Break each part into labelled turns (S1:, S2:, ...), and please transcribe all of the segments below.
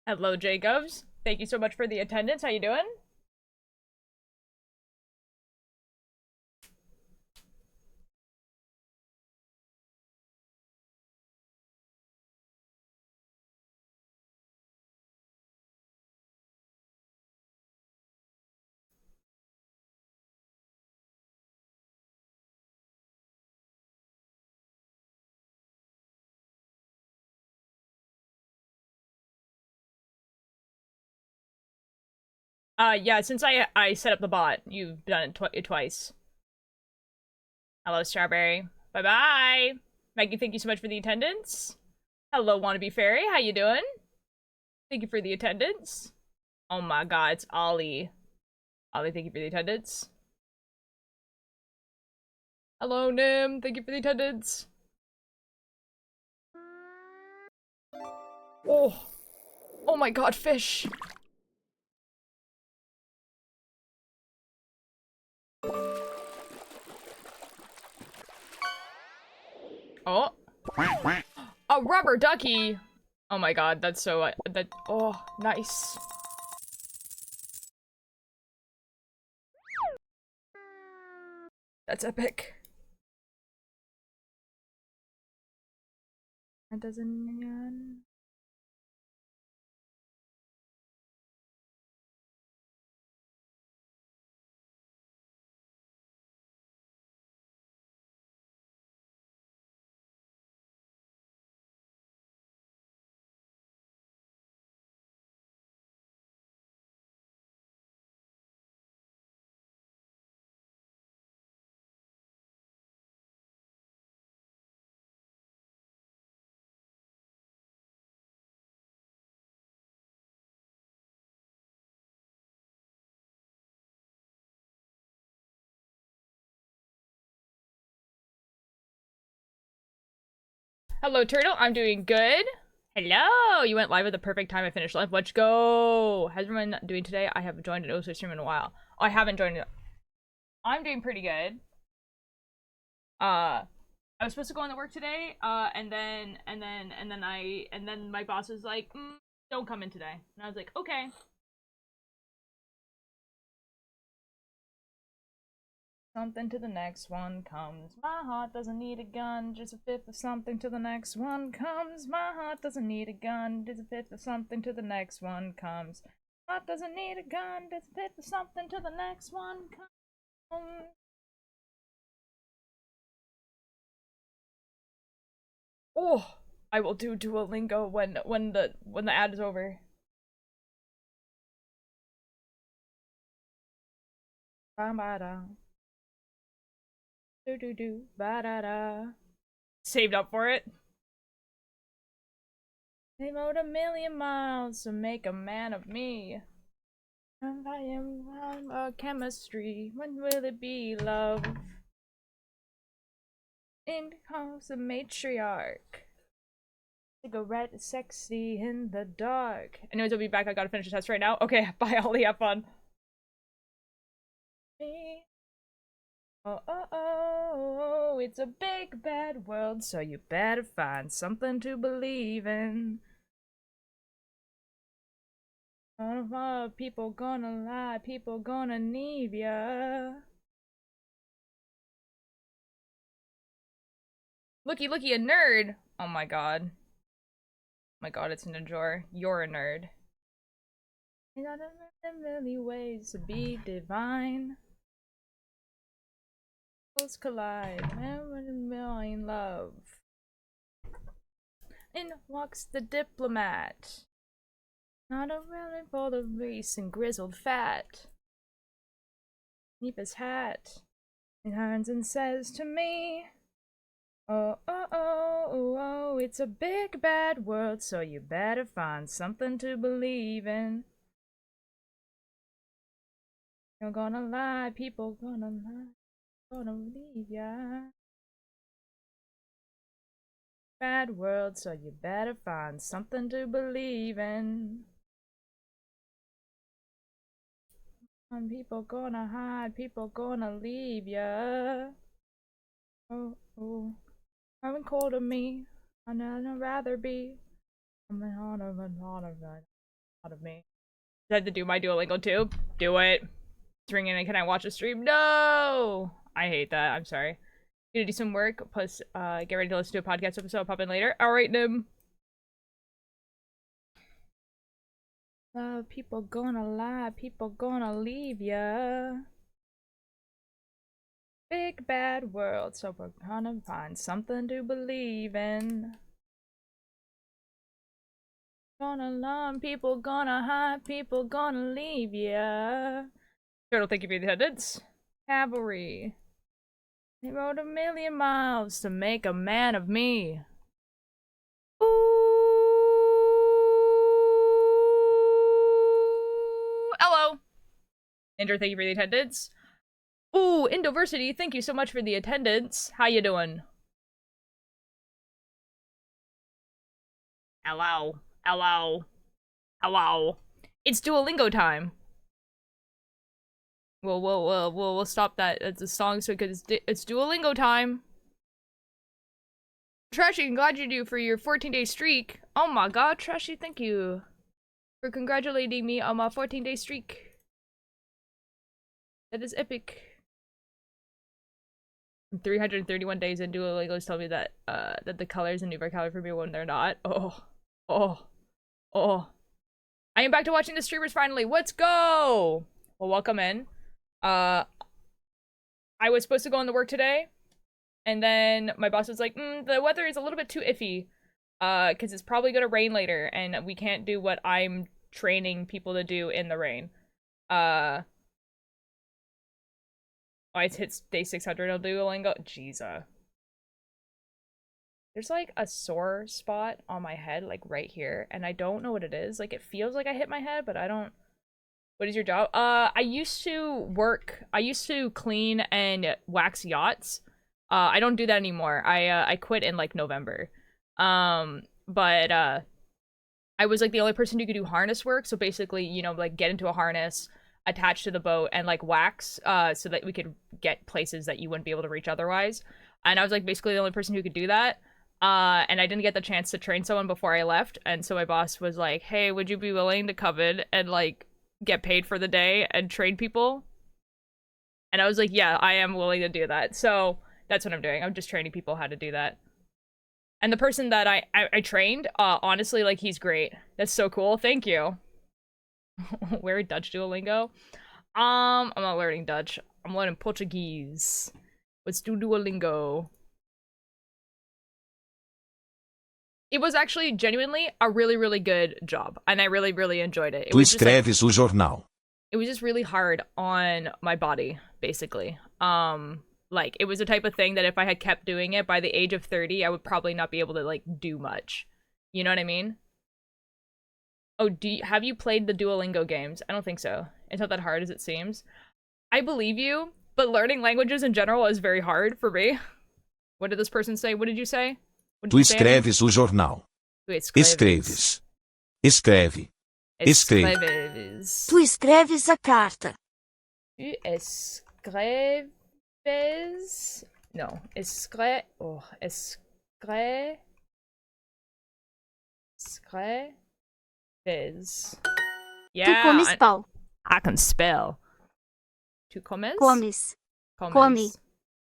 S1: Hello, Jacobs. Thank you so much for the attendance. How you doing? Yeah, since I set up the bot, you've done it twice. Hello, Strawberry. Bye-bye. Maggie, thank you so much for the attendance. Hello, Wannabe Fairy. How you doing? Thank you for the attendance. Oh my god, it's Ollie. Ollie, thank you for the attendance. Hello, Nim. Thank you for the attendance. Oh. Oh my god, fish. Oh. A rubber ducky. Oh my god, that's so, oh, nice. That's epic. That doesn't... Hello, Turtle. I'm doing good. Hello! You went live at the perfect time. I finished live. Let's go! How's everyone doing today? I haven't joined an OSO stream in a while. Oh, I haven't joined it. I'm doing pretty good. I was supposed to go into work today, and then my boss was like, don't come in today. And I was like, okay. Something to the next one comes. My heart doesn't need a gun, just a fifth of something to the next one comes. My heart doesn't need a gun, just a fifth of something to the next one comes. My heart doesn't need a gun, just a fifth of something to the next one comes. Oh, I will do Duolingo when the ad is over. Ba ba da. Do do do ba da da. Saved up for it. They rode 1,000,000 miles to make a man of me. If I am a chemistry, when will it be love? In comes the matriarch. Cigarette is sexy in the dark. Anyways, I'll be back. I gotta finish the test right now. Okay, bye, Ollie. Have fun. Oh, oh, oh, it's a big bad world, so you better find something to believe in. People gonna lie, people gonna need ya. Looky, looky, a nerd! Oh my god. Oh my god, it's Ninjor. You're a nerd. There's not a million ways to be divine. Worlds collide, and with a million love. In walks the diplomat. Not a really full of grease and grizzled fat. Beneath his hat, he turns and says to me, oh, oh, oh, oh, oh, it's a big bad world, so you better find something to believe in. You're gonna lie, people gonna lie, gonna leave ya. Bad world, so you better find something to believe in. And people gonna hide, people gonna leave ya. Oh, oh, having cold of me, I'd rather be. I'm an honor, Out of me. I had to do my Duolingo too. Do it. It's ringing and can I watch a stream? No! I hate that. I'm sorry. Gonna do some work, plus get ready to listen to a podcast episode. I'll pop in later. Alright, Nim. People gonna lie, people gonna leave ya. Big bad world, so we're gonna find something to believe in. Gonna learn, people gonna hide, people gonna leave ya. Turtle, thank you for the attendance. Cavalry. They rode 1,000,000 miles to make a man of me. Ooh. Hello. Andrew, thank you for the attendance. Ooh, Indoversity, thank you so much for the attendance. How you doing? Hello. Hello. Hello. It's Duolingo time. We'll stop that. It's a song so because it's Duolingo time. Trashy, congratulated you for your 14-day streak. Oh my god, Trashy, thank you for congratulating me on my 14-day streak. That is epic. 331 days in Duolingo's told me that that the colors in new vocabulary for me when they're not. Oh. I am back to watching the streamers finally. Let's go! Well, welcome in. I was supposed to go into work today, and then my boss was like, the weather is a little bit too iffy, because it's probably gonna rain later, and we can't do what I'm training people to do in the rain. Oh, it's hit day 600 on Duolingo. Jeez. There's like a sore spot on my head, like right here, and I don't know what it is. Like, it feels like I hit my head, but I don't. What is your job? I used to clean and wax yachts. I don't do that anymore. I quit in like November. But I was like the only person who could do harness work. So basically, you know, like get into a harness, attach to the boat, and like wax, so that we could get places that you wouldn't be able to reach otherwise. And I was like basically the only person who could do that. And I didn't get the chance to train someone before I left. And so my boss was like, hey, would you be willing to come in and like get paid for the day and train people? And I was like, yeah, I am willing to do that. So that's what I'm doing. I'm just training people how to do that. And the person that I trained, honestly, like, he's great. That's so cool. Thank you. Where Dutch Duolingo? I'm not learning Dutch. I'm learning Portuguese. Let's do Duolingo. It was actually genuinely a really, really good job, and I really, really enjoyed it.
S2: Tu escreves o jornal.
S1: It was just really hard on my body, basically. Like, it was the type of thing that if I had kept doing it by the age of 30, I would probably not be able to, like, do much. You know what I mean? Oh, have you played the Duolingo games? I don't think so. It's not that hard as it seems. I believe you, but learning languages in general is very hard for me. What did this person say? What did you say?
S2: Tu escreves o jornal.
S1: Tu escreves.
S2: Escreve. Escreve.
S1: Escreves.
S3: Tu escreves a carta.
S1: Tu escreves. No. Escreves. Yeah.
S3: Tu comes pão.
S1: I can spell. Tu comes?
S3: Comes.
S1: Comes.
S3: Come.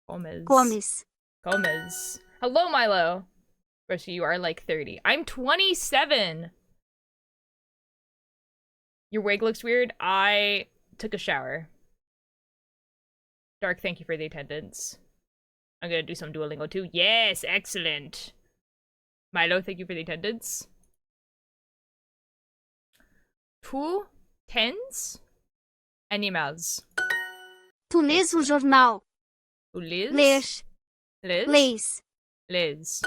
S1: Comes.
S3: Comes.
S1: Comes. Hello, Milo. Especially you are like 30. I'm 27. Your wig looks weird. I took a shower. Dark, thank you for the attendance. I'm gonna do some Duolingo too. Yes, excellent. Milo, thank you for the attendance. Tu tens animals.
S3: Tu lês o jornal.
S1: Tu lês?
S3: Lês.
S1: Lês?
S3: Lês.
S1: Liz.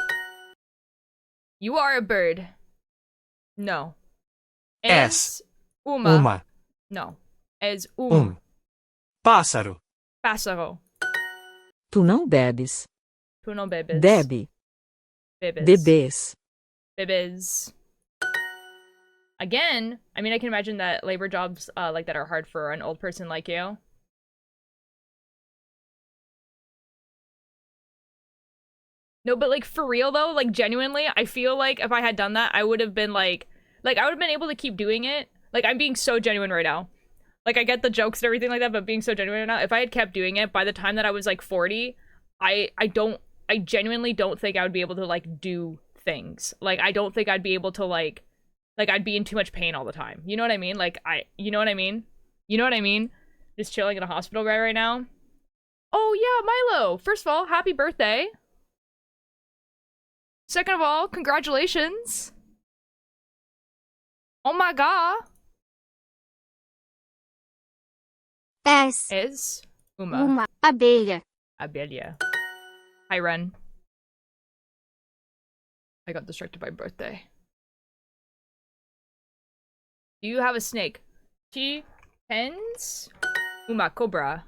S1: You are a bird. No.
S2: És
S1: uma.
S2: uma.
S1: No. És
S4: Pássaro.
S1: Pássaro.
S5: Tu não bebes.
S1: Tu não bebes.
S5: Bebe.
S1: Bebes.
S5: Bebês.
S1: Bebes. Again, I mean, I can imagine that labor jobs like that are hard for an old person like you. No, but like for real though, like genuinely, I feel like if I had done that, I would have been like Like, I would have been able to keep doing it. Like, I'm being so genuine right now. Like, I get the jokes and everything like that, but being so genuine right now, if I had kept doing it, by the time that I was, like, 40, I genuinely don't think I would be able to, like, do things. Like, I don't think I'd be able to, like, I'd be in too much pain all the time. You know what I mean? Like, you know what I mean? You know what I mean? Just chilling in a hospital bed right now. Oh, yeah, Milo! First of all, happy birthday! Second of all, congratulations! Oh my god!
S3: És
S1: Uma.
S3: uma abelha.
S1: Abelha. Hi, Ren. I got distracted by birthday. Do you have a snake? She pens? Uma cobra.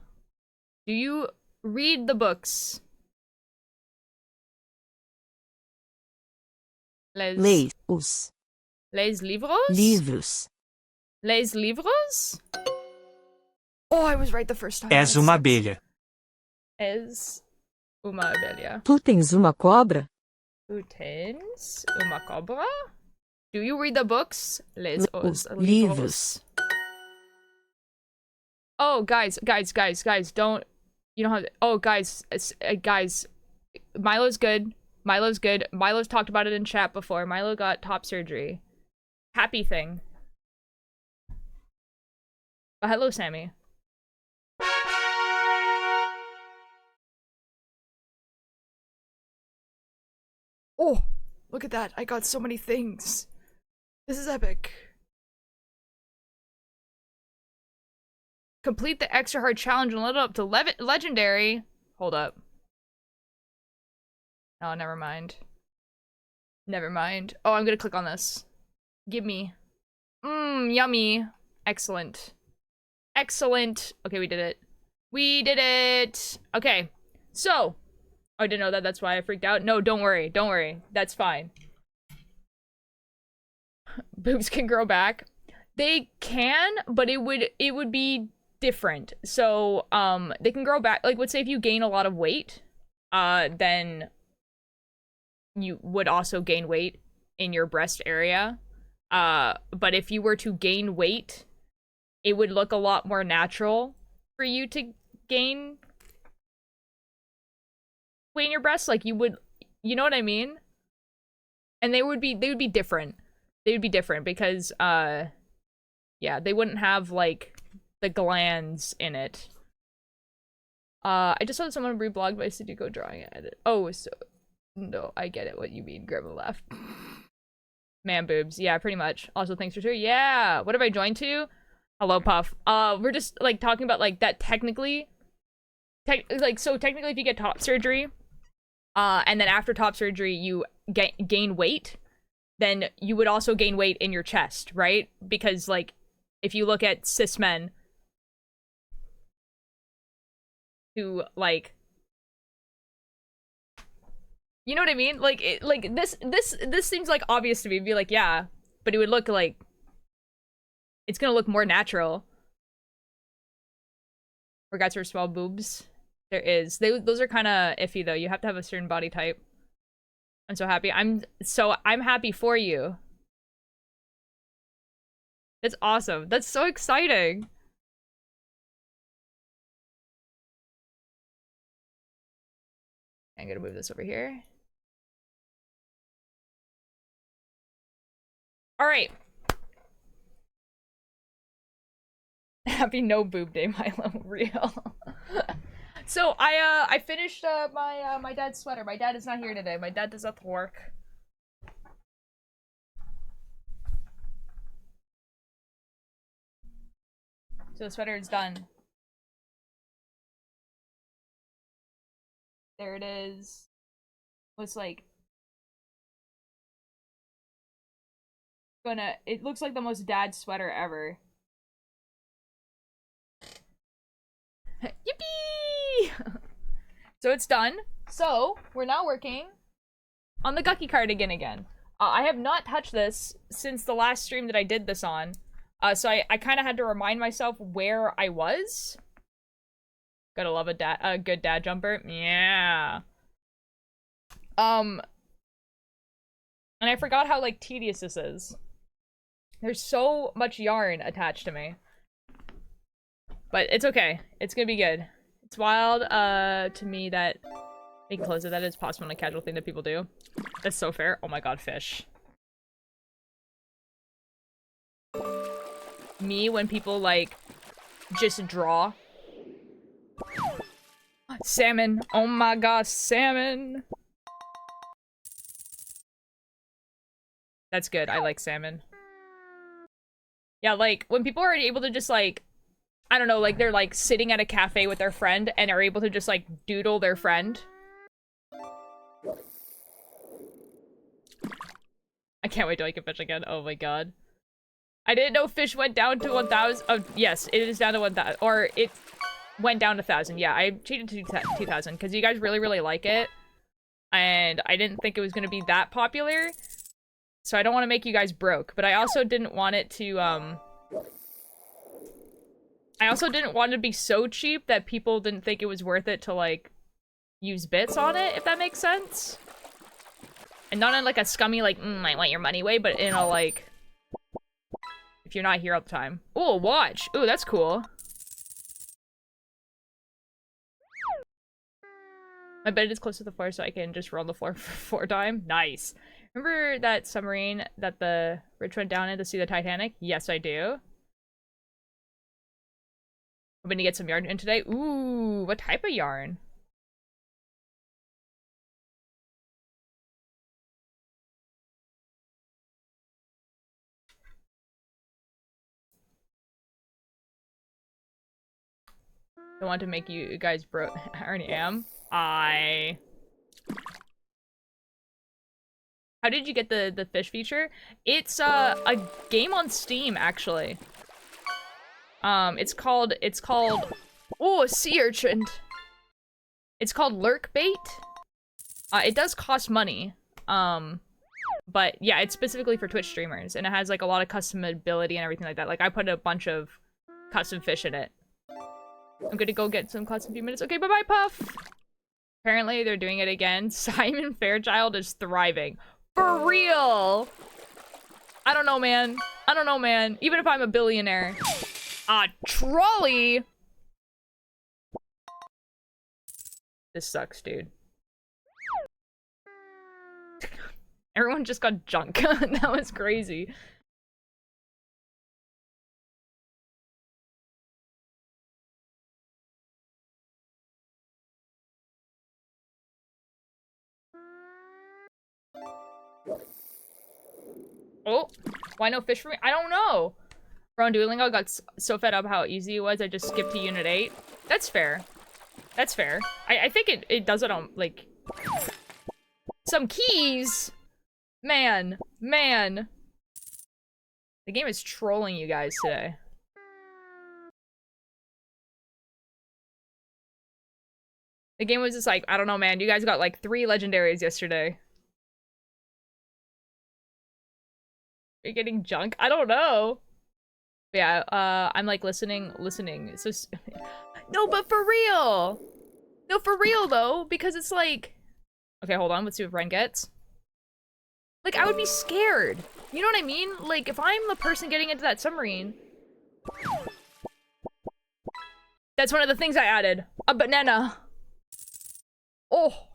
S1: Do you read the books?
S3: Leis os
S1: Les livros?
S3: livros.
S1: Les livros? Oh, I was right the first time.
S4: És uma abelha.
S1: És uma abelha.
S5: Tu tens uma cobra?
S1: Tu tens uma cobra? Do you read the books? Les os livros.
S3: Livros.
S1: Oh, guys, don't. You don't have. Oh, guys, guys. Milo's good. Milo's good. Milo's talked about it in chat before. Milo got top surgery. Happy thing. Oh, hello, Sammy. Oh, look at that. I got so many things. This is epic. Complete the extra hard challenge and level up to legendary. Hold up. Oh, never mind. Never mind. Oh, I'm gonna click on this. Give me. Yummy. Excellent. Excellent. Okay, we did it. We did it. Okay. So. Oh, I didn't know that. That's why I freaked out. No, don't worry. Don't worry. That's fine. Boobs can grow back. They can, but it would be different. So, they can grow back. Like, let's say if you gain a lot of weight, then you would also gain weight in your breast area. But if you were to gain weight, it would look a lot more natural for you to gain weight in your breasts. Like, you would, you know what I mean? And they would be different. They would be different because, yeah, they wouldn't have, like, the glands in it. I just saw that someone reblogged my City Go drawing edit. Oh, so, no, I get it, what you mean, Grandma laughed. Man boobs, yeah, pretty much. Also, thanks for sure. Yeah, what have I joined to? Hello, Puff. We're just, like, talking about, like, that technically, so technically if you get top surgery, and then after top surgery you gain weight, then you would also gain weight in your chest, right? Because, like, if you look at cis men who, like, you know what I mean? Like, this seems, like, obvious to me. Be like, yeah, but it would look like, it's gonna look more natural. Regards for small boobs. There is. Those are kind of iffy, though. You have to have a certain body type. I'm so happy. I'm happy for you. That's awesome. That's so exciting. I'm gonna move this over here. All right. Happy no boob day, Milo. Real. So I finished my dad's sweater. My dad is not here today. My dad does have to work. So the sweater is done. There it is. Looks like it looks like the most dad sweater ever. Yippee! So it's done. So we're now working on the Guqqie cardigan again. I have not touched this since the last stream that I did this on. So I kind of had to remind myself where I was. Gotta love a good dad jumper. Yeah. And I forgot how, like, tedious this is. There's so much yarn attached to me. But it's okay. It's gonna be good. It's wild to me that making clothes of that is possible and a casual thing that people do. That's so fair. Oh my god, fish. Me when people like just draw. Salmon. Oh my gosh, salmon. That's good. I like salmon. Yeah, like when people are able to just like, I don't know, like they're like sitting at a cafe with their friend and are able to just like doodle their friend. I can't wait till I can fish again. Oh my god. I didn't know fish went down to 1,000. Oh, yes, it is down to 1,000. Or it went down to 1,000. Yeah, I cheated to 2,000 because you guys really, really like it. And I didn't think it was going to be that popular. So I don't want to make you guys broke. But I also didn't want it to, I also didn't want it to be so cheap that people didn't think it was worth it to, like, use bits on it, if that makes sense. And not in, like, a scummy, like, I want your money way, but in a, like... if you're not here all the time. Ooh, a watch. Ooh, that's cool. My bed is close to the floor so I can just roll on the floor for 4 time. Nice. Remember that submarine that the Rich went down in to see the Titanic? Yes, I do. I'm gonna get some yarn in today. Ooh, what type of yarn? I want to make you guys broke. I already am. How did you get the fish feature? It's a game on Steam actually. It's called oh, a sea urchin. It's called Lurk Bait. It does cost money. But yeah, it's specifically for Twitch streamers and it has like a lot of customability and everything like that. Like I put a bunch of custom fish in it. I'm gonna go get some class in a few minutes. Okay, bye-bye, Puff! Apparently, they're doing it again. Simon Fairchild is thriving. For real! I don't know, man. I don't know, man. Even if I'm a billionaire. Trolley! This sucks, dude. Everyone just got junk. That was crazy. Oh, why no fish for me? I don't know. Ron Duolingo got so fed up how easy it was, I just skipped to Unit 8. That's fair. That's fair. I think it does it on, like... some keys! Man. Man. The game is trolling you guys today. The game was just like, I don't know, man. You guys got like 3 legendaries yesterday. You're getting junk? I don't know. But yeah, I'm like listening. So no, but for real. No, for real though, because it's like, okay, hold on. Let's see what Ren gets. Like, I would be scared. You know what I mean? Like, if I'm the person getting into that submarine. That's one of the things I added. A banana. Oh.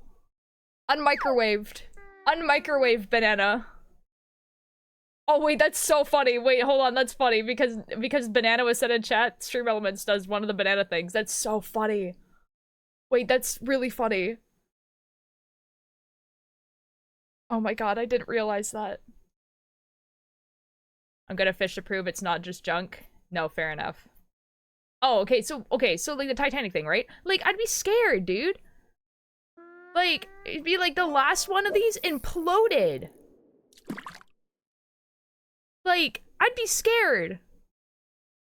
S1: Unmicrowaved. Unmicrowaved banana. Oh wait, that's so funny. Wait, hold on, that's funny because banana was said in chat. Stream Elements does one of the banana things. That's so funny. Wait, that's really funny. Oh my god, I didn't realize that. I'm gonna fish to prove it's not just junk. No, fair enough. Oh, okay, so like the Titanic thing, right? Like, I'd be scared, dude. Like, it'd be like the last one of these imploded. Like, I'd be scared.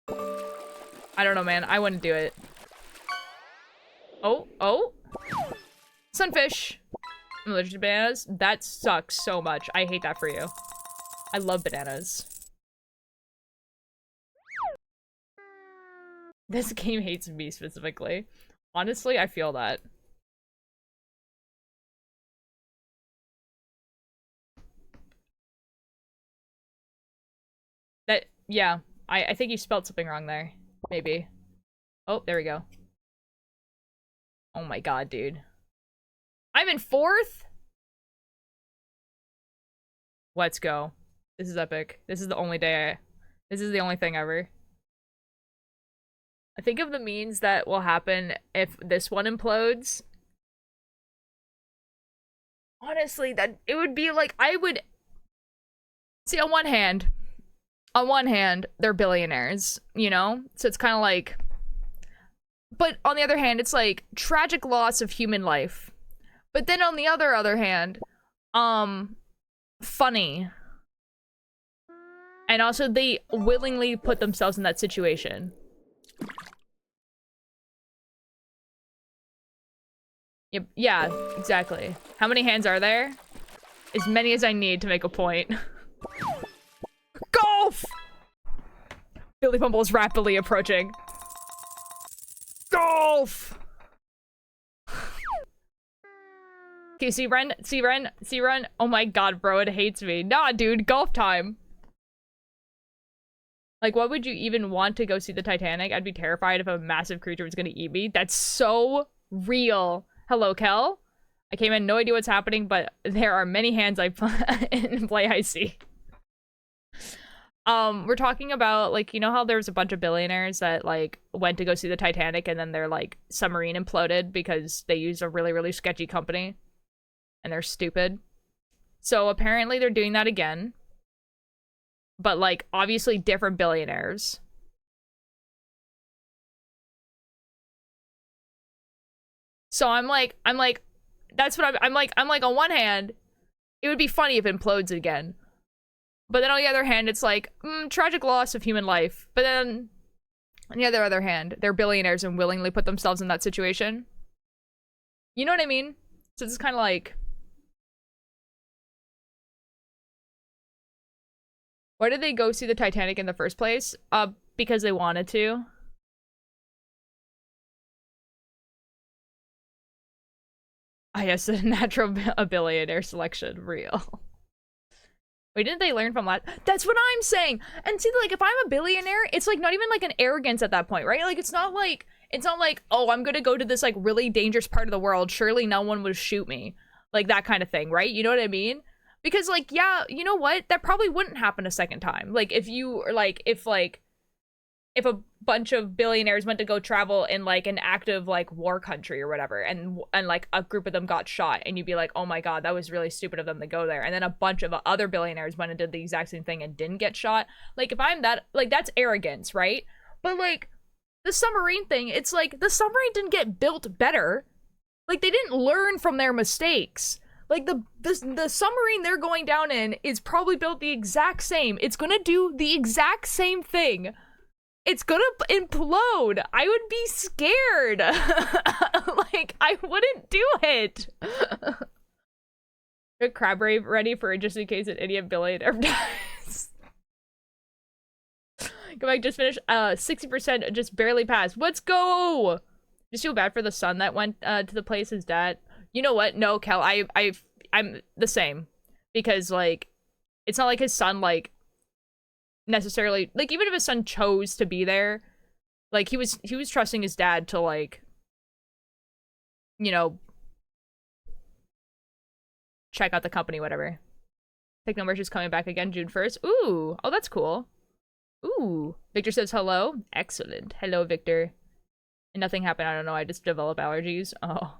S1: I don't know, man. I wouldn't do it. Oh. Sunfish. I'm allergic to bananas. That sucks so much. I hate that for you. I love bananas. This game hates me specifically. Honestly, I feel that. Yeah. I think you spelled something wrong there. Maybe. Oh, there we go. Oh my god, dude. I'm in 4th? Let's go. This is epic. This is the only this is the only thing ever. I think of the means that will happen if this one implodes. Honestly, that it would be like, I would... See, on one hand, they're billionaires, you know? So it's kind of like... But on the other hand, it's like, tragic loss of human life. But then on the other hand, funny. And also, they willingly put themselves in that situation. Yep, yeah, exactly. How many hands are there? As many as I need to make a point. Golf! Billy Bumble is rapidly approaching. Golf! Okay, see Ren. Oh my god, bro, it hates me. Nah, dude, golf time. Like, what would you even want to go see the Titanic? I'd be terrified if a massive creature was gonna eat me. That's so real. Hello, Kel. I came in, no idea what's happening, but there are many hands in play I see. We're talking about, like, you know how there was a bunch of billionaires that, like, went to go see the Titanic and then their, like, submarine imploded because they used a really, really sketchy company? And they're stupid. So apparently they're doing that again. But, like, obviously different billionaires. So I'm like, that's what I'm like, on one hand, it would be funny if it implodes again. But then on the other hand, it's like, tragic loss of human life. But then, on the other hand, they're billionaires and willingly put themselves in that situation. You know what I mean? So it's kind of like... Why did they go see the Titanic in the first place? Because they wanted to. I guess a natural billionaire selection, real. Wait, didn't they learn from that? That's what I'm saying! And see, like, if I'm a billionaire, it's, like, not even, like, an arrogance at that point, right? Like, it's not like, oh, I'm gonna go to this, like, really dangerous part of the world, surely no one would shoot me. Like, that kind of thing, right? You know what I mean? Because, like, yeah, you know what? That probably wouldn't happen a second time. Like, if you, like, if a bunch of billionaires went to go travel in, like, an active, like, war country or whatever, and like, a group of them got shot, and you'd be like, oh my god, that was really stupid of them to go there. And then a bunch of other billionaires went and did the exact same thing and didn't get shot. Like, if I'm that, like, that's arrogance, right? But, like, the submarine thing, it's like, the submarine didn't get built better. Like, they didn't learn from their mistakes. Like, the submarine they're going down in is probably built the exact same. It's gonna do the exact same thing. It's gonna implode. I would be scared. Like, I wouldn't do it. Get crab rave ready for just in case an idiot billionaire dies. Go back, just finished. 60% just barely passed. Let's go. Just feel bad for the son that went to the place. His dad. You know what? No, Kel, I'm the same. Because, like, it's not like his son, like, necessarily, like, even if his son chose to be there, like, he was trusting his dad to, like, you know, check out the company, whatever. Techno Merch is coming back again June 1st. Ooh, oh, that's cool. Ooh, Victor says hello. Excellent. Hello, Victor. And nothing happened. I don't know. I just develop allergies. Oh.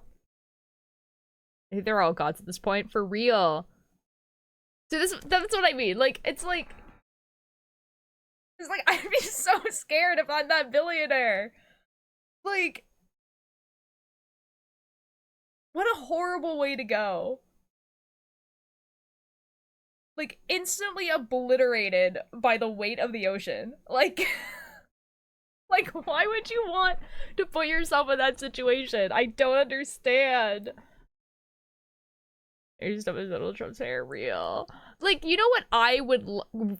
S1: I think they're all gods at this point. For real. So that's what I mean. Like, it's like I'd be so scared if I'm that billionaire. Like, what a horrible way to go. Like, instantly obliterated by the weight of the ocean. Like, like, why would you want to put yourself in that situation? I don't understand. There's stuff in Donald Trump's hair, real. Like, you know what I would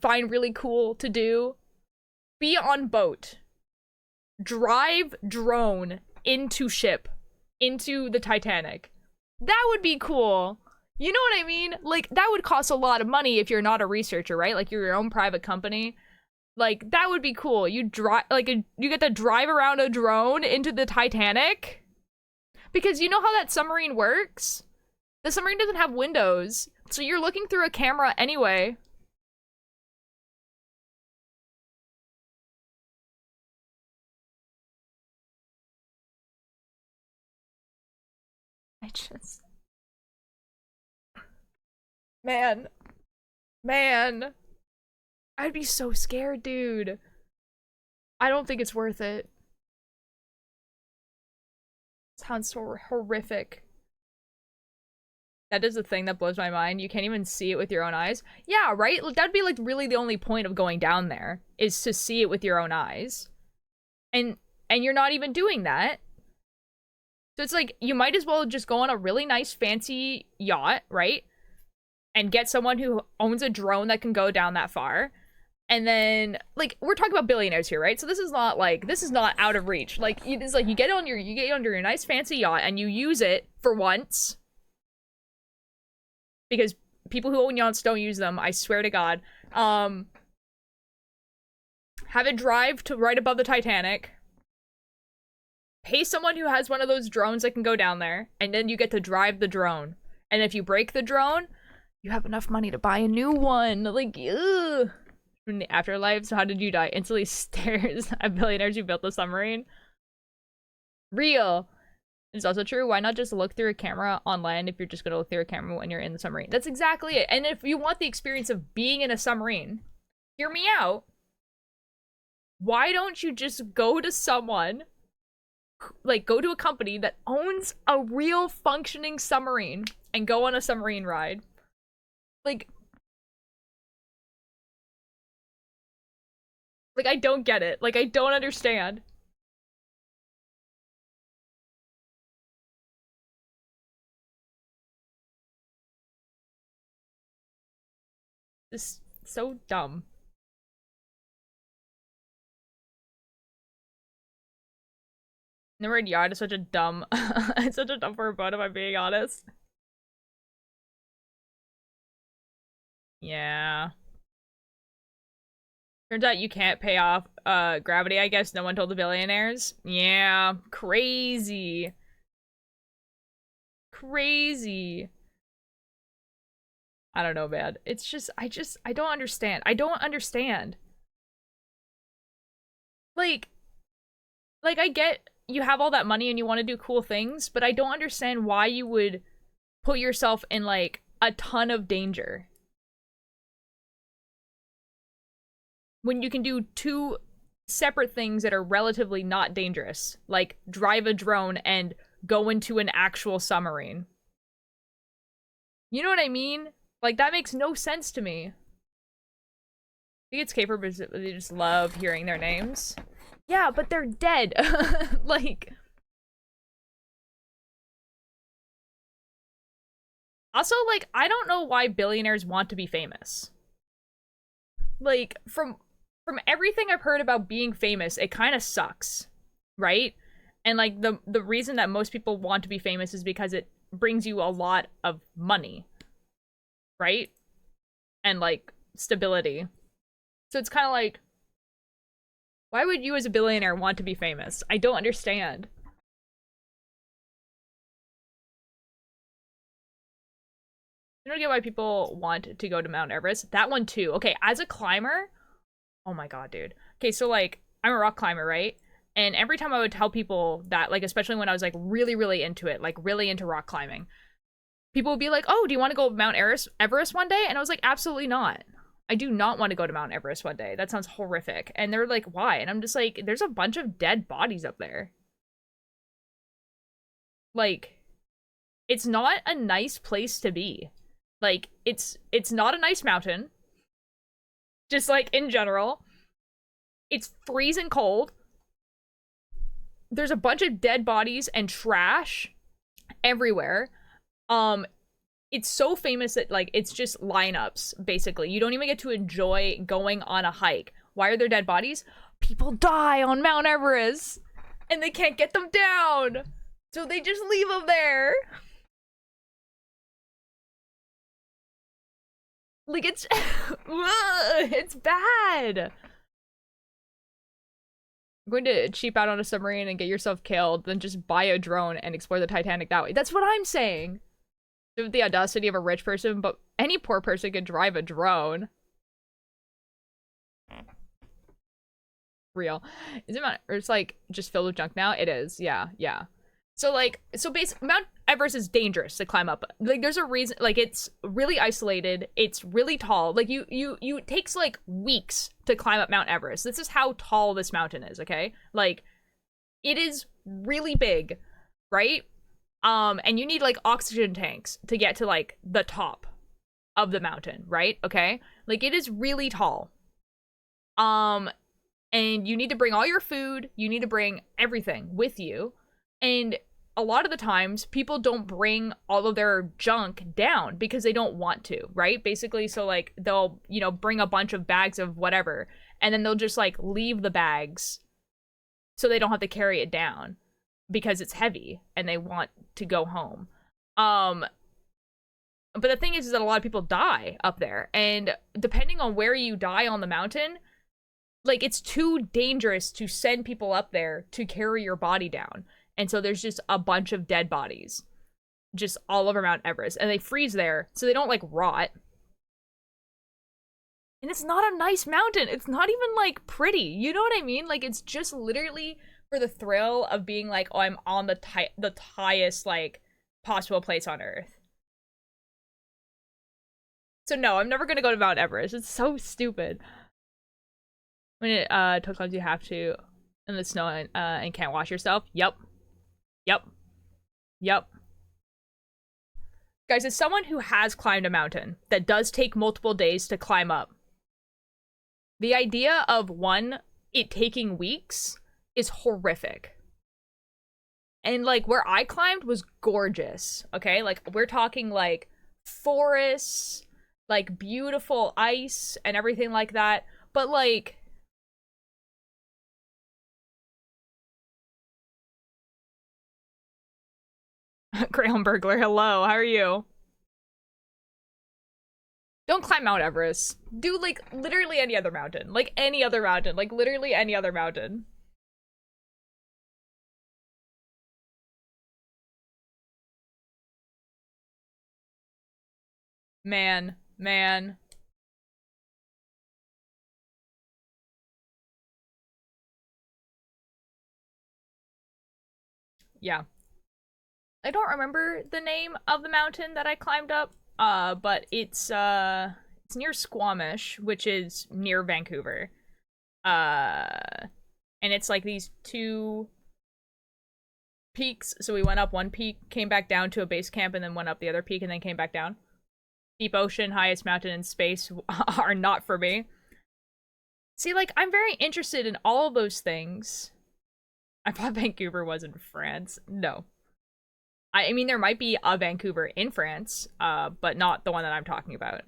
S1: find really cool to do? Be on boat. Drive drone into ship. Into the Titanic. That would be cool. You know what I mean? Like, that would cost a lot of money if you're not a researcher, right? Like, you're your own private company. Like, that would be cool. You drive, like, you get to drive around a drone into the Titanic. Because you know how that submarine works? The submarine doesn't have windows, so you're looking through a camera anyway. I just... Man. I'd be so scared, dude. I don't think it's worth it. Sounds so horrific. That is the thing that blows my mind. You can't even see it with your own eyes. Yeah, right? That'd be like really the only point of going down there, is to see it with your own eyes. And you're not even doing that. So it's like, you might as well just go on a really nice fancy yacht, right? And get someone who owns a drone that can go down that far. And then, like, we're talking about billionaires here, right? So this is not, like, this is not out of reach. Like, it's like, you get under your nice fancy yacht and you use it for once. Because people who own yachts don't use them, I swear to God. Have it drive to right above the Titanic. Pay someone who has one of those drones that can go down there. And then you get to drive the drone. And if you break the drone, you have enough money to buy a new one. Like, ugh. In the afterlife, so how did you die? Instantly stares at billionaires who built the submarine. Real. It's also true. Why not just look through a camera on land if you're just gonna look through a camera when you're in the submarine? That's exactly it. And if you want the experience of being in a submarine, hear me out. Why don't you just go to someone, like, go to a company that owns a real functioning submarine and go on a submarine ride? Like, I don't get it. Like, I don't understand. This is so dumb. The word yacht is such a dumb, it's such a dumb word, if I'm being honest. Yeah. Turns out you can't pay off gravity, I guess. No one told the billionaires. Yeah, crazy. Crazy. I don't know, man. It's just, I don't understand. I don't understand. Like, I get you have all that money and you want to do cool things, but I don't understand why you would put yourself in, like, a ton of danger. When you can do two separate things that are relatively not dangerous, like drive a drone and go into an actual submarine. You know what I mean? Like, that makes no sense to me. I think it's Caper, but they just love hearing their names. Yeah, but they're dead. Like... Also, like, I don't know why billionaires want to be famous. Like, from everything I've heard about being famous, it kind of sucks, right? And, like, the reason that most people want to be famous is because it brings you a lot of money, right? And, like, stability. So it's kind of like, why would you as a billionaire want to be famous? I don't understand. I don't get why people want to go to Mount Everest. That one too. Okay, as a climber, oh my god, dude. Okay, so, like, I'm a rock climber, right? And every time I would tell people that, like, especially when I was, like, really, really into it, like, really into rock climbing, people would be like, oh, do you want to go Mount Everest one day? And I was like, absolutely not. I do not want to go to Mount Everest one day. That sounds horrific. And they're like, why? And I'm just like, there's a bunch of dead bodies up there. Like, it's not a nice place to be. Like, it's not a nice mountain. Just, like, in general. It's freezing cold. There's a bunch of dead bodies and trash everywhere. It's so famous that, like, it's just lineups, basically. You don't even get to enjoy going on a hike. Why are there dead bodies? People die on Mount Everest, and they can't get them down. So they just leave them there. Like, it's... it's bad. going to cheap out on a submarine and get yourself killed than just buy a drone and explore the Titanic that way. That's what I'm saying. The audacity of a rich person, but any poor person could drive a drone. Real. Is it or it's like just filled with junk now? It is. Yeah, yeah. So like, so basically Mount Everest is dangerous to climb up. Like there's a reason, like it's really isolated. It's really tall. Like it takes like weeks to climb up Mount Everest. This is how tall this mountain is, okay? Like it is really big, right? And you need like oxygen tanks to get to like the top of the mountain, right? Okay? Like it is really tall. And you need to bring all your food, you need to bring everything with you. And a lot of the times people don't bring all of their junk down because they don't want to, right? Basically, so like they'll, you know, bring a bunch of bags of whatever and then they'll just like leave the bags so they don't have to carry it down because it's heavy and they want to go home. But the thing is that a lot of people die up there, and depending on where you die on the mountain, like it's too dangerous to send people up there to carry your body down. And so there's just a bunch of dead bodies just all over Mount Everest, and they freeze there so they don't like rot. And it's not a nice mountain. It's not even like pretty. You know what I mean? Like it's just literally for the thrill of being like, oh, I'm on the highest like possible place on Earth. So no, I'm never gonna go to Mount Everest. It's so stupid. When it took clubs, you have to in the snow and can't wash yourself. Yep. Guys, as someone who has climbed a mountain that does take multiple days to climb up, the idea of it taking weeks is horrific. And like where I climbed was gorgeous, okay? Like we're talking like forests, like beautiful ice and everything like that. But like Crayon Burglar, hello, how are you? Don't climb Mount Everest. Do like literally any other mountain. Like any other mountain. Like literally any other mountain. Man. Yeah. I don't remember the name of the mountain that I climbed up, but it's near Squamish, which is near Vancouver. And it's like these two peaks. So we went up one peak, came back down to a base camp, and then went up the other peak and then came back down. Deep ocean, highest mountain in space are not for me. See, like, I'm very interested in all of those things. I thought Vancouver was in France. No. I mean, there might be a Vancouver in France, but not the one that I'm talking about.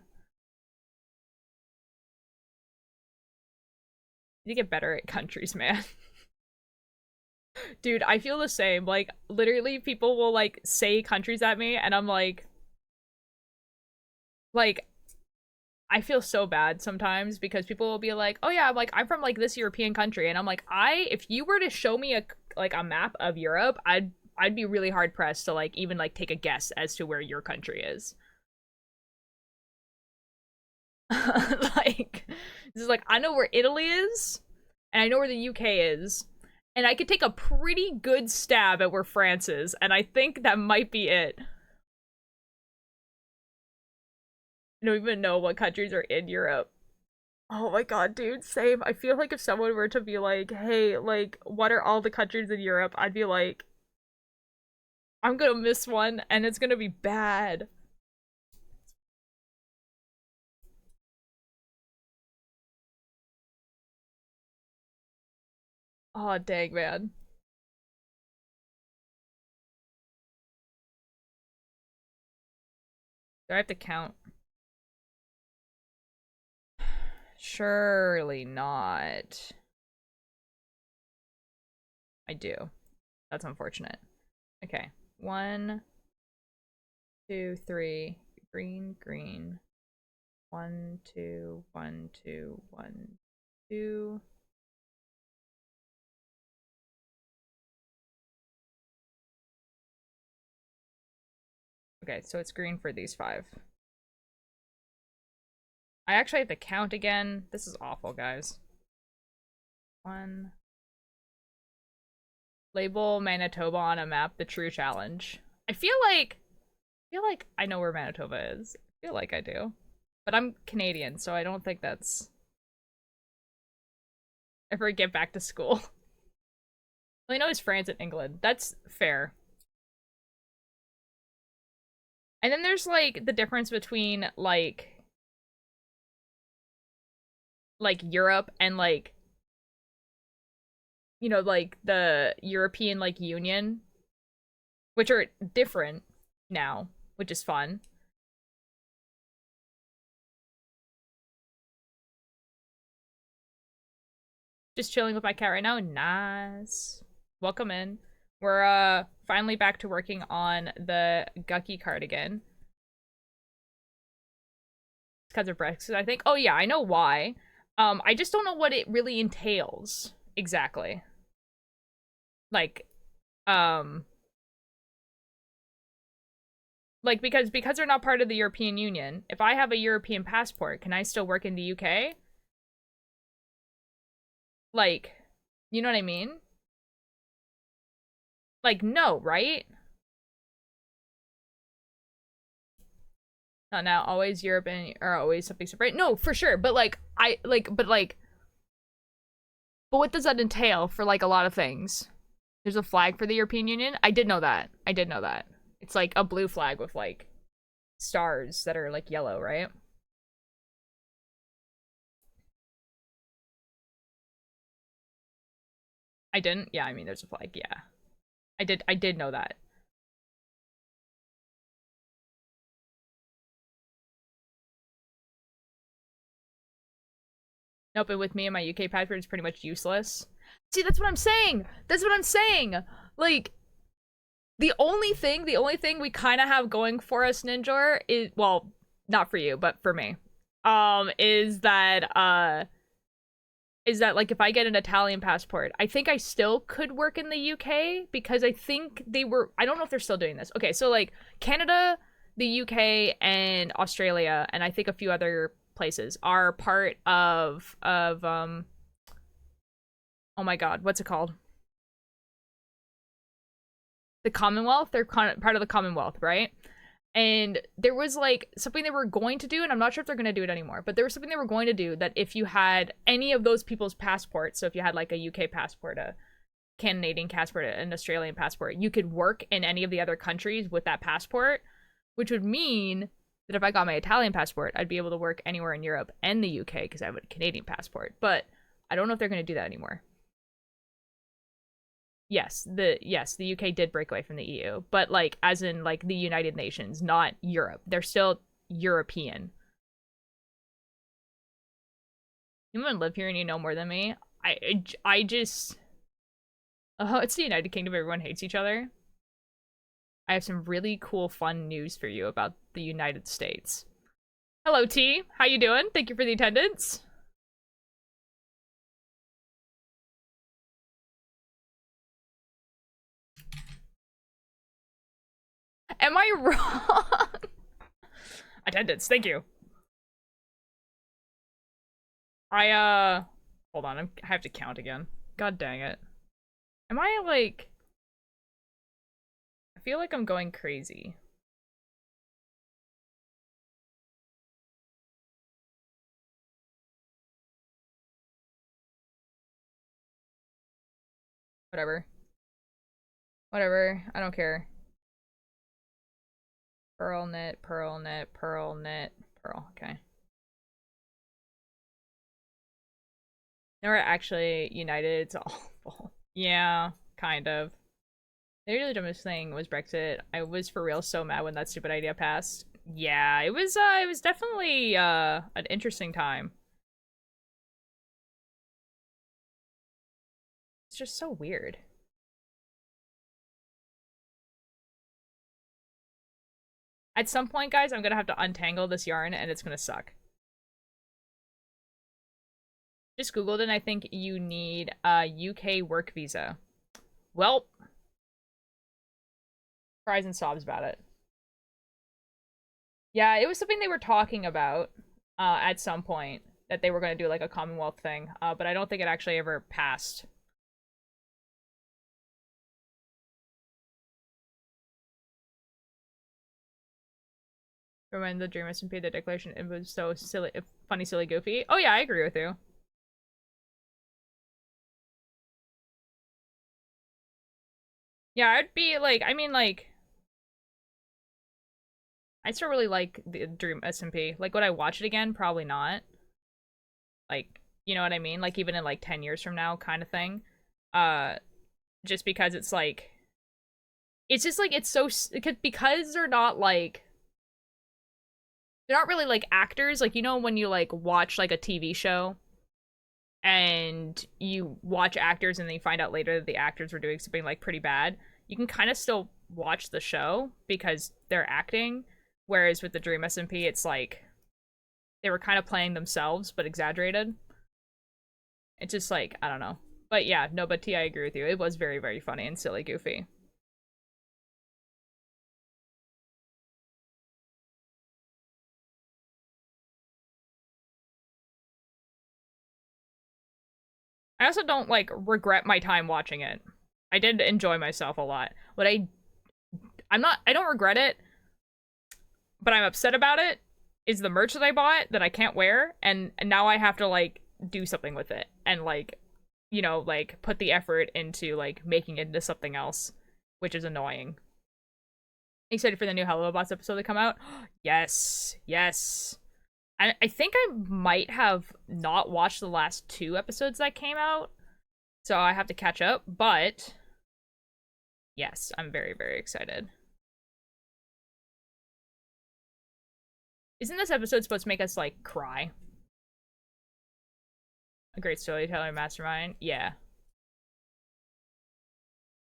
S1: You get better at countries, man. Dude, I feel the same. Like, literally, people will, like, say countries at me, and I'm like, I feel so bad sometimes because people will be like, oh yeah, I'm from, like, this European country, and I'm like, if you were to show me a map of Europe, I'd be really hard pressed to like even like take a guess as to where your country is. Like this is like I know where Italy is and I know where the UK is and I could take a pretty good stab at where France is, and I think that might be it. I don't even know what countries are in Europe. Oh my god, dude, same. I feel like if someone were to be like, hey, like, what are all the countries in Europe? I'd be like, I'm gonna miss one, and it's gonna be bad. Oh, dang, man. Do I have to count? Surely not. I do. That's unfortunate. Okay. 1, 2, 3. Green. 1, 2, 1, 2, 1, 2. Okay, so it's green for these 5. I actually have to count again. This is awful, guys. 1. Label Manitoba on a map, the true challenge. I feel like I know where Manitoba is. I feel like I do. But I'm Canadian, so I don't think that's... Ever get back to school. All I know is France and England. That's fair. And then there's, like, the difference between, like Europe and, like, you know, like, the European, like, Union, which are different now, which is fun. Just chilling with my cat right now. Nice. Welcome in. We're, finally back to working on the Guqqie cardigan. It's because of Brexit, I think. Oh, yeah, I know why. I just don't know what it really entails. Exactly. Like, like, because they're not part of the European Union, if I have a European passport, can I still work in the UK? Like, you know what I mean? Like, no, right? Not now, always Europe and or always something separate. No, for sure, but like, but what does that entail for like a lot of things? There's a flag for the European Union? I did know that. I did know that. It's like a blue flag with like stars that are like yellow, right? I didn't? Yeah, I mean there's a flag, yeah. I did know that. Nope, and with me and my UK passport, it's pretty much useless. See, that's what I'm saying! That's what I'm saying! Like, the only thing we kind of have going for us, Ninjor, is, well, not for you, but for me, is that, like, if I get an Italian passport, I think I still could work in the UK, because I think they were, I don't know if they're still doing this. Okay, so, like, Canada, the UK, and Australia, and I think a few other places are part of oh my god, what's it called? The Commonwealth. They're part of the Commonwealth, right? And there was like something they were going to do, and I'm not sure if they're going to do it anymore, but there was something they were going to do that if you had any of those people's passports, so if you had like a UK passport, a Canadian passport, an Australian passport, you could work in any of the other countries with that passport, which would mean that if I got my Italian passport, I'd be able to work anywhere in Europe and the UK because I have a Canadian passport. But I don't know if they're going to do that anymore. Yes, the UK did break away from the EU, but like as in like the United Nations, not Europe. They're still European. You wouldn't live here and you know more than me. I just oh, it's the United Kingdom. Everyone hates each other. I have some really cool, fun news for you about the United States. Hello, T. How you doing? Thank you for the attendance. Am I wrong? Attendance, thank you. Hold on, I have to count again. God dang it. Am I, like... I feel like I'm going crazy. Whatever. Whatever, I don't care. Pearl knit, pearl knit, pearl knit, pearl, okay. Now we're actually united, it's awful. Yeah, kind of. The really dumbest thing was Brexit. I was for real so mad when that stupid idea passed. Yeah, it was definitely, an interesting time. It's just so weird. At some point, guys, I'm gonna have to untangle this yarn and it's gonna suck. Just Googled and I think you need a UK work visa. Well, cries and sobs about it. Yeah, it was something they were talking about at some point that they were going to do like a Commonwealth thing, but I don't think it actually ever passed. When the Dream SMP, the declaration, it was so silly, funny, silly, goofy. Oh yeah, I agree with you. Yeah, I'd be like, I mean, like, I still really like the Dream SMP. Like, would I watch it again? Probably not. Like, you know what I mean? Like, even in like 10 years from now, kind of thing. Uh, just because it's like, it's just like it's so because they're not like they're not really like actors. Like, you know, when you like watch like a TV show and you watch actors and then you find out later that the actors were doing something like pretty bad, you can kind of still watch the show because they're acting. Whereas with the Dream SMP, it's like they were kind of playing themselves but exaggerated. It's just like, I don't know. But yeah, no, but T, I agree with you. It was very, very funny and silly, goofy. I also don't like regret my time watching it. I did enjoy myself a lot. What I don't regret it, but I'm upset about it is the merch that I bought that I can't wear, and now I have to like do something with it and like, you know, like put the effort into like making it into something else, which is annoying. Excited for the new Hello Bots episode to come out? Yes, yes. I think I might have not watched the last 2 episodes that came out, so I have to catch up, but yes, I'm very, very excited. Isn't this episode supposed to make us, like, cry? A great storyteller mastermind? Yeah.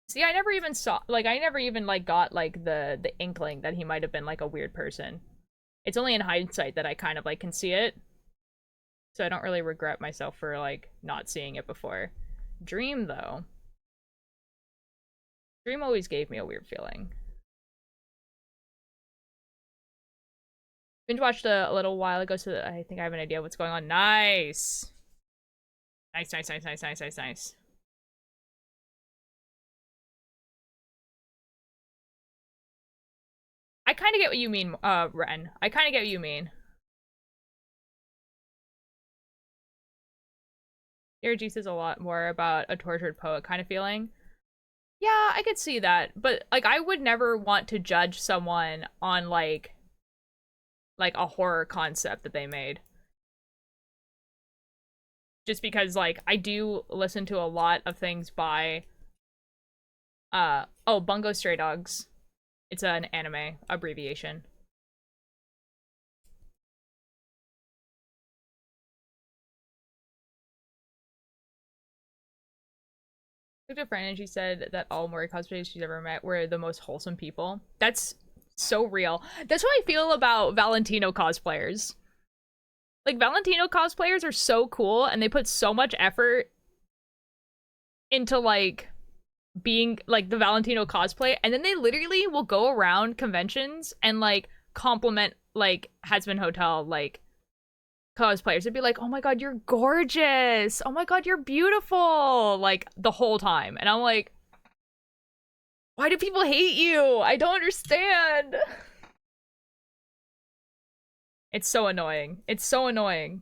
S1: See, I never even saw, like, I never even, like, got, like, the inkling that he might have been, like, a weird person. It's only in hindsight that I kind of, like, can see it. So I don't really regret myself for, like, not seeing it before. Dream, though. Dream always gave me a weird feeling. Binge watched a little while ago, so I think I have an idea of what's going on. Nice! Nice, nice, nice, nice, nice, nice, nice. I kind of get what you mean, Ren. I kind of get what you mean. G says a lot more about a tortured poet kind of feeling. Yeah, I could see that, but like I would never want to judge someone on like a horror concept that they made. Just because like I do listen to a lot of things by oh, Bungo Stray Dogs. It's an anime abbreviation. I talked to a friend and she said that all Mori cosplayers she's ever met were the most wholesome people. That's so real. That's what I feel about Valentino cosplayers. Like, Valentino cosplayers are so cool and they put so much effort into, like, being, like, the Valentino cosplay, and then they literally will go around conventions and, like, compliment, like, Hazbin Hotel, like, cosplayers. They'd be like, oh my god, you're gorgeous! Oh my god, you're beautiful! Like, the whole time. And I'm like, why do people hate you? I don't understand! It's so annoying. It's so annoying.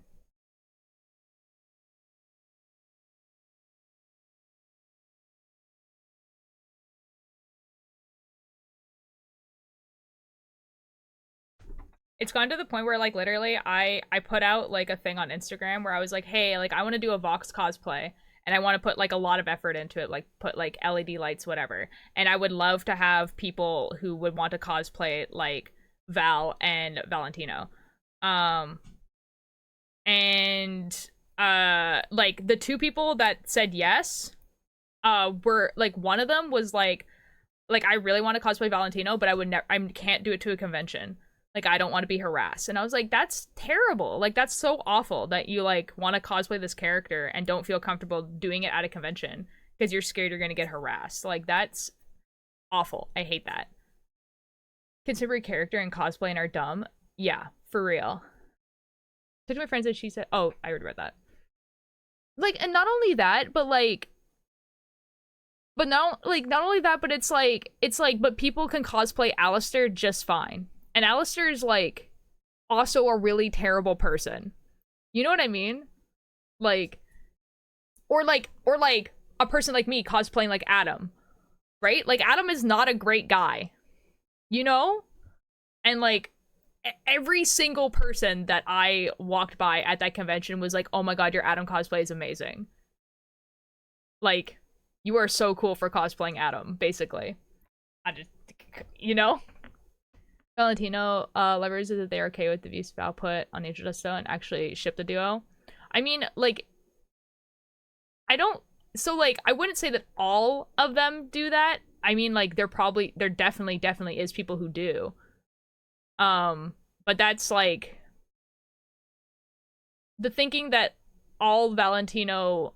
S1: It's gone to the point where like literally I put out like a thing on Instagram where I was like, hey, like I want to do a Vox cosplay and I want to put like a lot of effort into it, like put like LED lights, whatever. And I would love to have people who would want to cosplay like Val and Valentino. Um and like the 2 people that said yes were like, one of them was like I really want to cosplay Valentino, but I would never, I can't do it to a convention. Like, I don't want to be harassed. And I was like, that's terrible. Like, that's so awful that you, like, want to cosplay this character and don't feel comfortable doing it at a convention because you're scared you're going to get harassed. Like, that's awful. I hate that. Contemporary character and cosplaying are dumb. Yeah, for real. Talked to my friends and she said, oh, I already read that. Like, and not only that, but like, not only that, but it's like, but people can cosplay Alistair just fine. And Alistair is like, also a really terrible person. You know what I mean? Like, or like a person like me cosplaying like Adam, right? Like, Adam is not a great guy, you know? And like, every single person that I walked by at that convention was like, oh my god, your Adam cosplay is amazing. Like, you are so cool for cosplaying Adam, basically. I just, you know? Valentino lovers is that they're okay with the use of output on Angel Dust and actually ship the duo. I mean, like, I don't, so like, I wouldn't say that all of them do that. I mean, like, there definitely is people who do. But that's like, the thinking that all Valentino,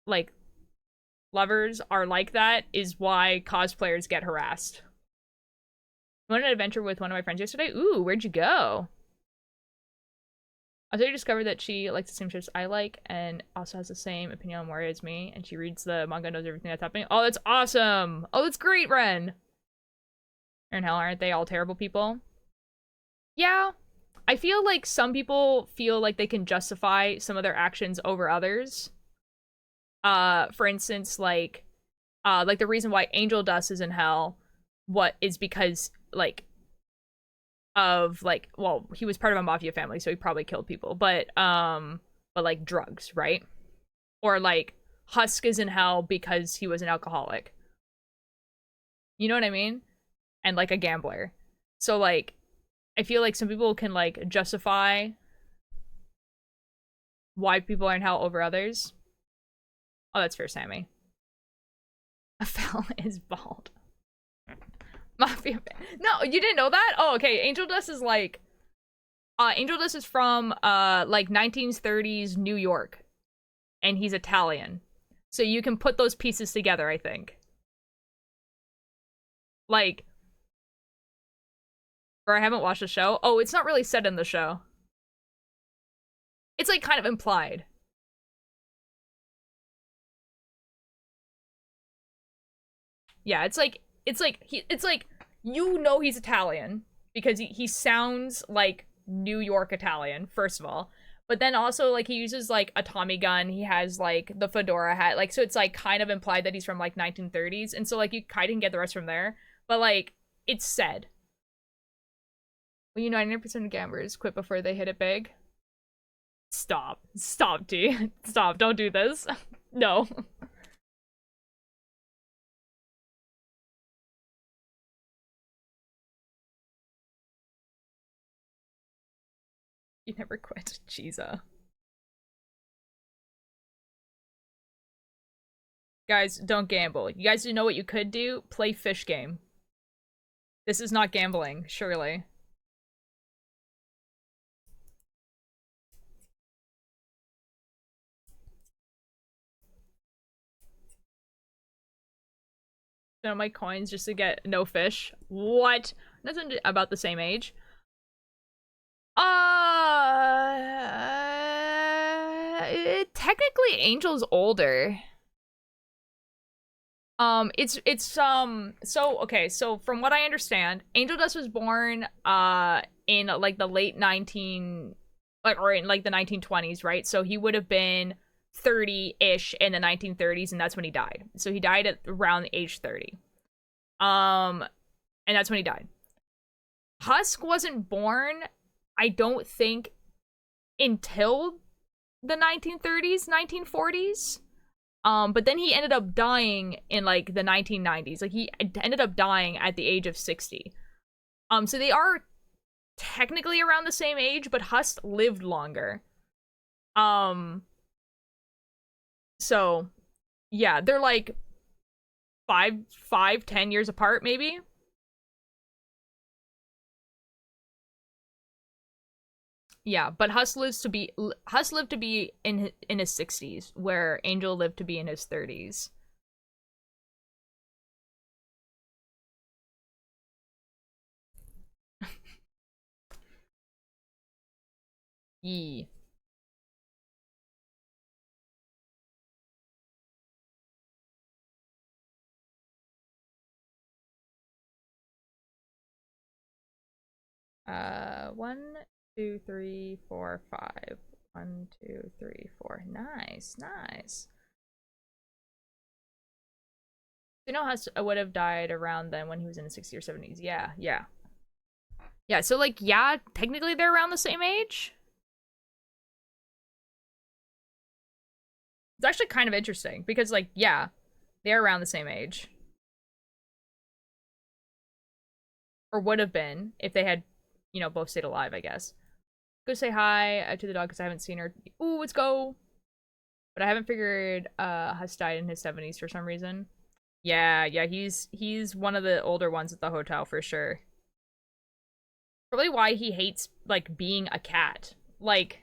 S1: like, lovers are like that is why cosplayers get harassed. I went on an adventure with one of my friends yesterday. Ooh, where'd you go? I discovered that she likes the same shirts I like and also has the same opinion on Moria as me, and she reads the manga, knows everything that's happening. Oh, that's awesome! Oh, that's great, Ren! And hell, aren't they all terrible people? Yeah. I feel like some people feel like they can justify some of their actions over others. For instance, like the reason why Angel Dust is in hell, what is because, like, of, like, well, he was part of a mafia family, so he probably killed people, but like, drugs, right? Or, like, Husk is in hell because he was an alcoholic. You know what I mean? And, like, a gambler. So, like, I feel like some people can, like, justify why people are in hell over others. Oh, that's fair, Sammy. Fel is bald. Mafia. No, you didn't know that? Oh, okay. Angel Dust is like, Angel Dust is from like 1930s New York, and he's Italian. So you can put those pieces together, I think. Like, or I haven't watched the show. Oh, it's not really said in the show. It's like kind of implied. Yeah, it's like you know he's Italian because he sounds like New York Italian, first of all. But then also, like, he uses like a Tommy gun, he has like the fedora hat, like, so it's like kind of implied that he's from like 1930s, and so like you kind of get the rest from there. But like, it's said. Well, you know, 99% of gamblers quit before they hit it big. Stop, T. Stop, don't do this. No. You never quit. Jesus. Guys, don't gamble. You guys know what you could do? Play fish game. This is not gambling, surely. Spend my coins just to get no fish. What? That's about the same age. Technically Angel's older. So okay, so from what I understand, Angel Dust was born in like the late 19, like, or in like the 1920s, right? So he would have been 30-ish in the 1930s, and that's when he died. So he died at around age 30. And that's when he died. Husk wasn't born, I don't think, until the 1930s, 1940s. But then he ended up dying in like the 1990s. Like, he ended up dying at the age of 60. So they are technically around the same age, but Husk lived longer. So yeah, they're like 10 years apart, maybe. Yeah, but Husk lived to be in his 60s, where Angel lived to be in his 30s. Yee. One, two, three, four, five. 1, 2, 3, 4. Nice, nice. Xenohas would have died around then when he was in his 60s or 70s. Yeah, yeah. Yeah, so like, yeah, technically they're around the same age. It's actually kind of interesting because like, yeah, they're around the same age. Or would have been if they had, you know, both stayed alive, I guess. Go say hi to the dog because I haven't seen her. Ooh, let's go. But I haven't figured Huss died in his 70s for some reason. Yeah, yeah, he's one of the older ones at the hotel for sure. Probably why he hates like being a cat. Like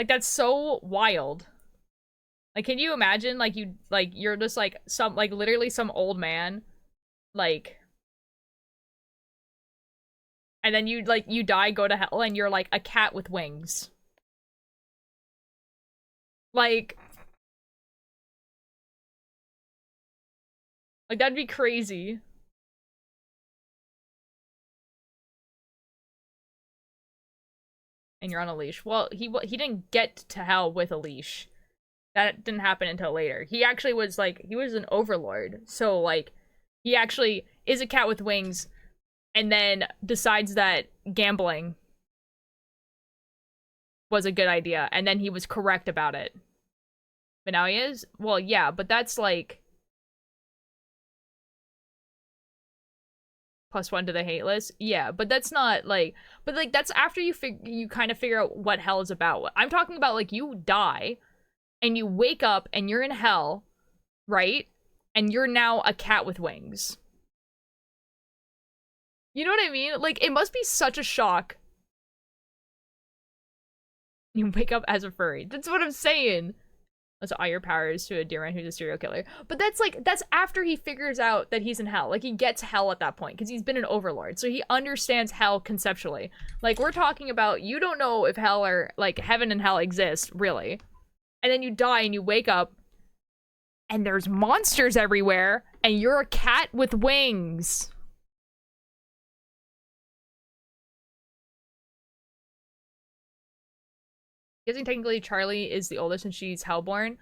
S1: that's so wild. Like, can you imagine like you're just like some like literally some old man, like, and then you like you die, go to hell, and you're like a cat with wings. Like that'd be crazy. And you're on a leash. Well, he didn't get to hell with a leash. That didn't happen until later. He actually was like, he was an overlord. So like, he actually is a cat with wings and then decides that gambling was a good idea. And then he was correct about it. But now he is? Well, yeah, but that's like +1 to the hate list. Yeah, but that's not like, but like that's after you kind of figure out what hell is about. I'm talking about like you die and you wake up and you're in hell, right? And you're now a cat with wings. You know what I mean? Like, it must be such a shock. You wake up as a furry. That's what I'm saying. Let's all your powers to a deer man who's a serial killer. But that's like, that's after he figures out that he's in hell. Like, he gets hell at that point because he's been an overlord. So he understands hell conceptually. Like, we're talking about, you don't know if hell or, like, heaven and hell exist, really. And then you die and you wake up and there's monsters everywhere and you're a cat with wings. Guessing technically Charlie is the oldest and she's Hellborn.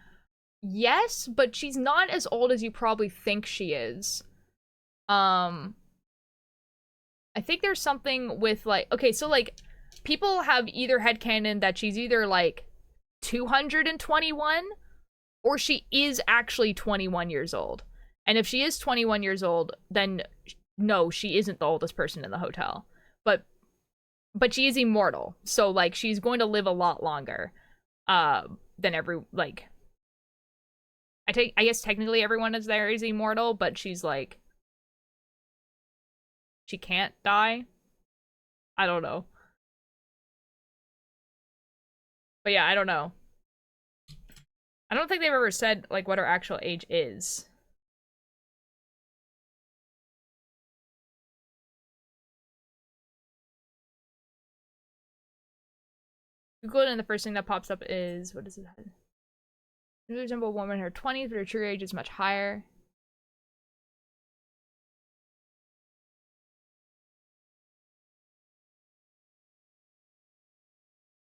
S1: Yes, but she's not as old as you probably think she is. I think there's something with like, okay, so like people have either headcanon that she's either like 221 or she is actually 21 years old. And if she is 21 years old, then no, she isn't the oldest person in the hotel. But she is immortal. So like she's going to live a lot longer than like I guess technically everyone is there is immortal, but she's like she can't die. I don't know. But yeah, I don't know. I don't think they've ever said like what her actual age is. Google it and the first thing that pops up is, what is it? You resemble a woman in her 20s, but her true age is much higher.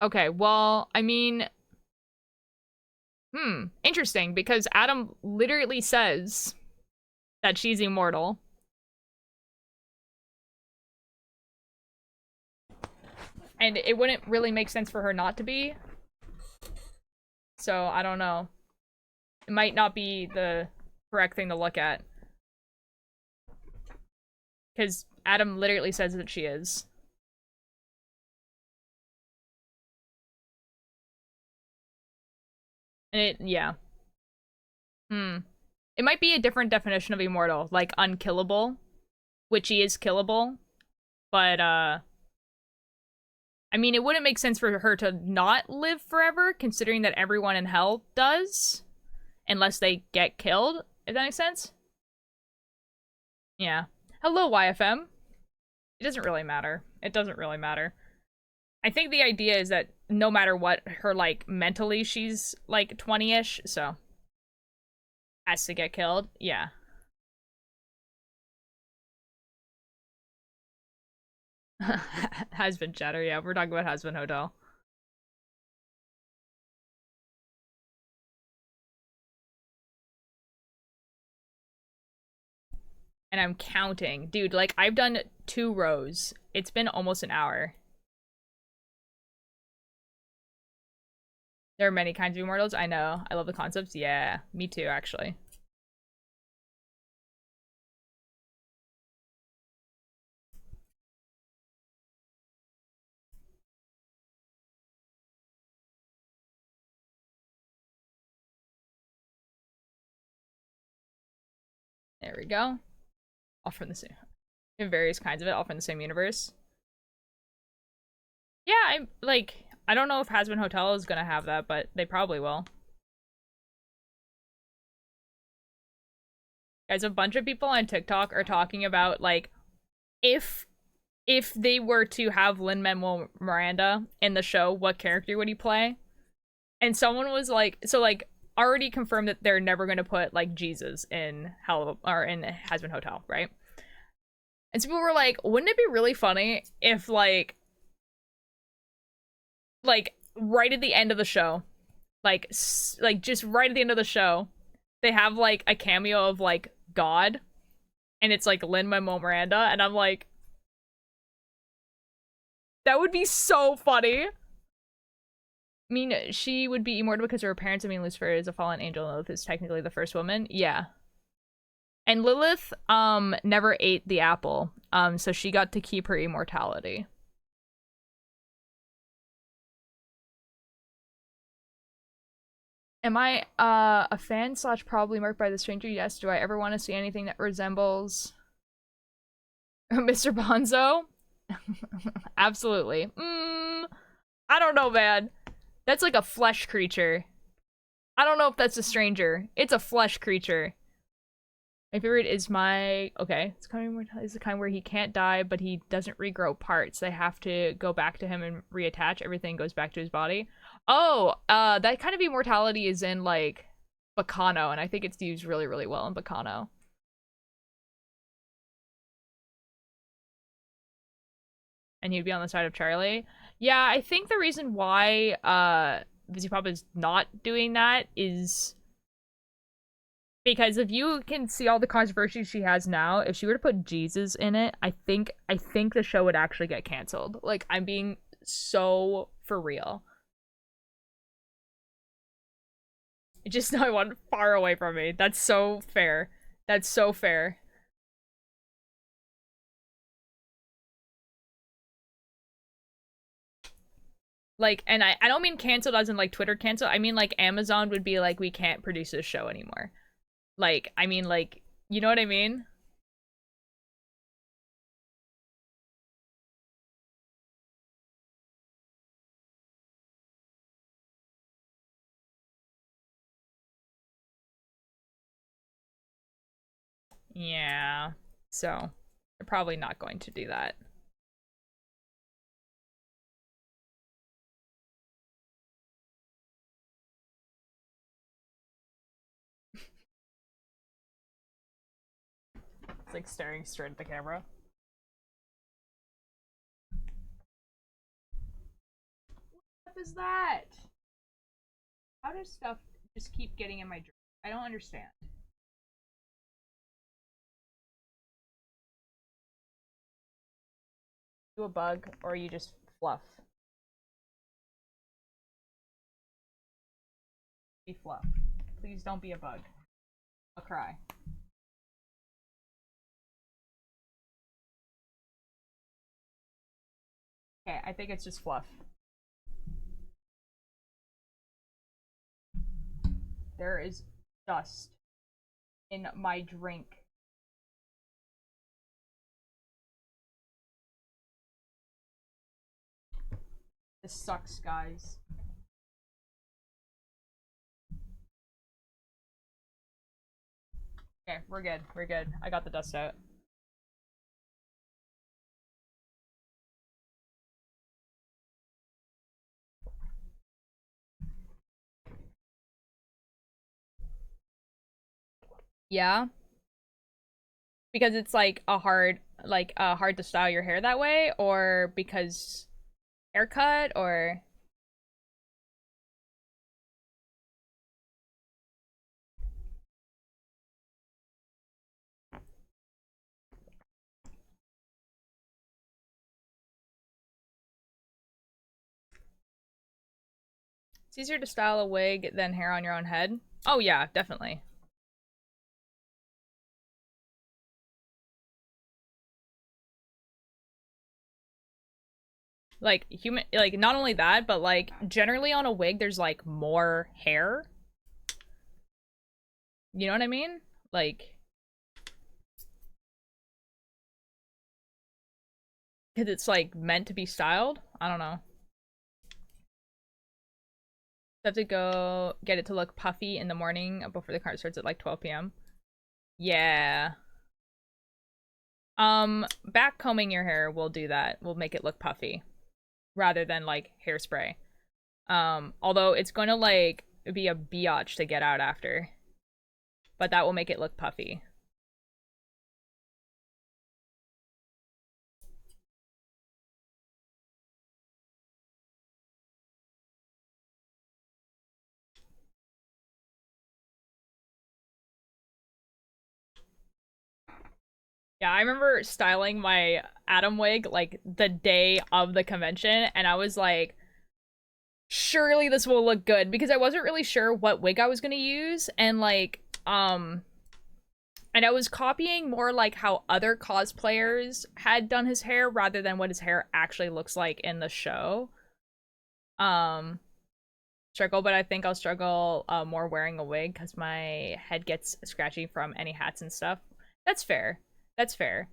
S1: Okay, well, I mean, interesting, because Adam literally says that she's immortal. And it wouldn't really make sense for her not to be. So, I don't know. It might not be the correct thing to look at. Because Adam literally says that she is. And it, yeah. It might be a different definition of immortal, like unkillable, which he is killable. But, I mean, it wouldn't make sense for her to not live forever, considering that everyone in hell does. Unless they get killed, if that makes sense. Yeah. Hello, YFM. It doesn't really matter. It doesn't really matter. I think the idea is that no matter what, her, like, mentally she's, like, 20-ish, so. Has to get killed? Yeah. Has been chatter, yeah. We're talking about Husband Hotel. And I'm counting. Dude, like, I've done 2 rows. It's been almost an hour. There are many kinds of immortals. I know. I love the concepts. Yeah, me too, actually. There we go. All from the same. In various kinds of it, all from the same universe. Yeah, I'm like, I don't know if Hazbin Hotel is gonna have that, but they probably will. Guys, a bunch of people on TikTok are talking about, like, if they were to have Lin-Manuel Miranda in the show, what character would he play? And someone was like, so, like, already confirmed that they're never gonna put, like, Jesus in Hell or in Hazbin Hotel, right? And so people were like, wouldn't it be really funny if, like right at the end of the show, like just right at the end of the show, they have, like, a cameo of, like, God, and it's, like, Lin-Manuel Miranda, and I'm like, that would be so funny. I mean, she would be immortal because of her parents. I mean, Lucifer is a fallen angel, and Lilith is technically the first woman. Yeah. And Lilith, never ate the apple, so she got to keep her immortality. Am I, a fan / probably marked by the stranger? Yes. Do I ever want to see anything that resembles Mr. Bonzo? Absolutely. I don't know, man. That's like a flesh creature. I don't know if that's a stranger. It's a flesh creature. My favorite is okay, it's the kind where he can't die, but he doesn't regrow parts. They have to go back to him and reattach. Everything goes back to his body. Oh, that kind of immortality is in, like, Bacano, and I think it's used really, really well in Bacano. And he'd be on the side of Charlie. Yeah, I think the reason why, Vizzy Pop is not doing that is because if you can see all the controversy she has now, if she were to put Jesus in it, I think the show would actually get canceled. Like, I'm being so for real. It just I want far away from me. That's so fair. That's so fair. Like, and I don't mean canceled as in, like, Twitter cancel. I mean, like, Amazon would be like, we can't produce this show anymore. Like, I mean, like, you know what I mean? Yeah. So, they're probably not going to do that. It's like staring straight at the camera. What is that? How does stuff just keep getting in my drink? I don't understand. You a bug, or are you just fluff? Be fluff. Please don't be a bug. I'll cry. Okay, I think it's just fluff. There is dust in my drink. This sucks, guys. Okay, we're good. We're good. I got the dust out. Yeah. Because it's like hard to style your hair that way, or because haircut, or it's easier to style a wig than hair on your own head. Oh yeah, definitely. Like not only that, but like generally on a wig there's like more hair. You know what I mean? Like, because it's like meant to be styled. I don't know. I have to go get it to look puffy in the morning before the concert starts at like 12 p.m. Yeah. Back combing your hair will do that. Will make it look puffy rather than like hairspray. Although it's going to like be a biatch to get out after. But that will make it look puffy. Yeah, I remember styling my Atom wig like the day of the convention, and I was like, surely this will look good, because I wasn't really sure what wig I was gonna use, and like, and I was copying more like how other cosplayers had done his hair rather than what his hair actually looks like in the show. Um, Struggle, but I think I'll struggle more wearing a wig because my head gets scratchy from any hats and stuff. That's fair. That's fair.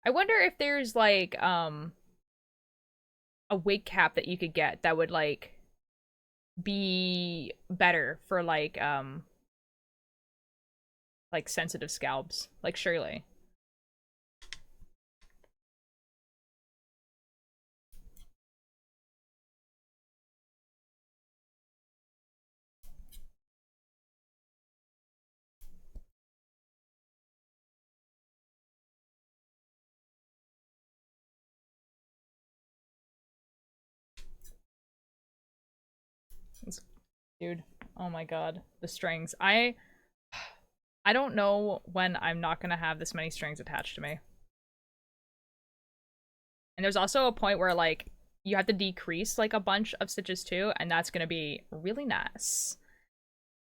S1: I wonder if there's like a wig cap that you could get that would like be better for like sensitive scalps. Like surely. Dude, oh my god, the strings. I don't know when I'm not gonna have this many strings attached to me. And there's also a point where like you have to decrease like a bunch of stitches too, and that's gonna be really nice.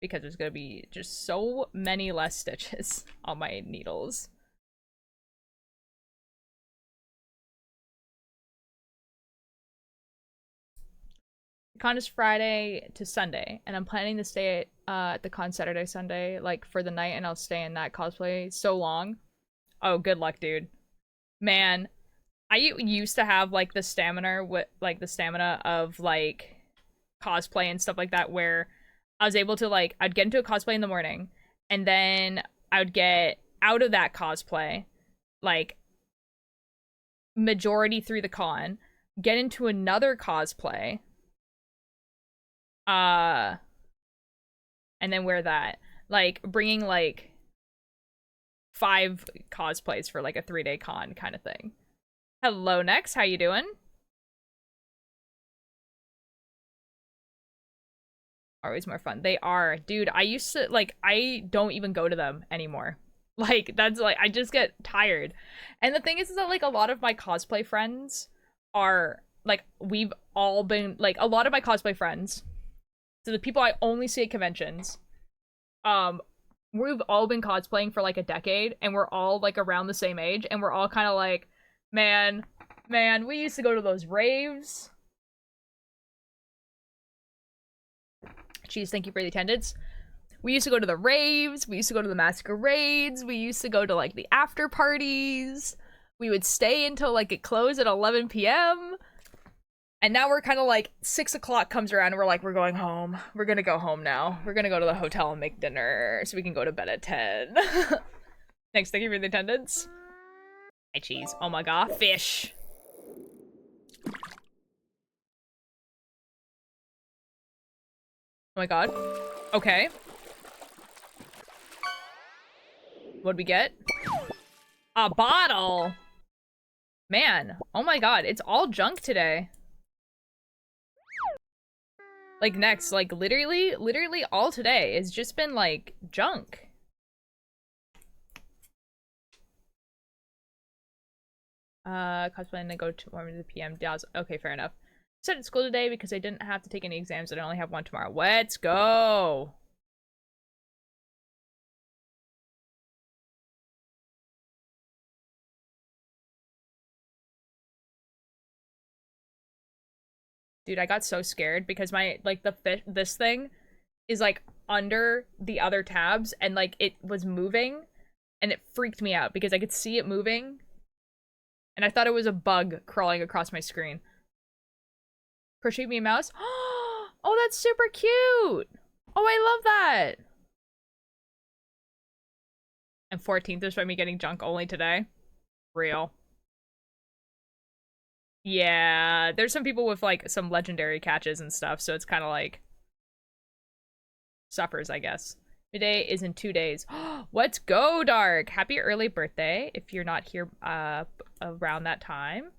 S1: Because there's gonna be just so many less stitches on my needles. The con is Friday to Sunday, and I'm planning to stay at the con Saturday, Sunday, like for the night, and I'll stay in that cosplay so long. Oh, good luck, dude. Man, I used to have like the stamina with like the stamina of like cosplay and stuff like that, where I was able to like I'd get into a cosplay in the morning, and then I would get out of that cosplay like majority through the con, get into another cosplay, uh, and then wear that. Like bringing like 5 cosplays for like a 3-day con kind of thing. Hello, Nex. How you doing? Always more fun. They are. Dude, I used to, like, I don't even go to them anymore. Like, that's, like, I just get tired. And the thing is that, like, a lot of my cosplay friends are, like, we've all been, like, a lot of my cosplay friends, so the people I only see at conventions, we've all been cosplaying for, like, a decade, and we're all, like, around the same age, and we're all kind of like, man, we used to go to those raves. Jeez, thank you for the attendance. We used to go to the raves, we used to go to the masquerades, we used to go to like the after parties. We would stay until like it closed at 11 p.m. And now we're kind of like 6 o'clock comes around and we're like, we're going home. We're gonna go home now. We're gonna go to the hotel and make dinner so we can go to bed at 10. Thanks, thank you for the attendance. Hi, cheese. Oh my god, fish. Oh my god. Okay. What'd we get? A bottle! Man, oh my god, it's all junk today. Like, next, like, literally all today has just been, like, junk. Cosplaying to go to 1 p.m. Dow's okay, fair enough. Started school today because I didn't have to take any exams and I only have one tomorrow. Let's go! Dude, I got so scared because my, like, this thing is, like, under the other tabs and, like, it was moving and it freaked me out because I could see it moving and I thought it was a bug crawling across my screen. Crochet me a mouse? Oh, that's super cute! Oh, I love that! And 14th is by me getting junk only today. Real. Yeah, there's some people with, like, some legendary catches and stuff, so it's kind of like... suffers, I guess. Today is in 2 days. Let's go, Dark! Happy early birthday, if you're not here around that time.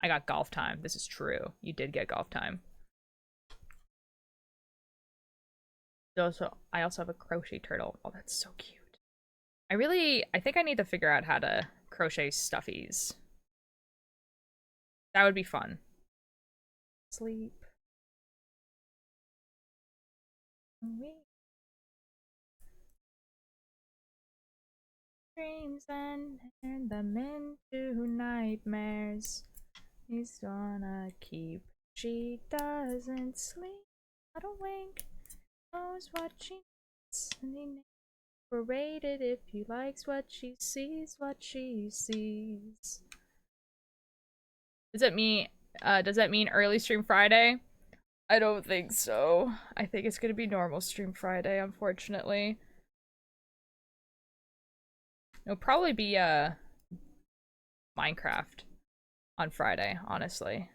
S1: I got golf time. This is true. You did get golf time. I also have a crochet turtle. Oh, that's so cute. I think I need to figure out how to crochet stuffies. That would be fun. Sleep. Dreams and turn them into nightmares. He's gonna keep. She doesn't sleep. Not a wink. Knows what she needs. And he rated if he likes what she sees, what she sees. Does that mean early stream Friday? I don't think so. I think it's gonna be normal stream Friday, unfortunately. It'll probably be Minecraft on Friday, honestly.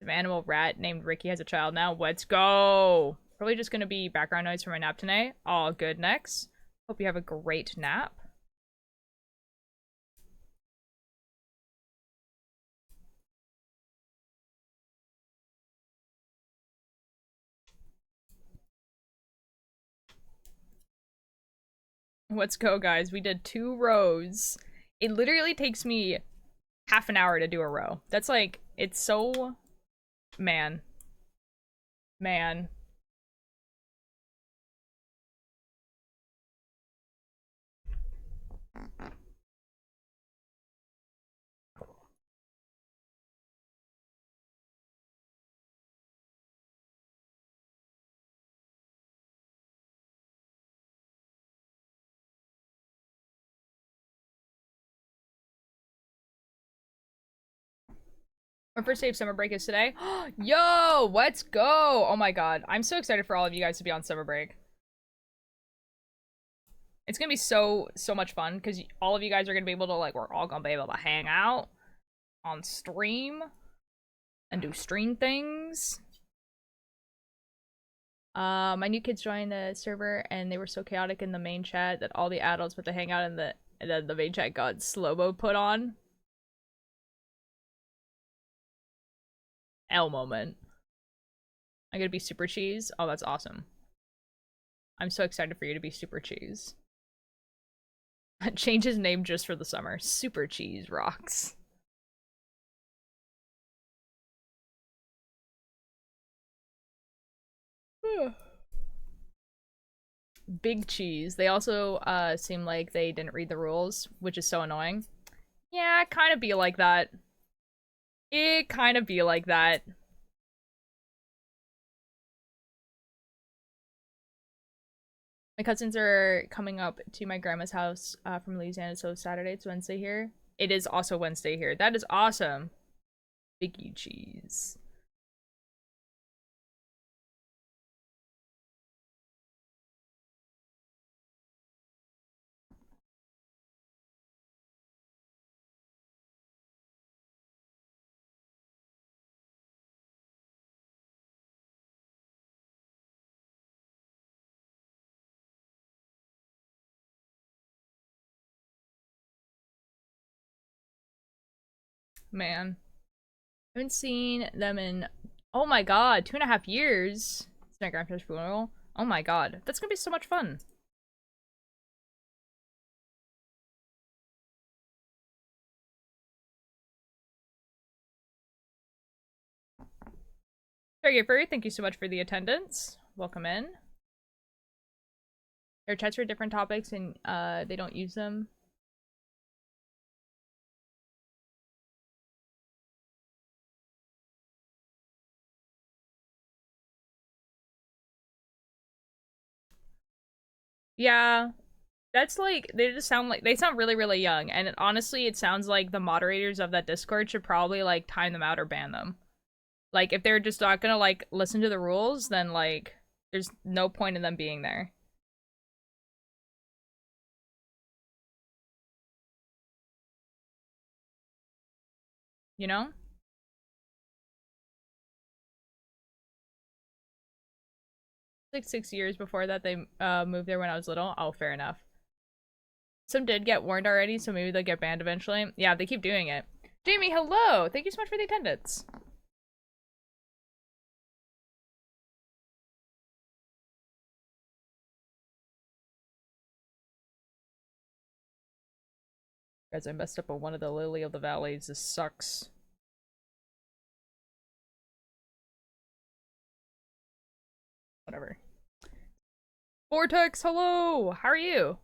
S1: An animal rat named Ricky has a child now. Let's go! Probably just gonna be background noise for my nap tonight. All good next. Hope you have a great nap. Let's go, guys. We did 2 rows. It literally takes me half an hour to do a row. That's like, it's so... Man. Man. My first day of summer break is today. Yo, let's go! Oh my god. I'm so excited for all of you guys to be on summer break. It's gonna be so much fun, because all of you guys are gonna be able to, like, we're all gonna be able to hang out on stream and do stream things. My new kids joined the server, and they were so chaotic in the main chat that all the adults went to hang out in and then the main chat got slow-mo put on. L moment. I'm gonna be Super Cheese. Oh, that's awesome. I'm so excited for you to be Super Cheese. Change his name just for the summer. Super Cheese rocks. Big Cheese. They also seem like they didn't read the rules, which is so annoying. Yeah, kind of be like that. It kind of be like that. My cousins are coming up to my grandma's house from Louisiana, so Saturday, it's Wednesday here. It is also Wednesday here. That is awesome. Biggie cheese. man. I haven't seen them in, oh my god, 2.5 years. It's my grandpa's funeral. Oh my god, that's gonna be so much fun. Caregiver, thank you so much for the attendance. Welcome in. Their chats for different topics and they don't use them. Yeah, that's like, they just sound like, they sound really, really young. And honestly, it sounds like the moderators of that Discord should probably like time them out or ban them. Like, if they're just not gonna like listen to the rules, then like, there's no point in them being there. You know? Like 6 years before that they moved there when I was little. Oh, fair enough. Some did get warned already, so maybe they'll get banned eventually. Yeah, they keep doing it. Jamie, hello! Thank you so much for the attendance. Guys, I messed up on one of the Lily of the Valleys. This sucks. Whatever. Vortex, hello! How are you?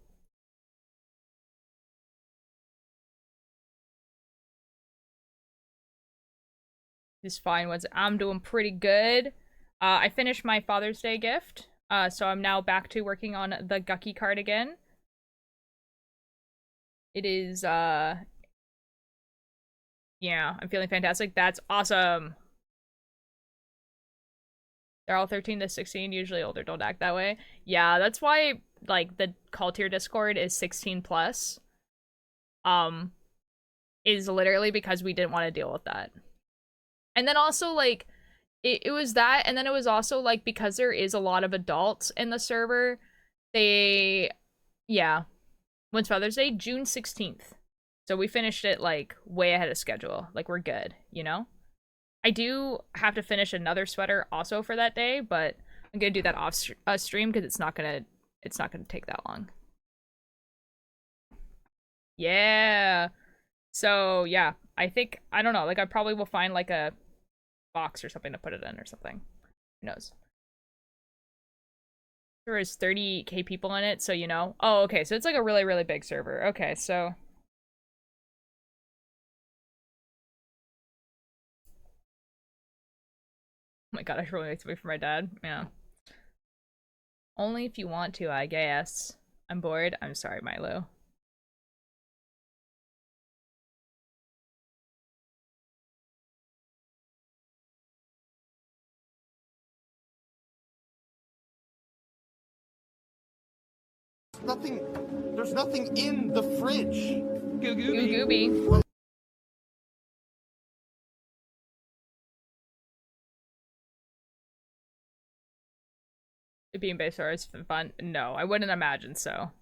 S1: These fine ones. I'm doing pretty good. I finished my Father's Day gift, so I'm now back to working on the Guqqie cardigan. It is, yeah, I'm feeling fantastic. That's awesome! They're all 13 to 16, usually older don't act that way. Yeah, that's why, like, the call tier Discord is 16 plus. Is literally because we didn't want to deal with that. And then also, like, it was that, and then it was also, like, because there is a lot of adults in the server, they, yeah. When's Father's Day? June 16th. So we finished it, like, way ahead of schedule. Like, we're good, you know? I do have to finish another sweater also for that day, but I'm gonna do that off stream because it's not gonna take that long. Yeah. So yeah, I think, I don't know, like I probably will find like a box or something to put it in or something. Who knows? There is 30k people in it, so you know. Oh, okay, so it's like a really, really big server. Okay, so oh my god, I should really make to wait for my dad. Yeah. Only if you want to, I guess. I'm bored. I'm sorry, Milo.
S6: There's nothing in the fridge.
S1: Goo gooby. Being based is fun. No, I wouldn't imagine so.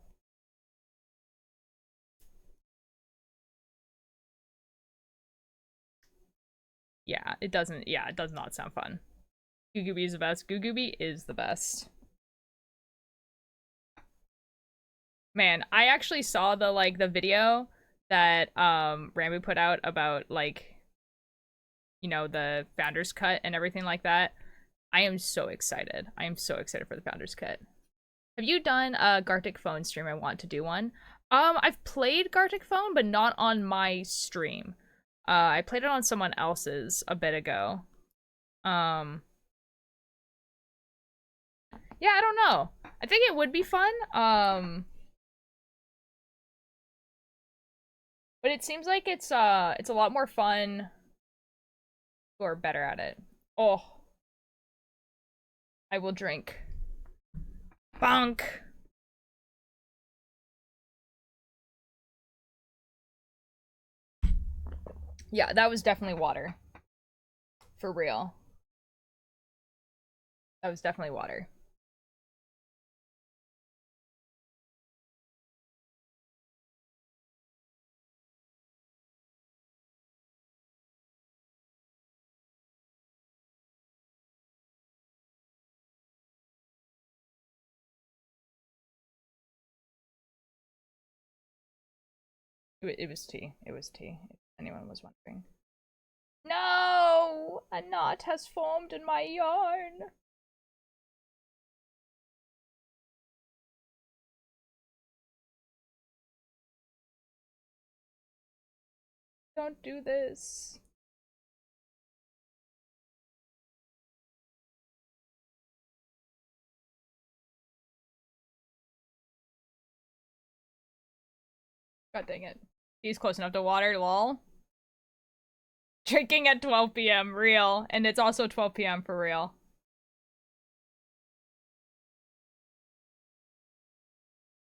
S1: Yeah, it doesn't. Yeah, it does not sound fun. Googooby is the best. Googooby is the best. Man, I actually saw the like the video that Rambo put out about like, you know, the founder's cut and everything like that. I am so excited. I am so excited for the founder's cut. Have you done a Gartic Phone stream? I want to do one. I've played Gartic Phone, but not on my stream. I played it on someone else's a bit ago. Yeah, I don't know. I think it would be fun. But it seems like it's a lot more fun who are better at it. Oh. I will drink. Bonk. Yeah, that was definitely water. For real. That was definitely water. It was tea. It was tea, if anyone was wondering. No! A knot has formed in my yarn. Don't do this. God dang it. He's close enough to water, lol. Drinking at 12 p.m. real. And it's also 12 p.m. for real.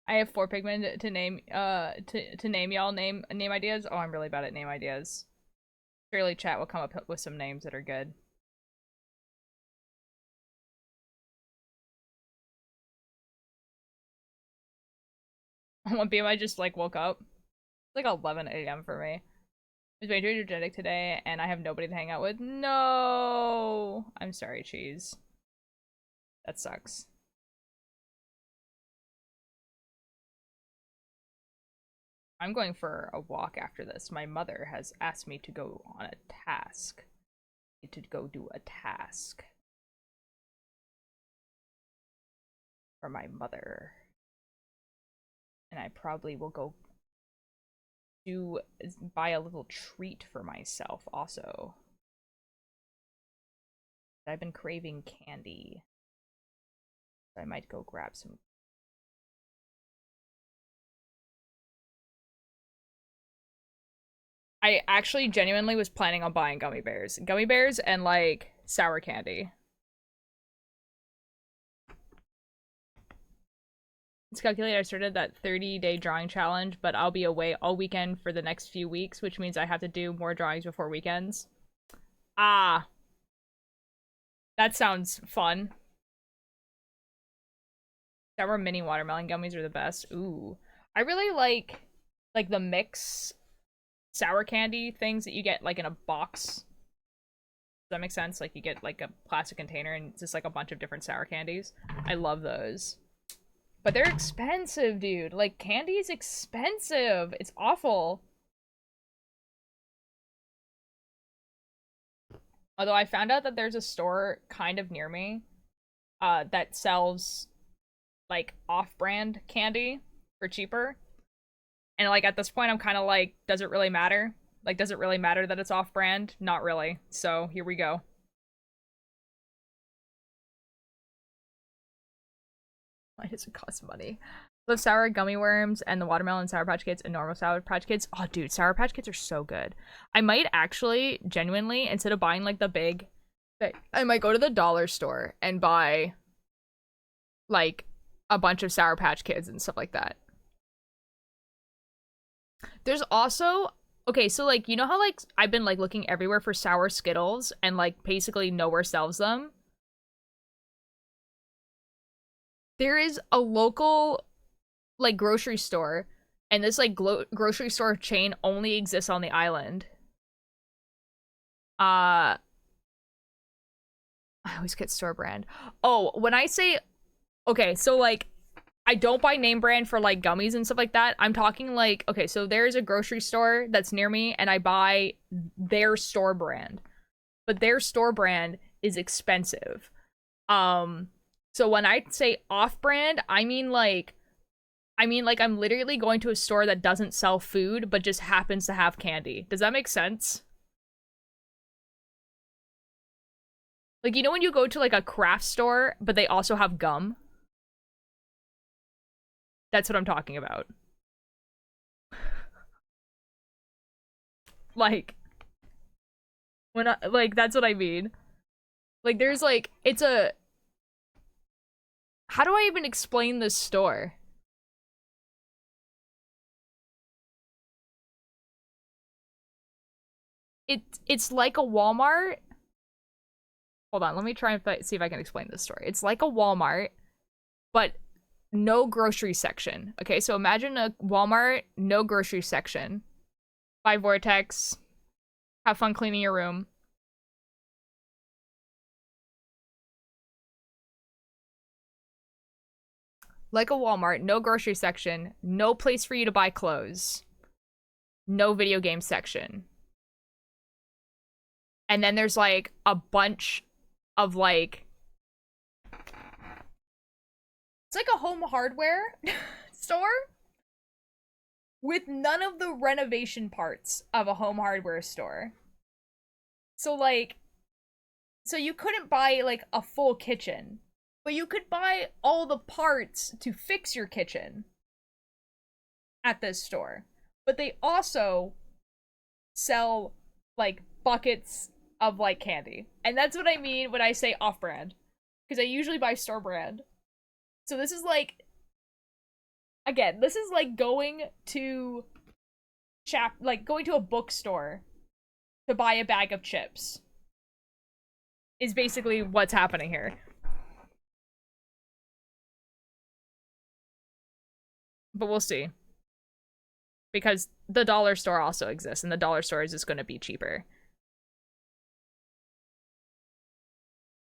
S1: I have 4 pigmen to name to name y'all name ideas. Oh, I'm really bad at name ideas. Surely chat will come up with some names that are good. On 1 p.m. I just like woke up. It's like 11 a.m. for me. I was very energetic today and I have nobody to hang out with. No! I'm sorry, cheese. That sucks. I'm going for a walk after this. My mother has asked me to go on a task. To go do a task. For my mother. And I probably will go buy a little treat for myself also. I've been craving candy. So I might go grab some. I actually genuinely was planning on buying gummy bears. Gummy bears and like sour candy. It's calculated I started that 30-day drawing challenge, but I'll be away all weekend for the next few weeks, which means I have to do more drawings before weekends. Ah. That sounds fun. Sour mini watermelon gummies are the best. Ooh. I really like the mix sour candy things that you get like in a box. Does that make sense? Like you get like a plastic container and it's just like a bunch of different sour candies. I love those. But they're expensive, dude. Like, candy is expensive. It's awful. Although I found out that there's a store kind of near me that sells, like, off-brand candy for cheaper. And, like, at this point, I'm kind of like, does it really matter? Like, does it really matter that it's off-brand? Not really. So, here we go. Why does it cost money? The sour gummy worms and the watermelon Sour Patch Kids and normal Sour Patch Kids. Oh, dude, Sour Patch Kids are so good. I might actually, genuinely, instead of buying like the big, I might go to the dollar store and buy like a bunch of Sour Patch Kids and stuff like that. There's also, okay, so like, you know how like I've been like looking everywhere for sour Skittles and like basically nowhere sells them? There is a local like grocery store, and this like grocery store chain only exists on the island. I always get store brand. Oh, when I say, okay, so like I don't buy name brand for like gummies and stuff like that. I'm talking like, okay, so there's a grocery store that's near me and I buy their store brand, but their store brand is expensive. So when I say off-brand, I mean like I'm literally going to a store that doesn't sell food, but just happens to have candy. Does that make sense? Like, you know when you go to like a craft store, but they also have gum? That's what I'm talking about. Like, when I, like, that's what I mean. Like, there's like, it's a... How do I even explain this store? It's like a Walmart. Hold on, let me try and see if I can explain this story. It's like a Walmart, but no grocery section. Okay, so imagine a Walmart, no grocery section. Buy Vortex. Have fun cleaning your room. Like a Walmart, no grocery section, no place for you to buy clothes. no video game section. And then there's like a bunch of like, it's like a home hardware store with none of the renovation parts of a home hardware store. So like, so you couldn't buy like a full kitchen, but you could buy all the parts to fix your kitchen at this store. But they also sell like buckets of like candy. And that's what I mean when I say off-brand. Because I usually buy store brand. So this is like, again, this is like going to going to a bookstore to buy a bag of chips. Is basically what's happening here. But we'll see. Because the dollar store also exists, and the dollar store is just going to be cheaper.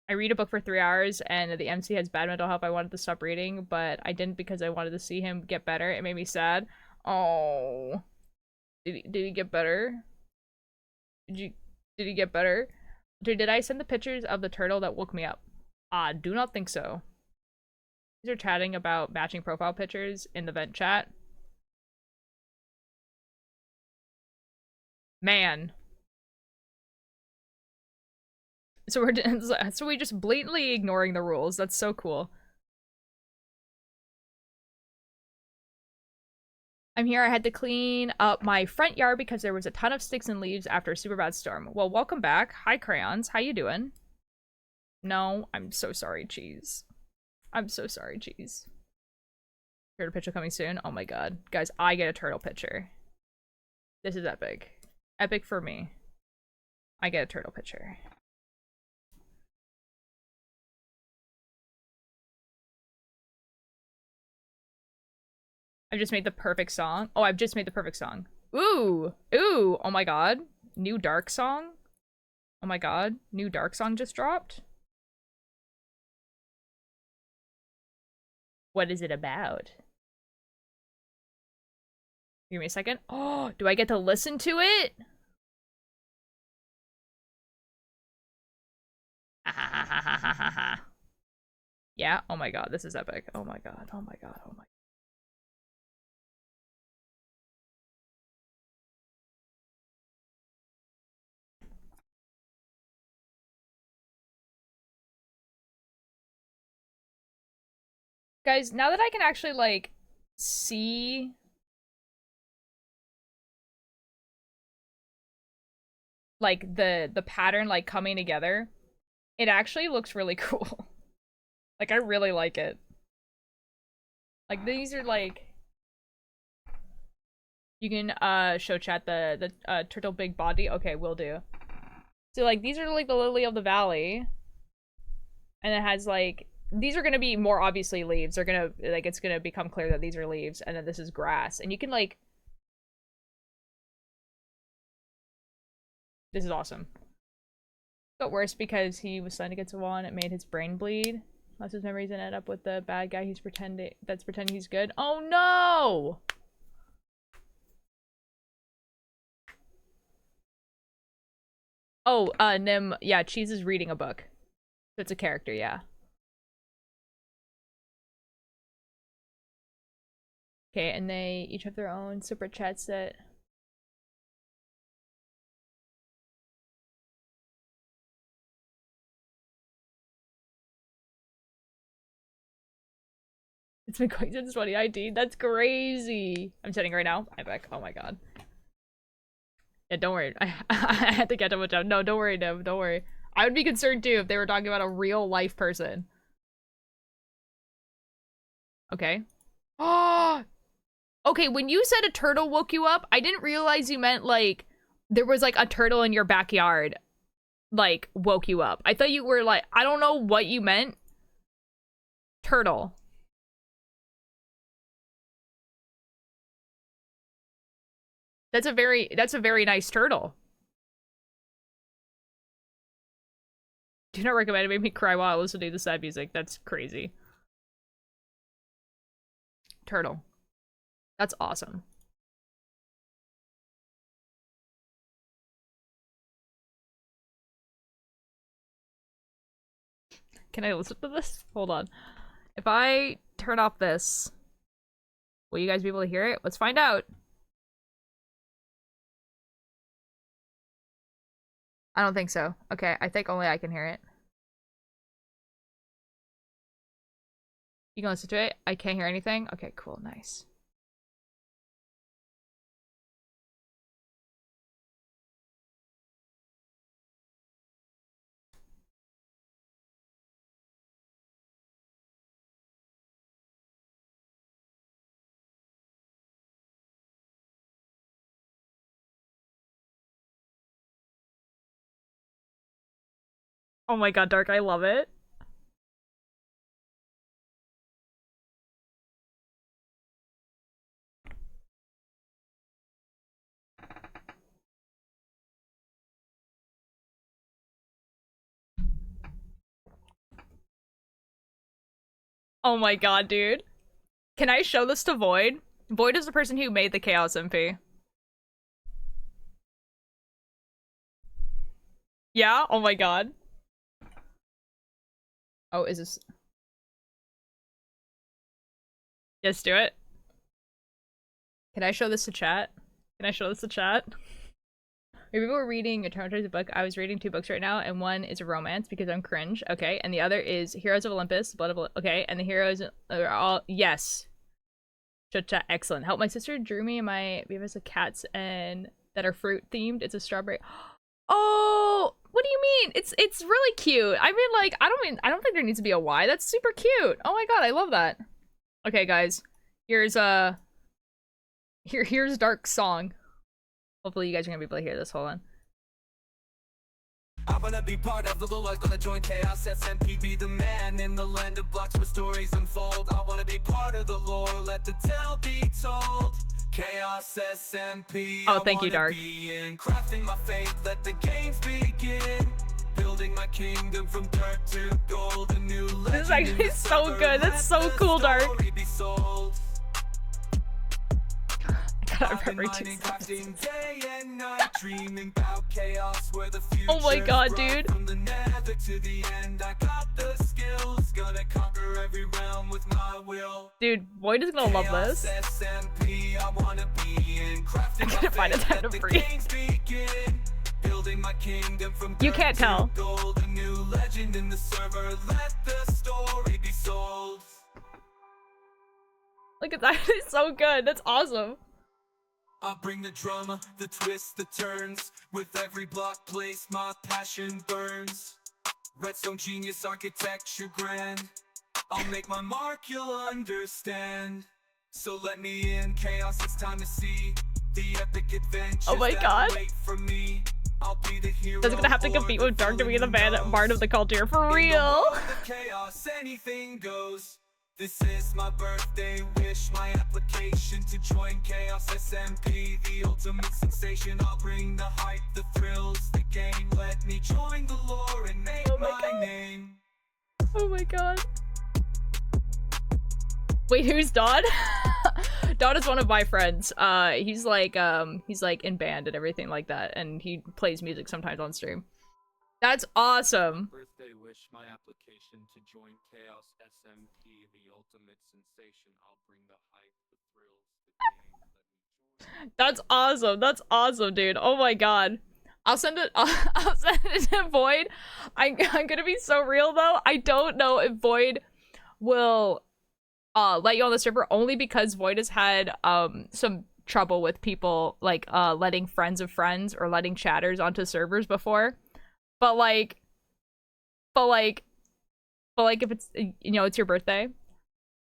S1: I read a book for 3 hours, and the MC has bad mental health. I wanted to stop reading, but I didn't because I wanted to see him get better. It made me sad. Oh. Did he get better? Did he get better? Did I send the pictures of the turtle that woke me up? Do not think so. These are chatting about matching profile pictures in the vent chat. Man. So we're just blatantly ignoring the rules. That's so cool. I'm here. I had to clean up my front yard because there was a ton of sticks and leaves after a super bad storm. Well, welcome back. Hi, Crayons. How you doing? No, I'm so sorry, Cheese. I'm so sorry, Cheese. Turtle picture coming soon. Oh my god. Guys, I get a turtle picture. This is epic. Epic for me. I get a turtle picture. I've just made the perfect song. Oh, I've just made the perfect song. Ooh! Ooh! Oh my god. New dark song? Oh my god. New dark song just dropped? What is it about? Give me a second. Oh, do I get to listen to it? Yeah? Oh my god, this is epic. Oh my god, oh my god, oh my god. Guys, now that I can actually, like, see... like, the pattern, like, coming together, it actually looks really cool. Like, I really like it. Like, these are, like... You can, show chat the turtle big body. Okay, will do. So, like, these are, like, the lily of the valley. And it has, like... These are gonna be more obviously leaves. They're gonna, like, it's gonna become clear that these are leaves. And then this is grass. And you can, like... This is awesome. Got worse because he was slammed against a wall and it made his brain bleed. Lost his memories and ended up with the bad guy he's pretending he's good. Oh no! Oh, Nim, yeah, Cheese is reading a book. That's a character, yeah. Okay, and they each have their own separate chats that... It's been going since 2019. That's crazy. I'm sitting right now. I'm back. Oh my god. Yeah, don't worry. I had to catch up with them. No, don't worry, Nim. Don't worry. I would be concerned too if they were talking about a real life person. Okay. Oh! Okay, when you said a turtle woke you up, I didn't realize you meant, like, there was, like, a turtle in your backyard, like, woke you up. I thought you were, like, I don't know what you meant. Turtle. That's a very nice turtle. Do not recommend. It made me cry while I listened to the sad music. That's crazy. Turtle. That's awesome. Can I listen to this? Hold on. If I turn off this, will you guys be able to hear it? Let's find out. I don't think so. Okay, I think only I can hear it. You can listen to it? I can't hear anything? Okay, cool, nice. Oh my god, Dark, I love it. Oh my god, dude. Can I show this to Void? Void is the person who made the Chaos MP. Yeah? Oh my god. Oh, is this... Yes, do it. Can I show this to chat? Can I show this to chat? Maybe we're reading a traumatizing book. I was reading 2 books right now, and one is a romance because I'm cringe. Okay, and the other is Heroes of Olympus, Blood of okay, and the heroes are all yes. Chat, excellent. Help, my sister drew me my babies of cats and that are fruit themed. It's a strawberry. Oh, what do you mean? It's really cute. I mean, like, I don't think there needs to be a Y. That's super cute. Oh my god, I love that. Okay, guys, here's here's Dark's song. Hopefully you guys are gonna be able to hear this. Hold on.
S7: I wanna be part of the Lord, gonna join Chaos SMP, be the man in the land of blocks where stories unfold. I wanna be part of the lore, let the tale be told. Chaos SMP.
S1: Oh, thank you, Dark.
S7: Crafting my fate, let the games begin. Building my kingdom from dirt to gold. A new legend.
S1: This is actually so good. That's so cool, Dark. Oh my god, dude.
S7: From the nether to the end, I got the skills, gonna conquer every realm with my will.
S1: Dude, Void is gonna love this.
S7: I wanna be in,
S1: I'm gonna find a time to breathe.
S7: Building my kingdom from
S1: you can't tell.
S7: Gold, a new legend in the server, let the story be sold.
S1: Look at that, it's so good. That's awesome.
S7: I bring the drama, the twists, the turns. With every block place, my passion burns. Redstone genius, architecture grand. I'll make my mark, you'll understand. So let me in, Chaos, it's time to see the epic adventures.
S1: Oh my god.
S7: Wait for me. I'll be the hero.
S1: That's gonna have to compete with Dark to be the bard of the culture, for real.
S7: Chaos, anything goes. This is my birthday wish, my application to join Chaos SMP, the ultimate sensation. I'll bring the hype, the thrills, the game. Let me join the lore and make my name.
S1: Oh my god. Wait, who's Dodd? Dodd is one of my friends. He's like in band and everything like that, and he plays music sometimes on stream. That's awesome.
S7: Birthday wish, my application to join Chaos SMP, the ultimate sensation. I'll bring the hype, the thrills, the game.
S1: That's awesome. That's awesome, dude. Oh my god. I'll send it. I'll send it to Void. I'm gonna be so real though. I don't know if Void will let you on the server, only because Void has had some trouble with people like letting friends of friends or letting chatters onto servers before. But if it's, you know, it's your birthday,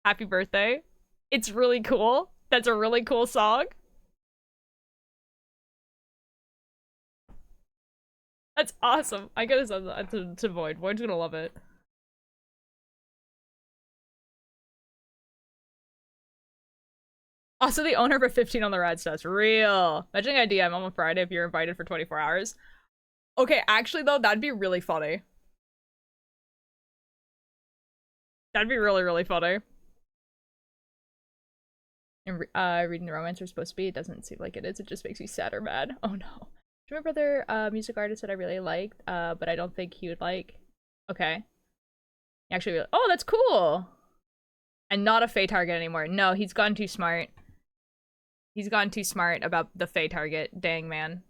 S1: happy birthday. It's really cool. That's a really cool song. That's awesome. I gotta send that to Void. Void's gonna love it. Also, the owner of a 15 on the rad stats. Real. Imagine I DM on Friday if you're invited for 24 hours. Okay, actually though, that'd be really funny. That'd be really, really funny. And reading the romance are supposed to be. It doesn't seem like it is. It just makes me sad or mad. Oh no. My brother, music artist that I really liked, but I don't think he would like. Okay. Actually, oh, that's cool. And not a Fey target anymore. No, he's gone too smart. He's gone too smart about the Fey target. Dang, man.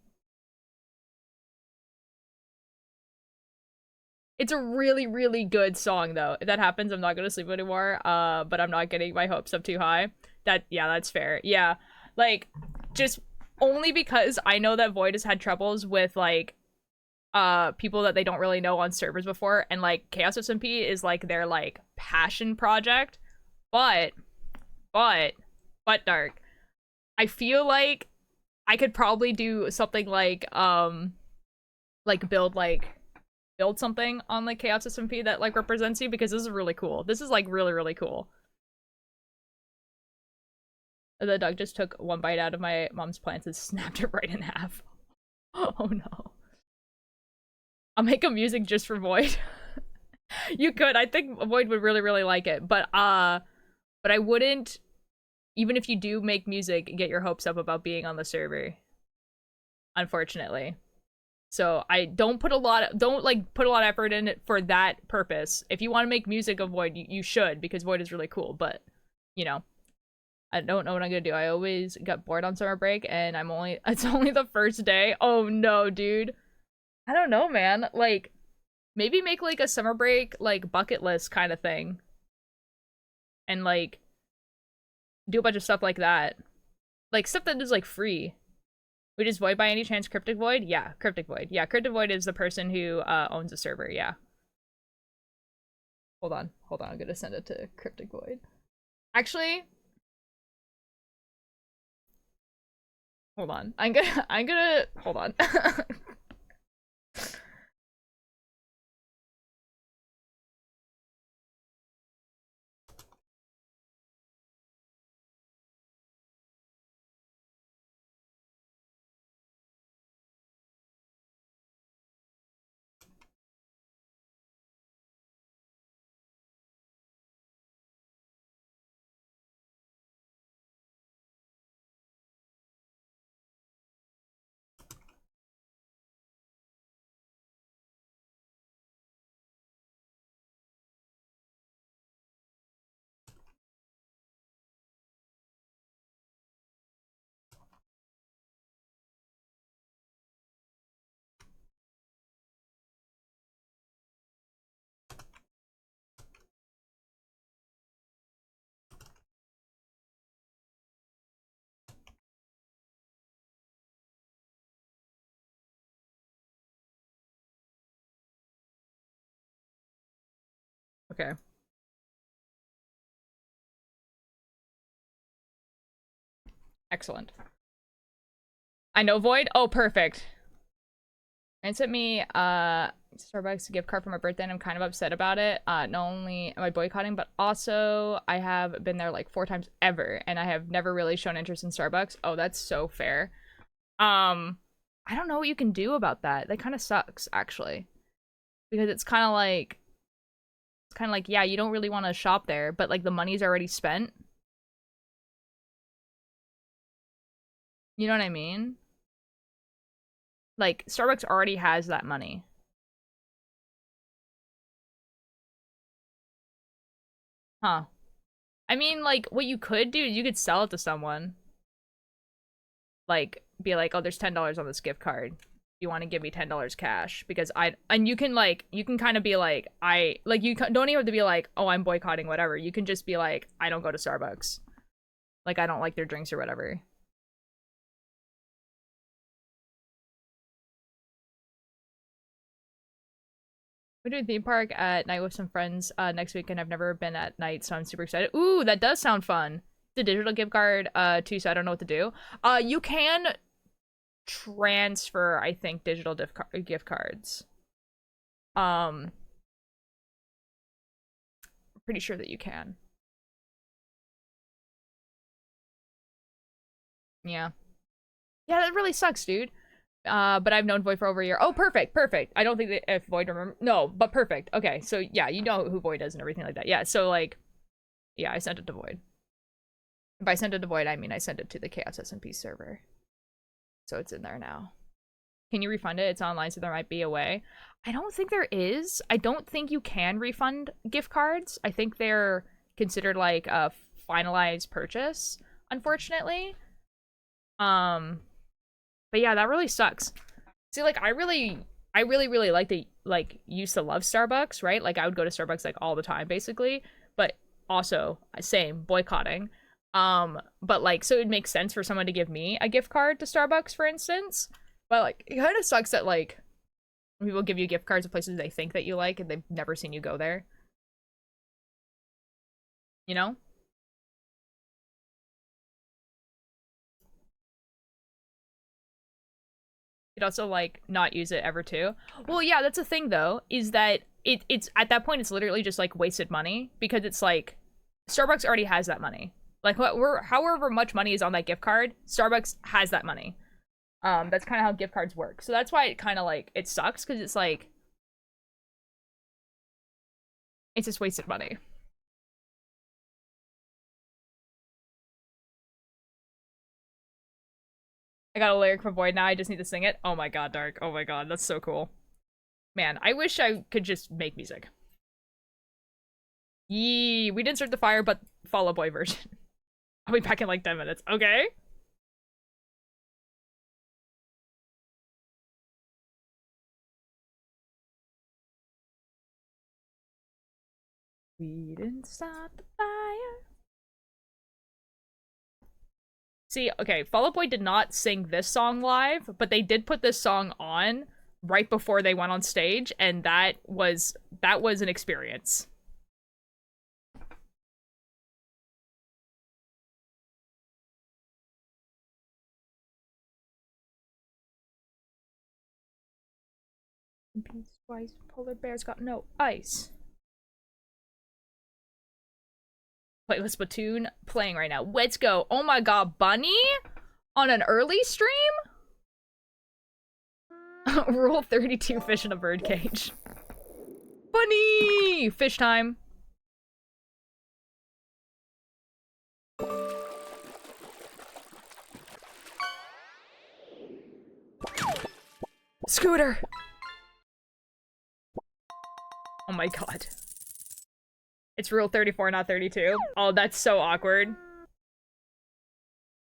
S1: It's a really, really good song, though. If that happens, I'm not gonna sleep anymore. But I'm not getting my hopes up too high. Yeah, that's fair. Yeah, like, just only because I know that Void has had troubles with, like, people that they don't really know on servers before, and, like, Chaos SMP is, like, their, like, passion project. But, Dark, I feel like I could probably do something like build something on like Chaos SMP that like represents you, because this is really cool. This is like really, really cool. The dog just took one bite out of my mom's plants and snapped it right in half. Oh no. I'll make a music just for Void. You could. I think Void would really, really like it. But I wouldn't, even if you do make music, get your hopes up about being on the server. Unfortunately. So I don't put a lot of effort in it for that purpose. If you want to make music of Void, you should, because Void is really cool. But, you know, I don't know what I'm gonna do. I always got bored on summer break, and it's only the first day. Oh no, dude. I don't know, man. Like, maybe make like a summer break like bucket list kind of thing. And like do a bunch of stuff like that. Like stuff that is like free. Would is Void by any chance Cryptic Void? Yeah, Cryptic Void. Yeah, Cryptic Void is the person who owns the server, yeah. Hold on, I'm gonna send it to Cryptic Void. Actually, hold on. I'm gonna hold on. Okay. Excellent. I know Void? Oh, perfect. And sent me Starbucks gift card for my birthday, and I'm kind of upset about it. Not only am I boycotting, but also I have been there like 4 times ever, and I have never really shown interest in Starbucks. Oh, that's so fair. I don't know what you can do about that. That kind of sucks, actually. Because it's kind of like, yeah, you don't really want to shop there, but like the money's already spent. You know what I mean? Like, Starbucks already has that money. Huh. I mean, like, what you could do is you could sell it to someone. Like, be like, oh, there's $10 on this gift card. You want to give me $10 cash? Because and you can, like, you can kind of be like, you don't even have to be like, oh, I'm boycotting whatever. You can just be like, I don't go to Starbucks. Like, I don't like their drinks or whatever. We're doing theme park at night with some friends next week, and I've never been at night, so I'm super excited. Ooh, that does sound fun. The digital gift card too, so I don't know what to do. You can transfer, I think, digital gift cards. I'm pretty sure that you can. Yeah. Yeah, that really sucks, dude. But I've known Void for over a year. Oh, perfect. I don't think that if Void remember. No, but perfect. Okay, so yeah, you know who Void is and everything like that. Yeah, so like, yeah, I sent it to Void. If I sent it to Void, I mean I sent it to the Chaos SMP server. So it's in there now. Can you refund it? It's online, so there might be a way. I don't think there is. I don't think you can refund gift cards. I think they're considered like a finalized purchase, unfortunately. But yeah, that really sucks. See, like, I really like used to love Starbucks, right? Like, I would go to Starbucks like all the time, basically. But also, same, boycotting. But like, so it makes sense for someone to give me a gift card to Starbucks, for instance. But like, it kind of sucks that like people give you gift cards to places they think that you like and they've never seen you go there. You know? You'd also like not use it ever too. Well, yeah, that's the thing though, is that it's at that point it's literally just like wasted money because it's like Starbucks already has that money. Like however much money is on that gift card, Starbucks has that money. That's kind of how gift cards work. So that's why it kind of like it sucks because it's like it's just wasted money. I got a lyric for Void now. I just need to sing it. Oh my god, Dark. Oh my god, that's so cool. Man, I wish I could just make music. Yee, we didn't start the fire, but Fall Out Boy version. I'll be back in like 10 minutes. Okay. We didn't start the fire. See, okay, Fall Out Boy did not sing this song live, but they did put this song on right before they went on stage, and that was an experience. Twice, polar bears got no ice. Playlist Splatoon playing right now. Let's go. Oh my god, Bunny? On an early stream? Rule 32, fish in a bird cage. Bunny! Fish time. Scooter! Oh my god. It's rule 34, not 32. Oh, that's so awkward.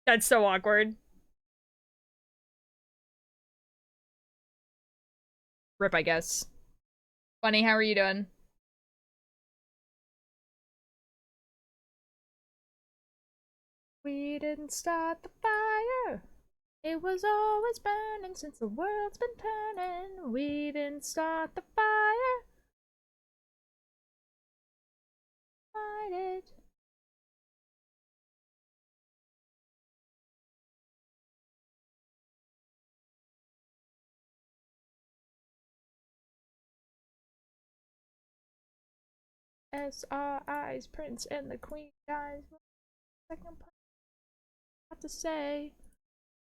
S1: That's so awkward. Rip, I guess. Bunny, how are you doing? We didn't start the fire. It was always burning since the world's been turning. We didn't start the fire. Fight it. S.R.I.'s Prince and the Queen guys. Second part. What to say?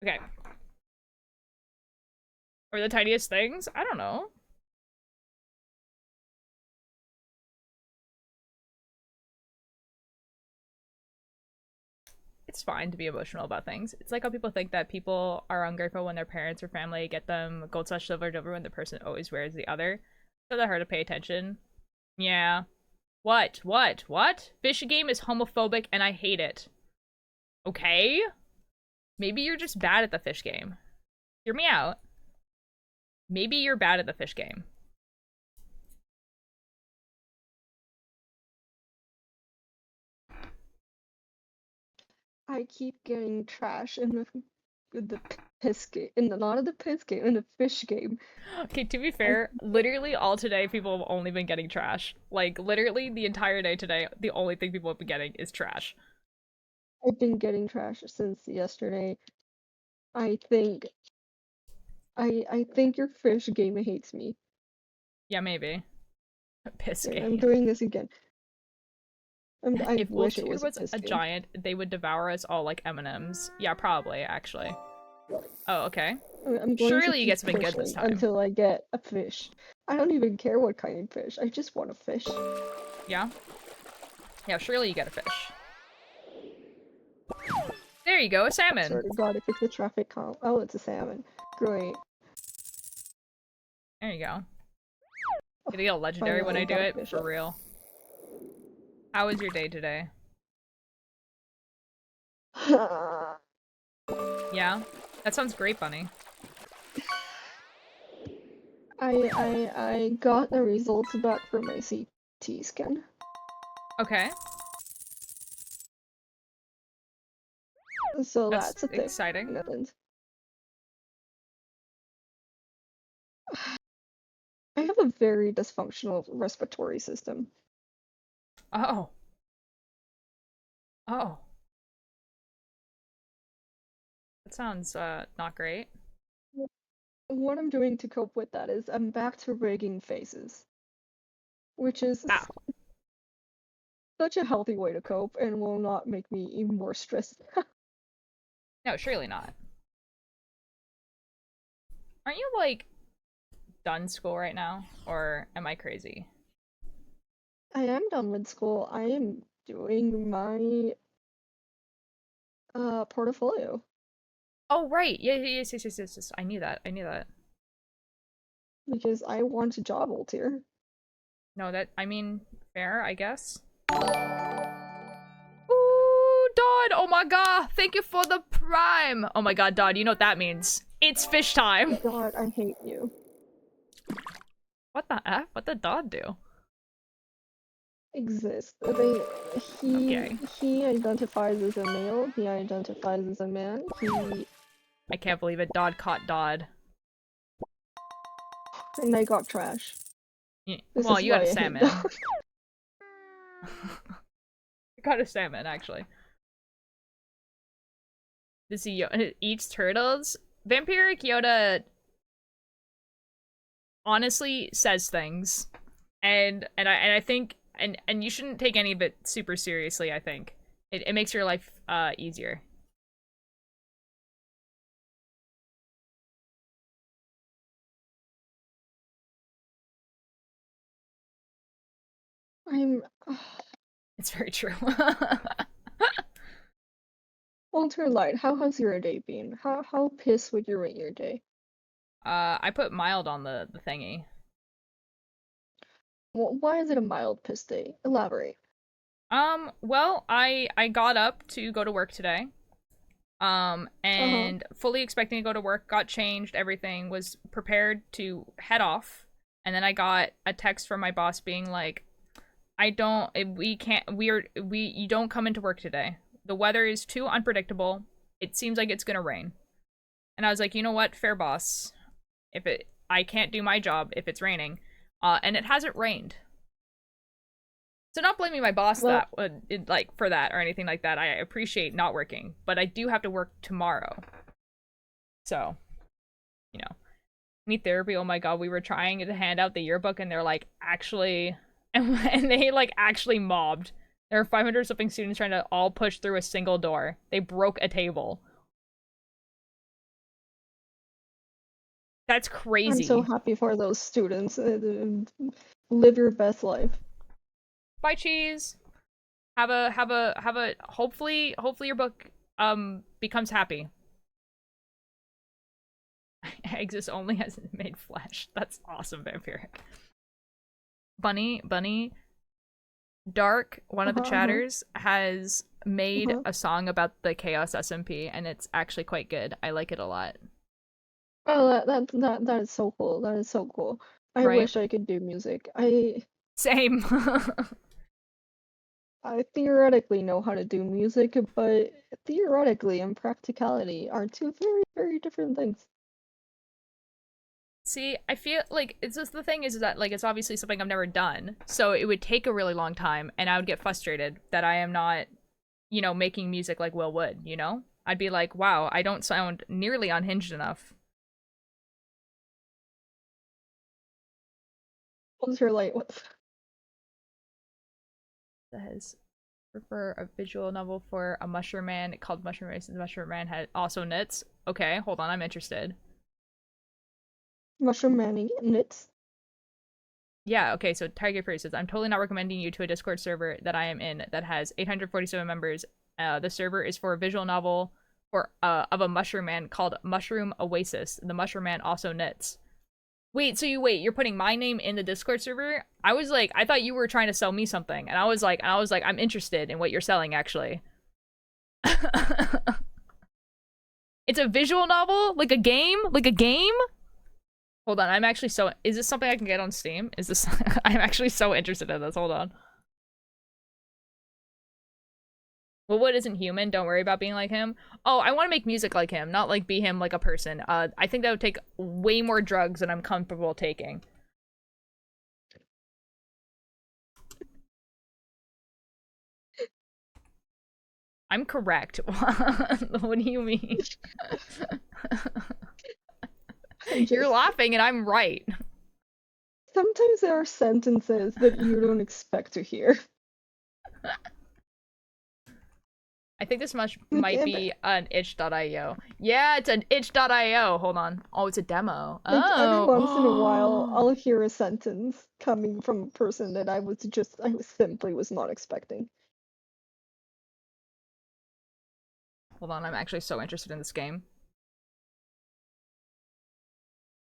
S1: Okay. Or the tiniest things? I don't know. It's fine to be emotional about things. It's like how people think that people are ungrateful when their parents or family get them gold slash silver over when the person always wears the other. So that hard to pay attention. Yeah. What? Fish game is homophobic and I hate it. Okay? Maybe you're just bad at the fish game. Hear me out. Maybe you're bad at the fish game.
S8: I keep getting trash in the piss game, not in the piss game, in the fish game.
S1: Okay, to be fair, literally all today people have only been getting trash. Like, literally the entire day today, the only thing people have been getting is trash.
S8: I've been getting trash since yesterday. I think your fish game hates me.
S1: Yeah, maybe. Piss game.
S8: I'm doing this again. I
S1: if
S8: wish
S1: Wolf
S8: it was
S1: a giant, they would devour us all like M&Ms. Yeah, probably, actually. Oh, okay.
S8: I'm going
S1: Surely
S8: to
S1: you get
S8: keep
S1: something good this
S8: pushing
S1: time.
S8: until I get a fish. I don't even care what kind of fish. I just want a fish.
S1: Yeah? Yeah, surely you get a fish. There you go, a salmon!
S8: Swear to God, if it's a traffic count. Oh, it's a salmon. Great.
S1: There you go. Gonna get a legendary when I do it, for real. How was your day today? Yeah? That sounds great, Bunny.
S8: I got the results back for my CT scan.
S1: Okay.
S8: So
S1: That's
S8: that's a thing.
S1: exciting.
S8: I have a very dysfunctional respiratory system.
S1: Oh. Oh. That sounds, not great.
S8: What I'm doing to cope with that is I'm back to rigging faces. Which is
S1: Ah.
S8: such a healthy way to cope and will not make me even more stressed.
S1: No, surely not. Aren't you, like, done school right now? Or am I crazy?
S8: I am done with school. I am doing my portfolio.
S1: Oh, right. Yeah, yes. I knew that.
S8: Because I want a job ult here.
S1: No, I mean, fair, I guess. Ooh, Dodd! Oh my god! Thank you for the prime! Oh my god, Dodd, you know what that means. It's fish time!
S8: God, I hate you.
S1: What the F? What did Dodd do?
S8: Exist.
S1: Okay.
S8: He identifies as a male, he identifies as a man,
S1: I can't believe it. Dodd caught Dodd.
S8: and I got trash.
S1: Yeah.
S8: This
S1: Well,
S8: is
S1: you got
S8: why
S1: a
S8: I hate
S1: salmon.
S8: Dodd.
S1: You got a salmon, actually. Does he eats turtles? Vampiric Yoda honestly says things. And I think and you shouldn't take any of it super seriously, I think. It makes your life easier.
S8: I'm
S1: It's very true.
S8: Walter Light, how has your day been? How pissed would you rate your day?
S1: I put mild on the thingy.
S8: Well, why is it a mild piss day? Elaborate.
S1: Well, I got up to go to work today. And fully expecting to go to work, got changed, everything, was prepared to head off. And then I got a text from my boss being like, you don't come into work today. The weather is too unpredictable. It seems like it's gonna rain. And I was like, you know what, fair boss. I can't do my job if it's raining. And it hasn't rained. So not blaming my boss for that or anything like that. I appreciate not working, but I do have to work tomorrow. So, you know, need therapy. Oh my god, we were trying to hand out the yearbook, and they're like, actually, and they like actually mobbed. There are 500 something students trying to all push through a single door. They broke a table. That's crazy.
S8: I'm so happy for those students. Live your best life.
S1: Bye, cheese. Have a hopefully your book becomes happy. Exist only has made flesh. That's awesome, Vampiric. Bunny Dark, one of the chatters, has made a song about the Chaos SMP, and it's actually quite good. I like it a lot.
S8: Oh, that is so cool. That is so cool. I wish I could do music.
S1: Same.
S8: I theoretically know how to do music, but theoretically and practicality are two very, very different things.
S1: See, I feel like it's just the thing is that like it's obviously something I've never done, so it would take a really long time, and I would get frustrated that I am not, you know, making music like Will would. You know, I'd be like, wow, I don't sound nearly unhinged enough.
S8: What's your light? What?
S1: Says prefer a visual novel for a mushroom man called Mushroom Race. The Mushroom Man had also knits. Okay, hold on, I'm interested.
S8: Mushroom Man knits?
S1: Yeah, okay, so Tiger Fury says, I'm totally not recommending you to a Discord server that I am in that has 847 members. The server is for a visual novel of a mushroom man called Mushroom Oasis. The Mushroom Man also knits. Wait, so you're putting my name in the Discord server? I was like, I thought you were trying to sell me something, and I was like, I'm interested in what you're selling, actually. It's a visual novel? Like a game? Like a game? Hold on, I'm actually so... Is this something I can get on Steam? Is this... I'm actually so interested in this, hold on. Well, what isn't human? Don't worry about being like him. Oh, I want to make music like him, not like be him like a person. I think that would take way more drugs than I'm comfortable taking. I'm correct. What do you mean? You're laughing and I'm right.
S8: Sometimes there are sentences that you don't expect to hear.
S1: I think this might be an itch.io. Yeah, it's an itch.io. Hold on. Oh, it's a demo.
S8: Like,
S1: Oh.
S8: every once in a while, I'll hear a sentence coming from a person that I simply was not expecting.
S1: Hold on, I'm actually so interested in this game.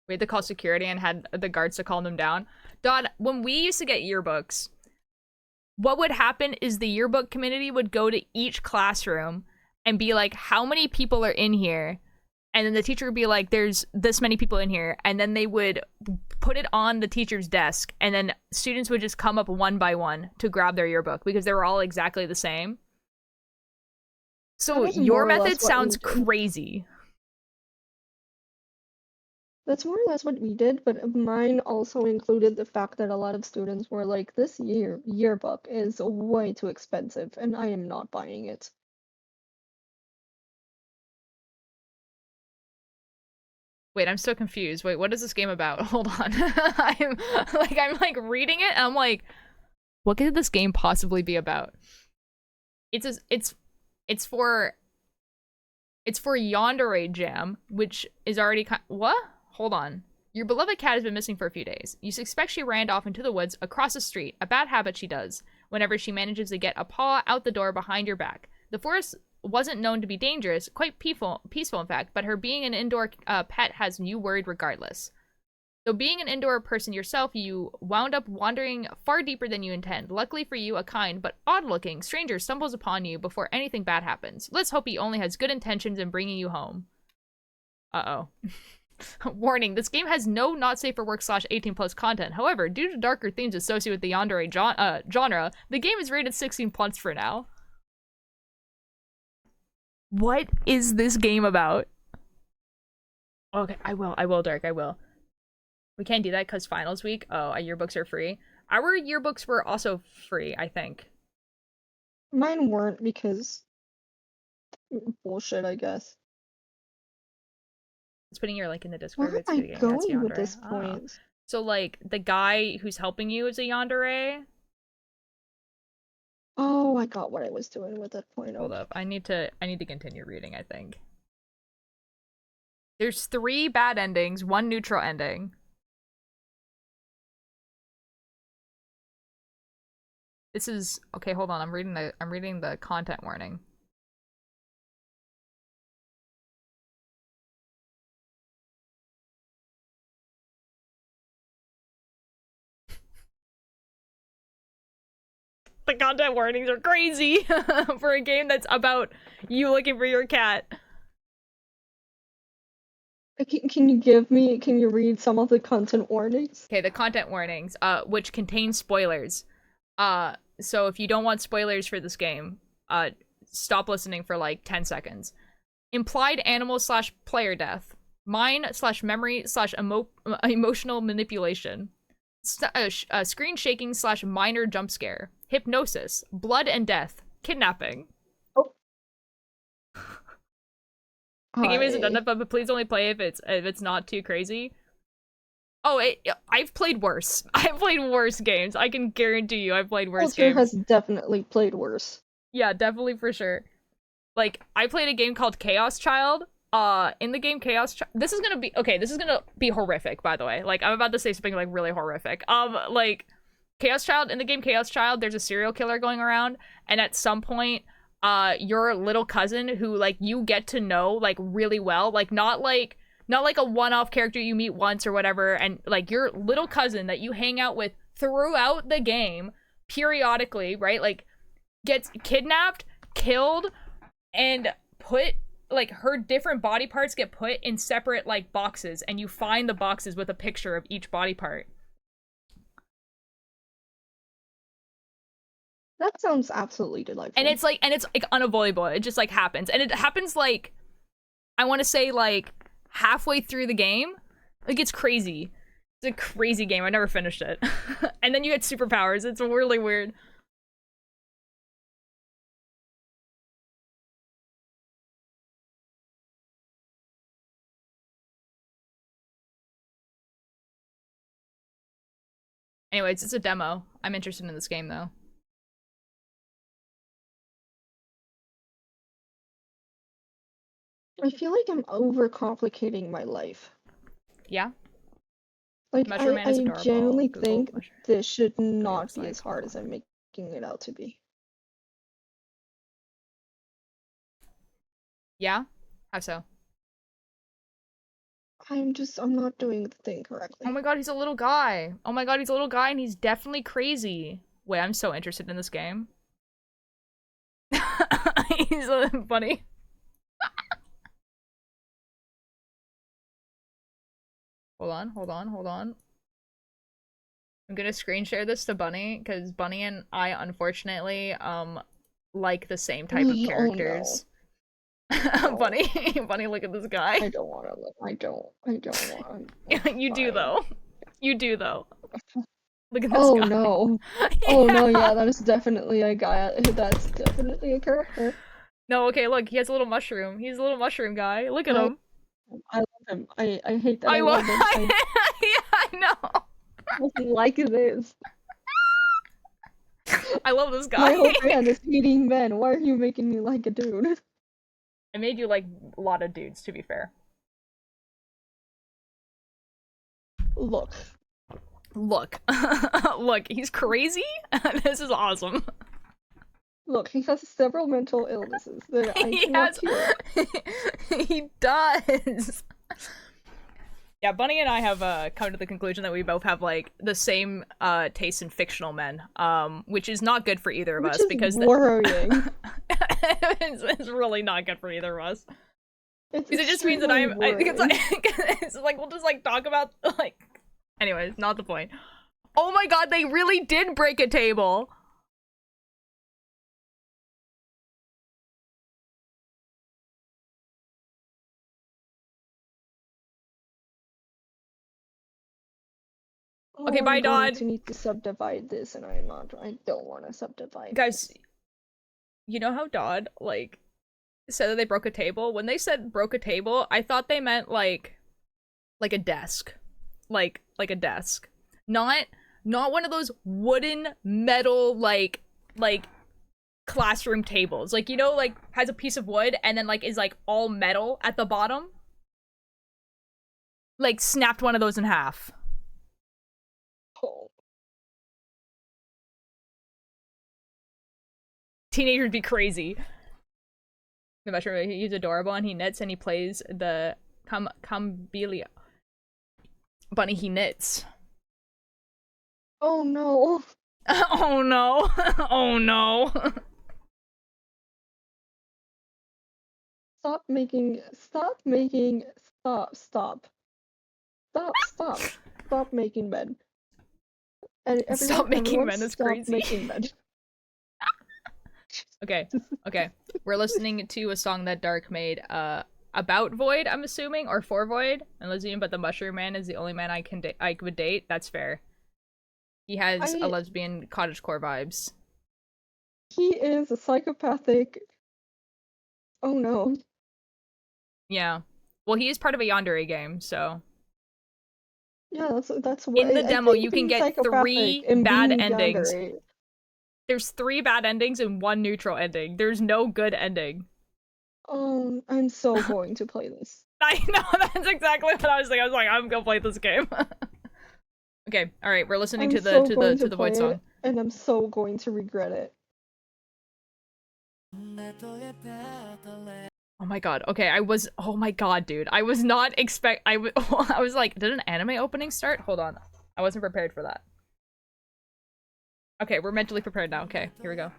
S1: We had to call security and had the guards to calm them down. Don, when we used to get yearbooks, what would happen is the yearbook community would go to each classroom and be like, how many people are in here? And then the teacher would be like, there's this many people in here. And then they would put it on the teacher's desk. And then students would just come up one by one to grab their yearbook because they were all exactly the same. So your method sounds crazy.
S8: That's more or less what we did, but mine also included the fact that a lot of students were like, this yearbook is way too expensive, and I am not buying it.
S1: Wait, I'm so confused. Wait, what is this game about? Hold on. I'm like reading it, and I'm like, what could this game possibly be about? It's for Yandere Jam, which is already what? Hold on. Your beloved cat has been missing for a few days. You suspect she ran off into the woods across the street, a bad habit she does, whenever she manages to get a paw out the door behind your back. The forest wasn't known to be dangerous, quite peaceful in fact, but her being an indoor pet has you worried regardless. Though being an indoor person yourself, you wound up wandering far deeper than you intend. Luckily for you, a kind but odd-looking stranger stumbles upon you before anything bad happens. Let's hope he only has good intentions in bringing you home. Uh-oh. Warning, this game has no not safe for work /18+ content. However, due to darker themes associated with the yandere genre, the game is rated 16+ for now. What is this game about? Okay, I will, Dark, I will. We can't do that because finals week. Oh, our yearbooks are free. Our yearbooks were also free, I think.
S8: Mine weren't because bullshit, I guess.
S1: It's putting your link in the Discord.
S8: Where am I going with this point?
S1: Oh. So, like, the guy who's helping you is a yandere?
S8: Oh, I got what I was doing with that point.
S1: Hold up. I need to continue reading, I think. There's 3 bad endings, 1 neutral ending. This is okay, hold on. I'm reading the content warning. The content warnings are crazy for a game that's about you looking for your cat.
S8: Can you read some of the content warnings?
S1: Okay, the content warnings, which contain spoilers. So if you don't want spoilers for this game, stop listening for like 10 seconds. Implied animal / player death. Mind / memory / emotional manipulation. Screen shaking / minor jump scare. Hypnosis. Blood and death. Kidnapping.
S8: Oh.
S1: The game isn't done that, but please only play if it's not too crazy. Oh, I've played worse. I've played worse games. I can guarantee you I've played worse games.
S8: has definitely played worse.
S1: Yeah, definitely for sure. Like, I played a game called Chaos Child. In the game Chaos Child, this is gonna be horrific, by the way. Like, I'm about to say something like really horrific. Like, Chaos Child, in the game Chaos Child, there's a serial killer going around, and at some point, your little cousin who, like, you get to know, like, really well, like, not Not like a one-off character you meet once or whatever, and like your little cousin that you hang out with throughout the game, periodically, right? Like, gets kidnapped, killed, and put, like, her different body parts get put in separate, like, boxes, and you find the boxes with a picture of each body part.
S8: That sounds absolutely delightful.
S1: And it's like unavoidable. It just like happens. And it happens like, I want to say like halfway through the game. Like it's crazy. It's a crazy game. I never finished it. And then you get superpowers. It's really weird. Anyways, it's a demo. I'm interested in this game though.
S8: I feel like I'm overcomplicating my life.
S1: Yeah?
S8: Like,
S1: Mushroom Man is
S8: I
S1: adorable.
S8: genuinely
S1: Google
S8: think
S1: mushroom.
S8: this should not
S1: looks
S8: be
S1: like.
S8: as hard as I'm making it out to be.
S1: Yeah? How so?
S8: I'm not doing the thing correctly.
S1: Oh my god, he's a little guy. Oh my god, he's a little guy and he's definitely crazy. Wait, I'm so interested in this game. He's funny. Hold on. I'm gonna screen share this to Bunny, because Bunny and I, unfortunately, like the same type of characters.
S8: Oh, no.
S1: Bunny, look at this guy.
S8: I don't want to look. I don't want to.
S1: You do, though. You do, though. Look at this
S8: Oh,
S1: guy.
S8: no. Oh, no, yeah, that is definitely a guy. That's definitely a character.
S1: No, okay, look, he has a little mushroom. He's a little mushroom guy. Look at him.
S8: I love him. I hate that.
S1: I
S8: love him.
S1: yeah, I know.
S8: I like this.
S1: I love this guy.
S8: My whole band is hating men. Why are you making me like a dude?
S1: I made you like a lot of dudes, to be fair.
S8: Look.
S1: Look. Look, he's crazy? This is awesome.
S8: Look, he has several mental illnesses that I cannot cure.
S1: He does. Yeah, Bunny and I have come to the conclusion that we both have like the same taste in fictional men, which is not good for either of us because
S8: worrying.
S1: it's really not good for either of us.
S8: Because
S1: it just means that it's like we'll just like talk about like. Anyways, not the point. Oh my god, they really did break a table. Okay, bye, Dodd.
S8: To need to subdivide this, and I don't want to subdivide.
S1: Guys, you know how Dodd like said that they broke a table? When they said broke a table, I thought they meant like a desk, like a desk, not one of those wooden metal like classroom tables, like, you know, like has a piece of wood and then like is like all metal at the bottom. Like snapped one of those in half.
S8: Oh.
S1: Teenagers be crazy. The mushroom, he's adorable and he knits and he plays the Cambilia. Bunny, he knits.
S8: Oh no.
S1: Oh no. Oh no.
S8: Stop making men. And
S1: Stop making men is
S8: stop
S1: crazy.
S8: Making men.
S1: Okay. We're listening to a song that Dark made about Void, I'm assuming, or for Void. And Elysium, but the Mushroom Man is the only man I would date. That's fair. He has a lesbian cottagecore vibes.
S8: He is a psychopathic. Oh no.
S1: Yeah. Well, he is part of a Yandere game, so.
S8: Yeah, that's what
S1: in the demo you can get 3 bad endings.
S8: Yandere.
S1: There's 3 bad endings and 1 neutral ending. There's no good ending.
S8: I'm so going to play this.
S1: I know, that's exactly what I was thinking. I was like, I'm gonna play this game. Okay, all right, we're listening to the Void song,
S8: and I'm so going to regret it.
S1: Oh my god. Okay, oh my god, dude. I was not I was like, did an anime opening start? Hold on. I wasn't prepared for that. Okay, we're mentally prepared now. Okay, here we go.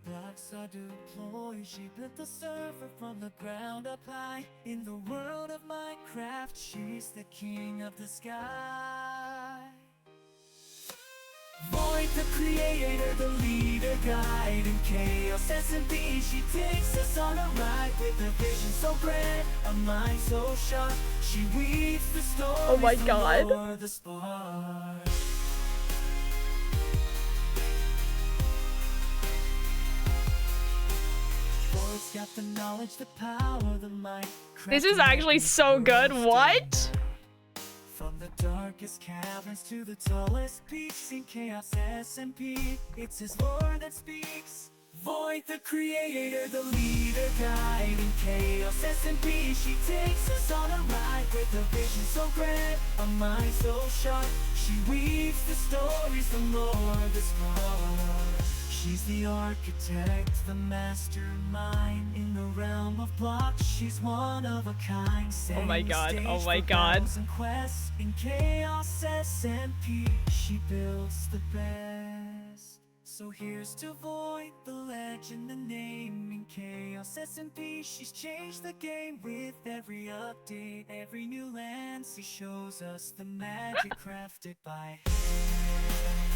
S7: Blocks are deployed. She built the server from the ground up high. In the world of Minecraft, she's the king of the sky. Void the creator, the leader, guide in chaos SMP. She takes us on a ride with a vision so grand, a mind so sharp. She weaves the story.
S1: Oh my god.
S7: The spark. Got the knowledge, the power, the might.
S1: This is actually so good. What?
S7: From the darkest caverns to the tallest peaks in Chaos SMP, it's his lore that speaks. Void the creator, the leader, guide in Chaos SMP. She takes us on a ride with a vision so grand, a mind so sharp. She weaves the stories, the lore, the spark. She's the architect, the mastermind in the realm of blocks. She's one of a kind.
S1: Oh my god, oh my god.
S7: Quests in Chaos SMP, she builds the best. So here's to Void, the legend, the name in Chaos SMP. She's changed the game with every update, every new land. She shows us the magic crafted by hand.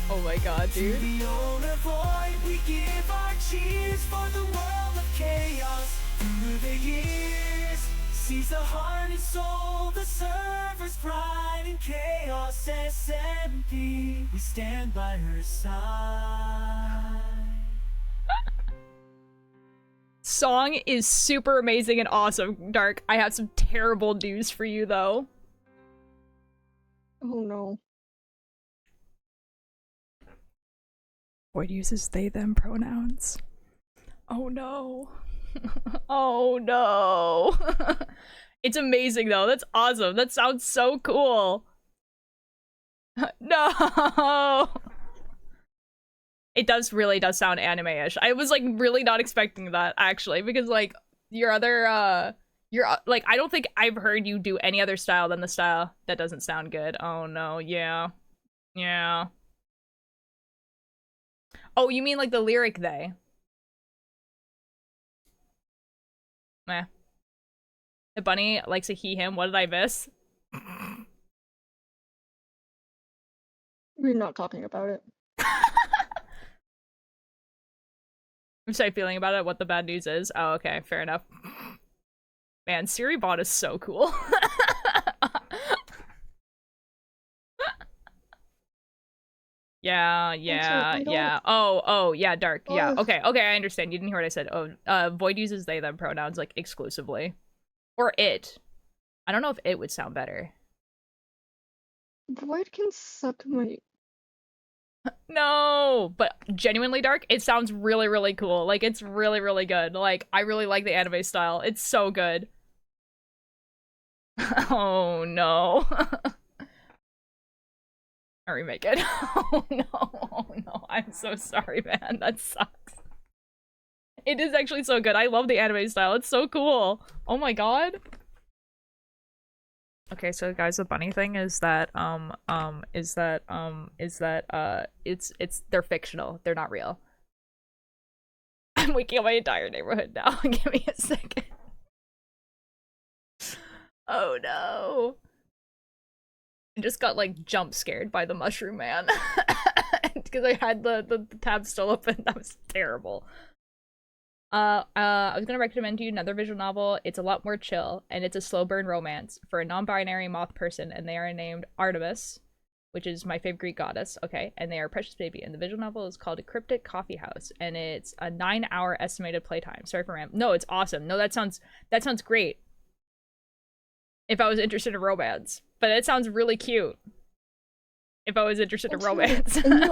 S1: Oh my god, dude.
S7: To the owner Void, we give our cheers for the world of chaos. Through the years, sees the heart and soul, the server's pride in Chaos SMP. We stand by her side.
S1: Song is super amazing and awesome, Dark. I have some terrible news for you, though.
S8: Oh no.
S1: Void uses they them pronouns. Oh no. Oh no. It's amazing though. That's awesome. That sounds so cool. No. It really does sound anime-ish. I was like really not expecting that actually, because like your other like I don't think I've heard you do any other style than the style that doesn't sound good. Oh no. Yeah. Yeah. Oh, you mean like the lyric they? Meh. The bunny likes a he, him. What did I miss?
S8: We're not talking about it.
S1: I'm sorry, feeling about it, what the bad news is. Oh, okay, fair enough. Man, Siri bot is so cool. Yeah. Oh, yeah, Dark. Yeah, okay, I understand. You didn't hear what I said. Oh, Void uses they, them pronouns, like, exclusively. Or it. I don't know if it would sound better.
S8: Void can suck my...
S1: No! But genuinely, Dark, it sounds really, really cool. Like, it's really, really good. Like, I really like the anime style. It's so good. Oh, no. I'll remake it. Oh no, I'm so sorry, man. That sucks. It is actually so good. I love the anime style. It's so cool. Oh my god. Okay, so guys, the bunny thing is that they're fictional. They're not real. I'm waking up my entire neighborhood now. Give me a second. Oh no. I just got like jump scared by the mushroom man because I had the tab still open. That was terrible. I was gonna recommend you another visual novel. It's a lot more chill and it's a slow burn romance for a non-binary moth person, and they are named Artemis, which is my favorite Greek goddess. Okay, and they are a precious baby. And the visual novel is called A Cryptic Coffee House, and it's a 9-hour estimated playtime. Sorry for ramp. No, it's awesome. No, that sounds great. If I was interested in romance. But it sounds really cute. If I was interested in romance.
S8: And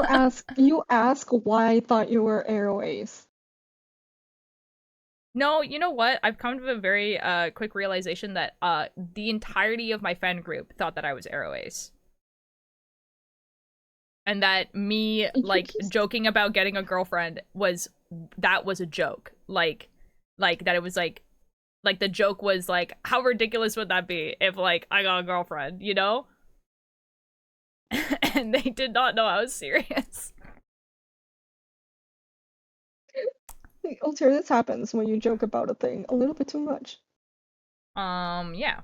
S8: you ask why I thought you were Arrow Ace.
S1: No, you know what? I've come to a very quick realization that the entirety of my fan group thought that I was Arrow Ace. and that me like joking about getting a girlfriend was a joke. Like that it was like the joke was like, how ridiculous would that be if like I got a girlfriend, you know? And they did not know I was serious.
S8: Alter, this happens when you joke about a thing a little bit too much.
S1: Yeah.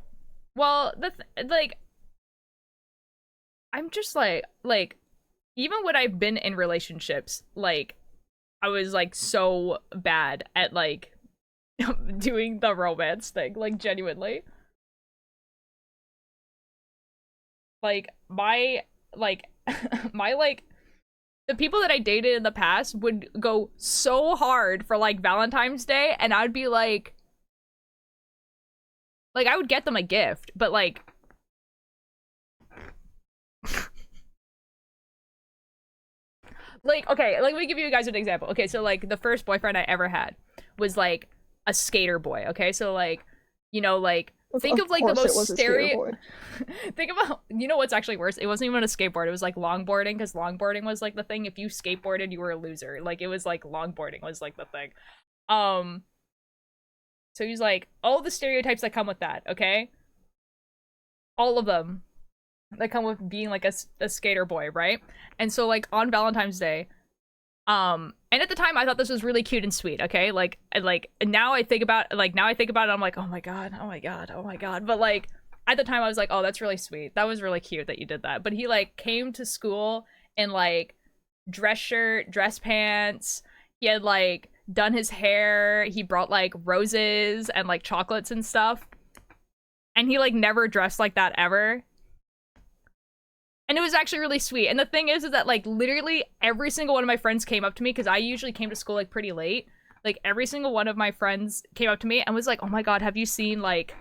S1: Well, like, I'm just like, even when I've been in relationships, like, I was like so bad at like doing the romance thing, like genuinely. Like, my the people that I dated in the past would go so hard for like Valentine's Day, and I'd be like I would get them a gift, but like okay, like, let me give you guys an example. Okay, so like the first boyfriend I ever had was like a skater boy, okay? So like, you know, like think of like the most think about, you know what's actually worse? It wasn't even a skateboard. It was like longboarding, because longboarding was like the thing. If you skateboarded, you were a loser. Like it was like longboarding was like the thing. So he's like all the stereotypes that come with that, okay? All of them that come with being like a skater boy, right? And so like on Valentine's Day, and at the time I thought this was really cute and sweet, okay? Like now I think about it, I'm like, oh my god. But like at the time I was like, oh, that's really sweet. That was really cute that you did that. But he like came to school in like dress shirt, dress pants. He had like done his hair. He brought like roses and like chocolates and stuff. And he like never dressed like that ever. And it was actually really sweet. And the thing is that like literally every single one of my friends came up to me, because I usually came to school like pretty late. Like every single one of my friends came up to me and was like, oh my god, have you seen like,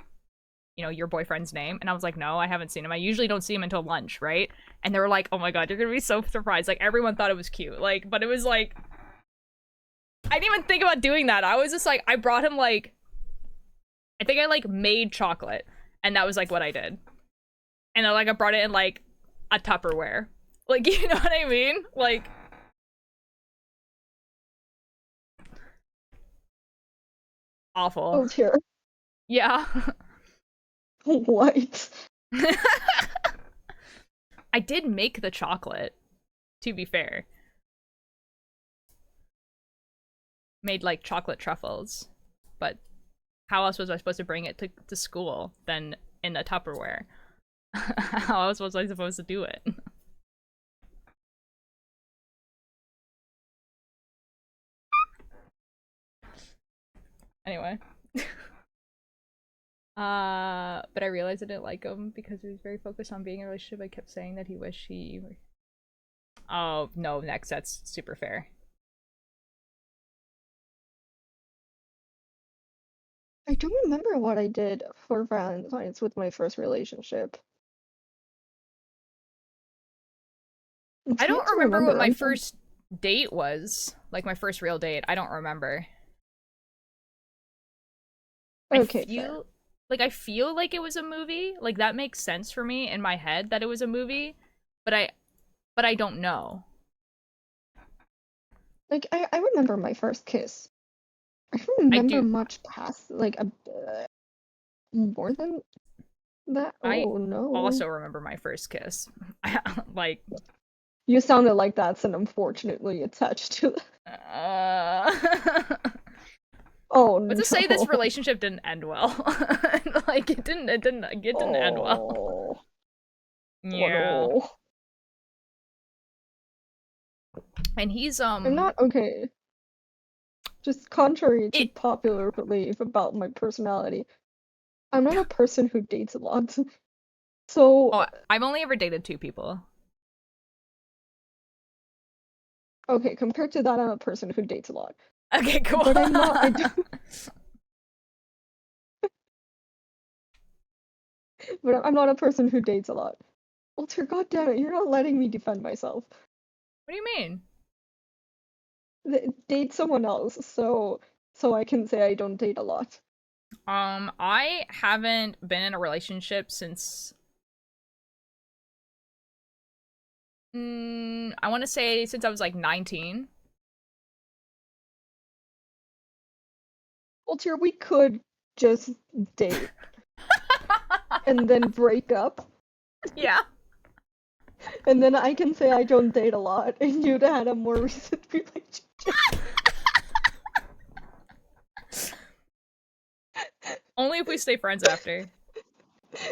S1: you know, your boyfriend's name? And I was like, no, I haven't seen him. I usually don't see him until lunch, right? And they were like, oh my god, you're gonna be so surprised. Like everyone thought it was cute. Like, but it was like, I didn't even think about doing that. I was just like, I brought him like, I think I like made chocolate, and that was like what I did. And then like I brought it in like a Tupperware. Like, you know what I mean? Like, awful.
S8: Oh dear.
S1: Yeah.
S8: What?
S1: I did make the chocolate, to be fair. Made like chocolate truffles, but how else was I supposed to bring it to school than in a Tupperware? How else was I supposed to do it? Anyway. But I realized I didn't like him because he was very focused on being in a relationship. I kept saying that he wished he... Oh, no, next, that's super fair.
S8: I don't remember what I did for Valentine's with my first relationship.
S1: I don't remember what my first date was. Like my first real date. I don't remember.
S8: Okay,
S1: I feel like it was a movie. Like that makes sense for me in my head that it was a movie, but I don't know.
S8: Like I remember my first kiss. I don't remember much past like more than that. Oh no.
S1: I also remember my first kiss. Like,
S8: you sounded like that's an unfortunately attached to Oh no.
S1: Let's just say this relationship didn't end well. Like it didn't end well. Yeah.
S8: No.
S1: And he's
S8: I'm not okay. Just contrary to popular belief about my personality, I'm not a person who dates a lot. So
S1: I've only ever dated 2 people.
S8: Okay, compared to that, I'm a person who dates a lot.
S1: Okay, cool.
S8: But I'm not. I don't... But I'm not a person who dates a lot. Walter, goddammit, you're not letting me defend myself.
S1: What do you mean?
S8: Date someone else, so I can say I don't date a lot.
S1: I haven't been in a relationship since I want to say since I was like 19.
S8: Well, Tier, we could just date and then break up,
S1: Yeah.
S8: and then I can say I don't date a lot, and you'd had a more recent relationship.
S1: Only if we stay friends after.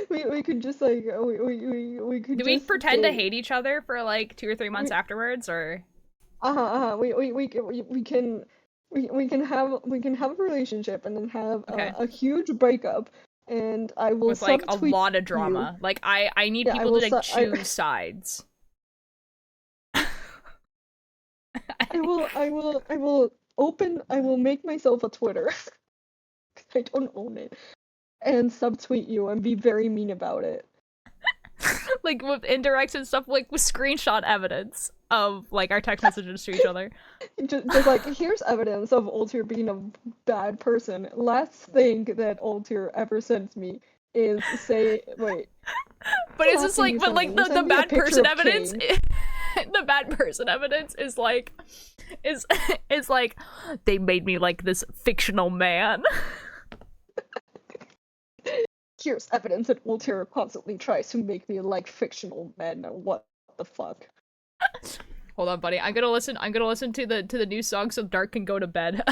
S8: We could just like we could
S1: Do we
S8: just
S1: pretend to
S8: date.
S1: hate each other for like 2 or 3 months
S8: We-
S1: afterwards, or?
S8: We can have a relationship and then have
S1: Okay.
S8: a huge breakup, and I will
S1: With like a
S8: subtweet
S1: lot of
S8: you.
S1: drama. Like I need
S8: Yeah, I
S1: people to
S8: will
S1: like
S8: su- I-
S1: choose sides.
S8: I will make myself a Twitter. 'Cause I don't own it. And subtweet you and be very mean about it.
S1: Like with indirects and stuff, like with screenshot evidence of like our text messages to each other.
S8: Just like, here's evidence of Ultir being a bad person. Last thing that Ultir ever sends me is
S1: But it's just like, but like the bad person evidence, the bad person evidence is like, is like, they made me like this fictional man.
S8: Here's evidence that Ultir constantly tries to make me like fictional men. What the fuck?
S1: Hold on, buddy. I'm gonna listen to the new song so Dark can go to bed.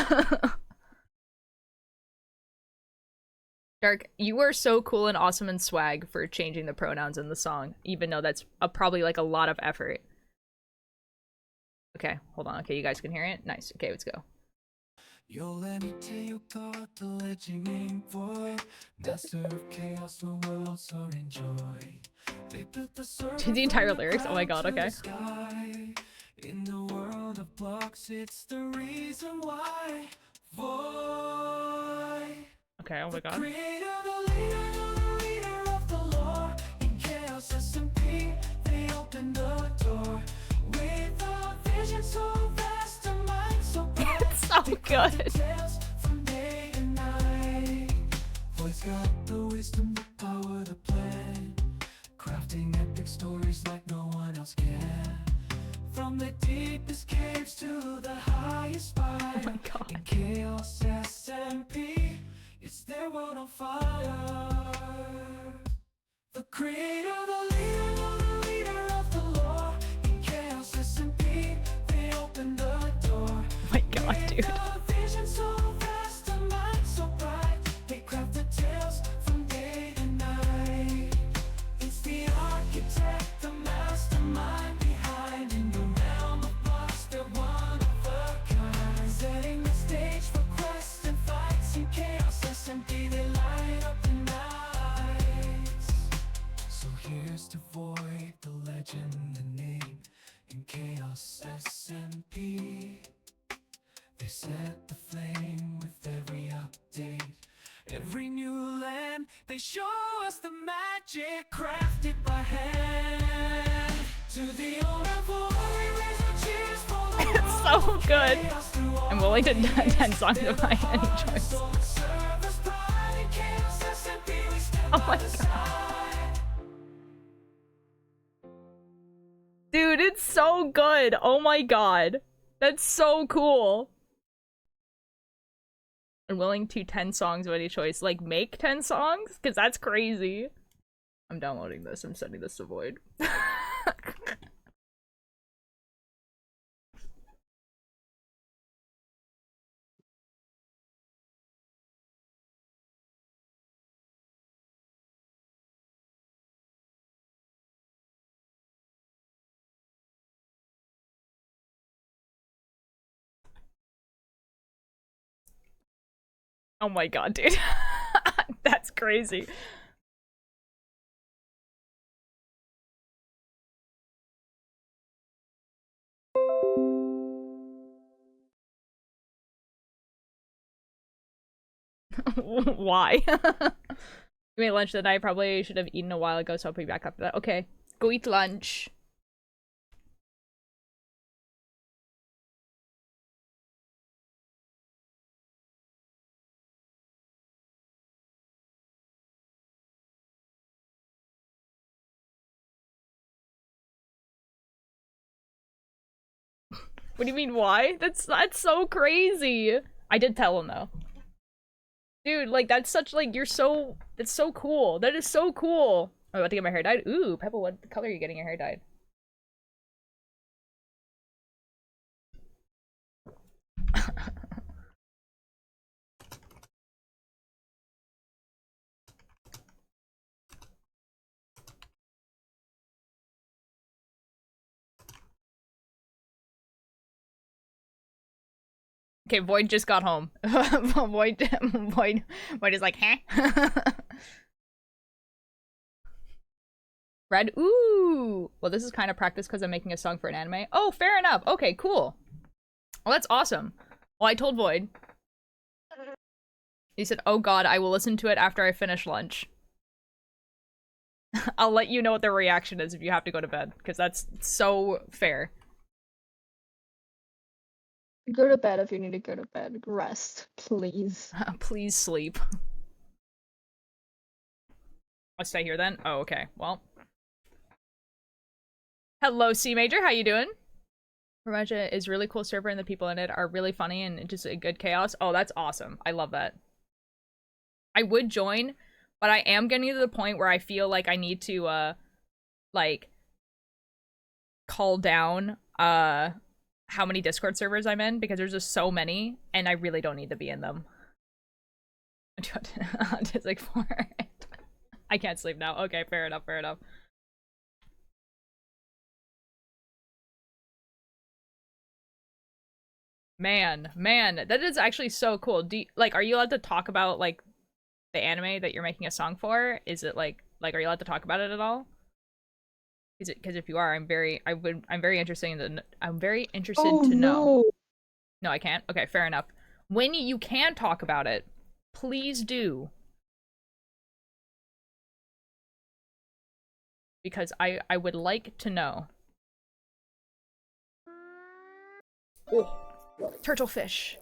S1: Dark, you are so cool and awesome and swag for changing the pronouns in the song, even though that's probably like a lot of effort. Okay, hold on. Okay, you guys can hear it? Nice. Okay, let's go.
S7: Yo, let me tell you about the legend named Void, master of chaos, the world so enjoy. They built the
S1: To the entire lyrics? Oh my god, okay.
S7: sky. In the world of blocks, it's the reason why. Void.
S1: Okay, oh my god.
S7: Creator, the leader of the lore. In chaos SMP, they opened the door. With a vision so vast, a mind so bright.
S1: It's so good.
S7: From day to night. Voice got the wisdom, the power, the plan. Crafting epic stories like no one else can. From the deepest caves to the highest spire.
S1: Oh my god.
S7: In chaos SMP, it's their world on fire. The creator, the leader of the lore. In chaos SMP, they open the door.
S1: Oh my god, dude.
S7: Vision so vast, a mind so bright. They craft the tales from day to night. It's the architect, the mastermind behind. In the realm of blocks, they're one of a kind. Setting the stage for quests and fights. In chaos SMP, they light up the nights. So here's to Void, the legend, the name. In chaos SMP, they set the flame with every update. Every new land, they show us the magic crafted by hand. To the owner, Void, we raise our cheers for the
S1: It's so good. I'm willing to 10 songs of my any choice. Oh my god. Dude, it's so good. Oh my god. That's so cool. I'm willing to 10 songs of any choice. Like, make 10 songs? Because that's crazy. I'm downloading this. I'm sending this to Void. Oh my god, dude. That's crazy. Why? We ate lunch that I probably should have eaten a while ago, so I'll be back after that. Okay, go eat lunch. What do you mean, why? That's so crazy. I did tell him, though. Dude, like, that's such, like, that's so cool. That is so cool. I'm about to get my hair dyed. Ooh, Pebble, what color are you getting your hair dyed? Okay, Void just got home. Void is like, huh? Red, ooh! Well, this is kind of practice because I'm making a song for an anime. Oh, fair enough. Okay, cool. Well, that's awesome. Well, I told Void. He said, oh god, I will listen to it after I finish lunch. I'll let you know what their reaction is if you have to go to bed, because that's so fair.
S8: Go to bed if you need to go to bed. Rest, please.
S1: Please sleep. I'll stay here then? Oh, okay. Well. Hello, C Major. How you doing? Remaja is really cool server and the people in it are really funny and just a good chaos. Oh, that's awesome. I love that. I would join, but I am getting to the point where I feel like I need to, like, call down, how many Discord servers I'm in, because there's just so many, and I really don't need to be in them. Just like 4. I can't sleep now. Okay, fair enough, fair enough. Man, that is actually so cool. Like, are you allowed to talk about, like, the anime that you're making a song for? Is it, like, are you allowed to talk about it at all? Is it, because if you are, I'm very interested to know. No, I can't? Okay, fair enough. When you can talk about it, please do. Because I would like to know. Oh, turtle fish.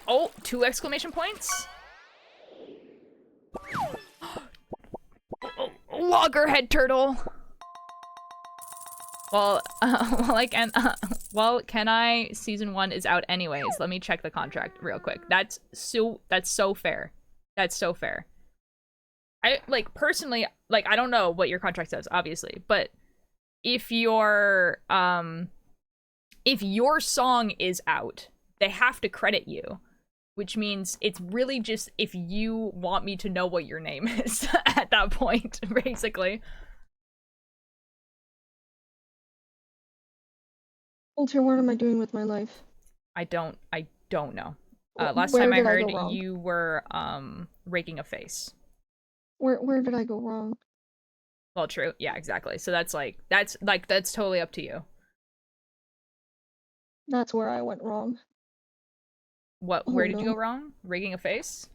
S1: Oh, 2 exclamation points? Loggerhead turtle. Well, Can I season 1 is out anyways. Let me check the contract real quick. That's so fair. That's so fair. I, like, personally, like, I don't know what your contract says, obviously, but if your song is out, they have to credit you, which means it's really just if you want me to know what your name is at that point, basically.
S8: Walter, what am I doing with my life?
S1: I don't know. Last
S8: Where
S1: time I
S8: did
S1: heard
S8: go wrong?
S1: you were raking a face.
S8: Where did I go wrong?
S1: Well, true. Yeah, exactly. So that's totally up to you.
S8: That's where I went wrong.
S1: Where
S8: Oh,
S1: did you
S8: no.
S1: go wrong? Rigging a face?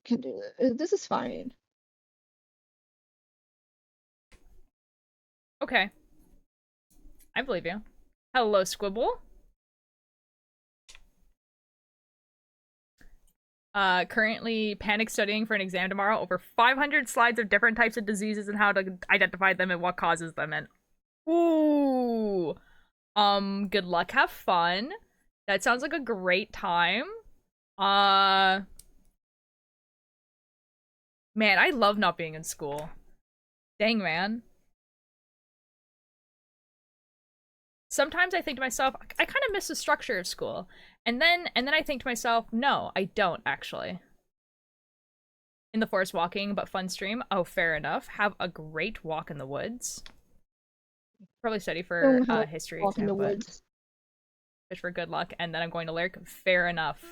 S8: Can do it. This is fine.
S1: Okay. I believe you. Hello, Squibble. Currently panic studying for an exam tomorrow. Over 500 slides of different types of diseases and how to identify them and what causes them. And ooh, good luck. Have fun. That sounds like a great time. Man, I love not being in school. Dang, man. Sometimes I think to myself, I kind of miss the structure of school. And then I think to myself, no, I don't actually. In the forest walking, but fun stream. Oh, fair enough. Have a great walk in the woods. Probably study for history
S8: Walk in
S1: exam,
S8: the
S1: but
S8: woods.
S1: fish for good luck. And then I'm going to Lyric. Fair enough.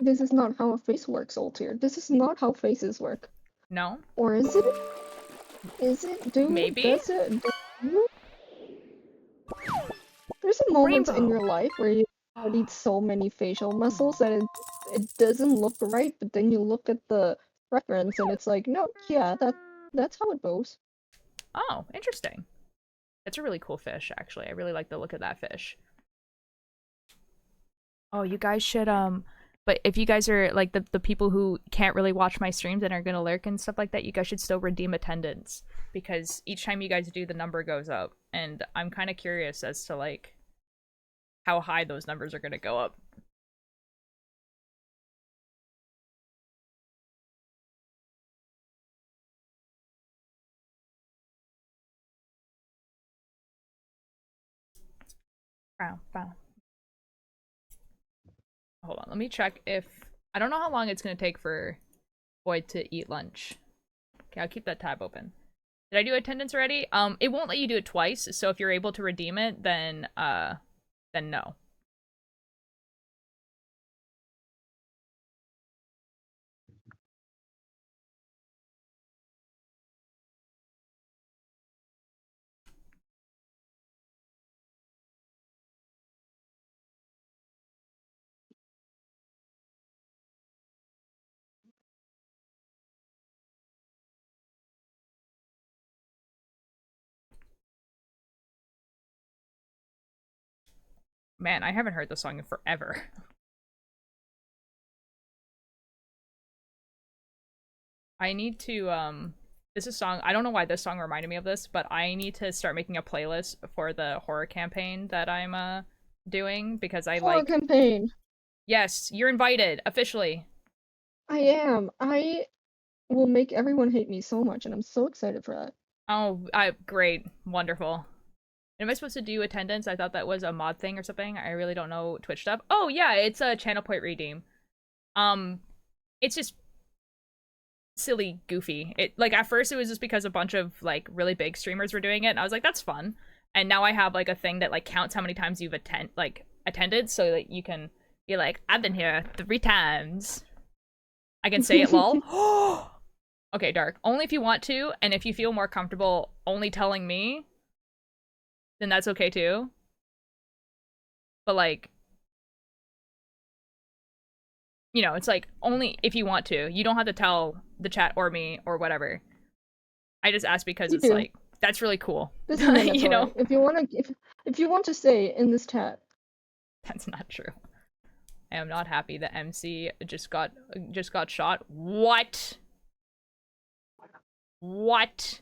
S8: This is not how a face works, Altair. This is not how faces work.
S1: No?
S8: Or is it? Is it?
S1: Maybe?
S8: Does it? There's a moment in
S1: Rainbow.
S8: your life where you studied so many facial muscles that it doesn't look right, but then you look at the reference and it's like, no, yeah, that's how it goes.
S1: Oh, interesting. It's a really cool fish, actually. I really like the look of that fish. Oh, you guys should, But if you guys are like the people who can't really watch my streams and are gonna lurk and stuff like that, you guys should still redeem attendance, because each time you guys do, the number goes up, and I'm kind of curious as to like how high those numbers are gonna go up. Bow, bow. Hold on, let me check if... I don't know how long it's gonna take for Boyd to eat lunch. Okay, I'll keep that tab open. Did I do attendance already? It won't let you do it twice, so if you're able to redeem it, then no. Man, I haven't heard this song in forever. I need to, this is a song, I don't know why this song reminded me of this, but I need to start making a playlist for the horror campaign that I'm, doing, because I
S8: Horror
S1: like...
S8: campaign.
S1: Yes, you're invited, officially.
S8: I am. I will make everyone hate me so much, and I'm so excited for that.
S1: Oh, great. Wonderful. Am I supposed to do attendance? I thought that was a mod thing or something. I really don't know Twitch stuff. Oh, yeah, it's a channel point redeem. It's just silly, goofy. Like, at first it was just because a bunch of, like, really big streamers were doing it, and I was like, that's fun. And now I have, like, a thing that, like, counts how many times you've attended, so that you can be like, I've been here 3 times. I can say it, lol. Okay, Dark. Only if you want to, and if you feel more comfortable only telling me, then that's okay too. But like, you know, it's like only if you want to. You don't have to tell the chat or me or whatever. I just asked because it's like, that's really cool.
S8: This is mandatory.
S1: You know?
S8: If you want to say in this chat. That's
S1: not true. I am not happy that MC just got shot. What? What?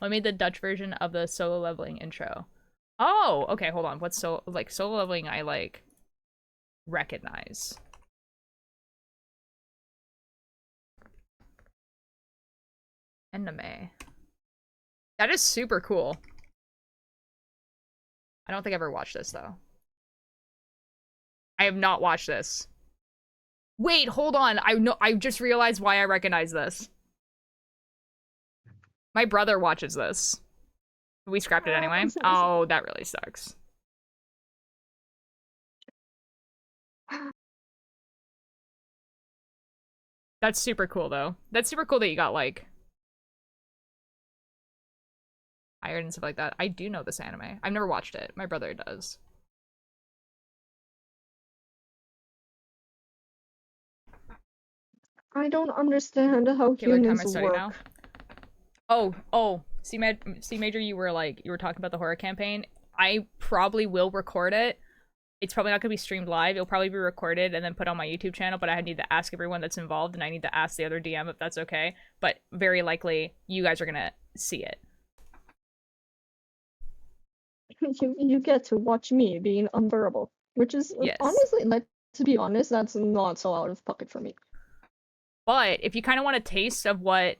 S1: I made the Dutch version of the solo leveling intro. Oh, okay, hold on. What's solo leveling I like recognize? Anime. That is super cool. I don't think I've ever watched this though. I have not watched this. Wait, hold on. I just realized why I recognize this. My brother watches this. We scrapped it anyway. Oh, that really sucks. That's super cool, though. That's super cool that you got, like, hired and stuff like that. I do know this anime. I've never watched it. My brother does.
S8: I don't understand how humans work.
S1: Now? Oh. C Major, you were talking about the horror campaign. I probably will record it. It's probably not going to be streamed live. It'll probably be recorded and then put on my YouTube channel, but I need to ask everyone that's involved, and I need to ask the other DM if that's okay. But very likely, you guys are going to see it.
S8: You get to watch me being unbearable, which is, yes. Honestly, like, to be honest, that's not so out of pocket for me.
S1: But if you kind of want a taste of what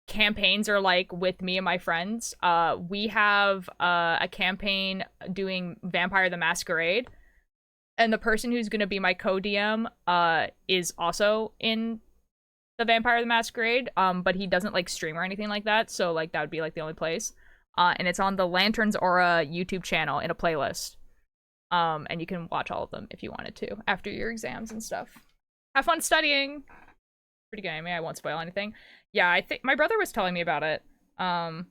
S1: campaigns are like with me and my friends, we have a campaign doing Vampire the Masquerade, and the person who's going to be my co-DM is also in the Vampire the Masquerade, but he doesn't like stream or anything like that, so like that would be like the only place. And it's on the Lanterns Aura YouTube channel in a playlist, and you can watch all of them if you wanted to after your exams and stuff. Have fun studying. Pretty good anime. I won't spoil anything. Yeah, I think my brother was telling me about it. I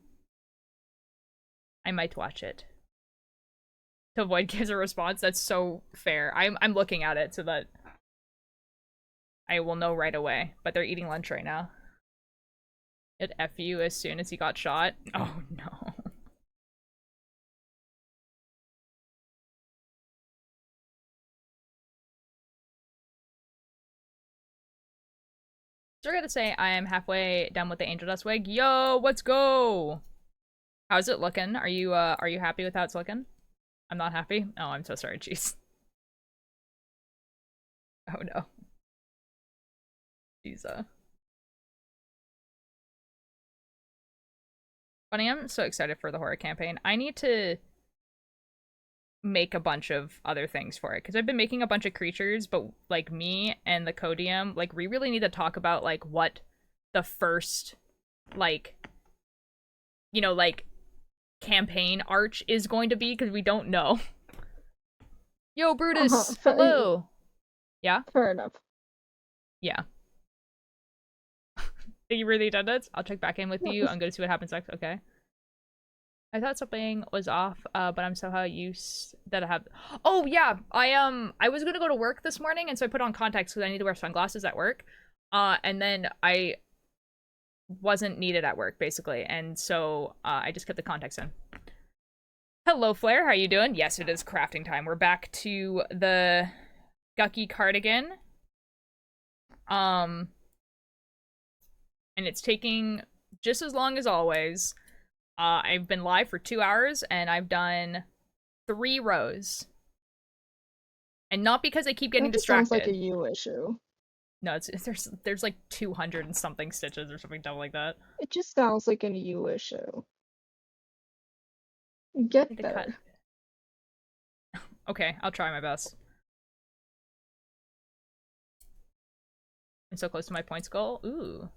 S1: might watch it. To avoid gives a response. That's so fair. I'm looking at it so that I will know right away. But they're eating lunch right now. It F you as soon as he got shot. Oh no. So I gotta say, I am halfway done with the Angel Dust wig. Yo, let's go! How's it looking? Are you happy with how it's looking? I'm not happy? Oh, I'm so sorry, jeez. Oh no. Jeez, Funny, I'm so excited for the horror campaign. I need to make a bunch of other things for it, because I've been making a bunch of creatures, but, like, me and the Codium, like, we really need to talk about, like, what the first, like, you know, like, campaign arch is going to be, because we don't know. Yo, Brutus! Hello! Yeah?
S8: Fair enough.
S1: Yeah. Think you really done it? I'll check back in with you. I'm gonna see what happens next. Okay. I thought something was off, but I'm somehow used that I have. Oh yeah, I was gonna go to work this morning, and so I put on contacts because I need to wear sunglasses at work. And then I wasn't needed at work basically, and so I just kept the contacts in. Hello, Flair. How you doing? Yes, it is crafting time. We're back to the Guqqie cardigan. And it's taking just as long as always. I've been live for 2 hours, and I've done 3 rows. And not because I keep getting distracted.
S8: Sounds like a you issue.
S1: No, there's like 200 and something stitches or something dumb like that.
S8: It just sounds like an you issue. Get better.
S1: Okay, I'll try my best. I'm so close to my points goal. Ooh.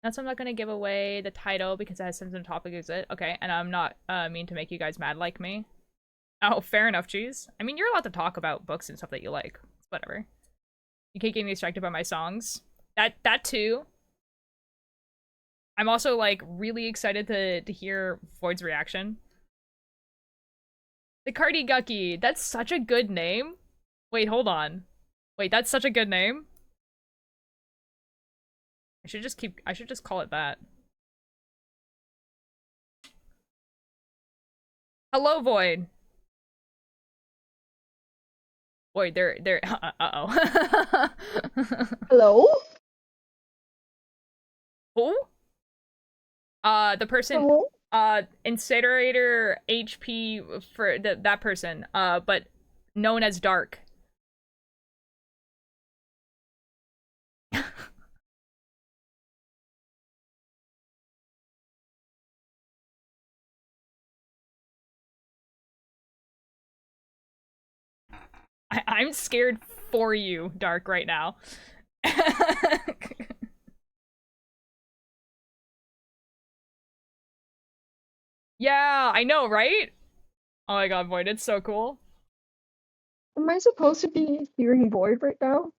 S1: That's why I'm not gonna give away the title because it has some topic is it. Okay, and I'm not mean to make you guys mad like me. Oh, fair enough, cheese. I mean, you're allowed to talk about books and stuff that you like. It's whatever. You can't get me distracted by my songs. That too. I'm also like really excited to hear Void's reaction. The Guqqie. That's such a good name. Wait, hold on. Wait, that's such a good name. I should just call it that. Hello, Void. Void, they're uh-oh.
S8: Hello?
S1: Who? The person,
S8: Hello?
S1: Incinerator HP for that person, but known as Dark. I'm scared for you, Dark, right now. Yeah, I know, right? Oh my god, Void, it's so cool.
S8: Am I supposed to be hearing Void right now?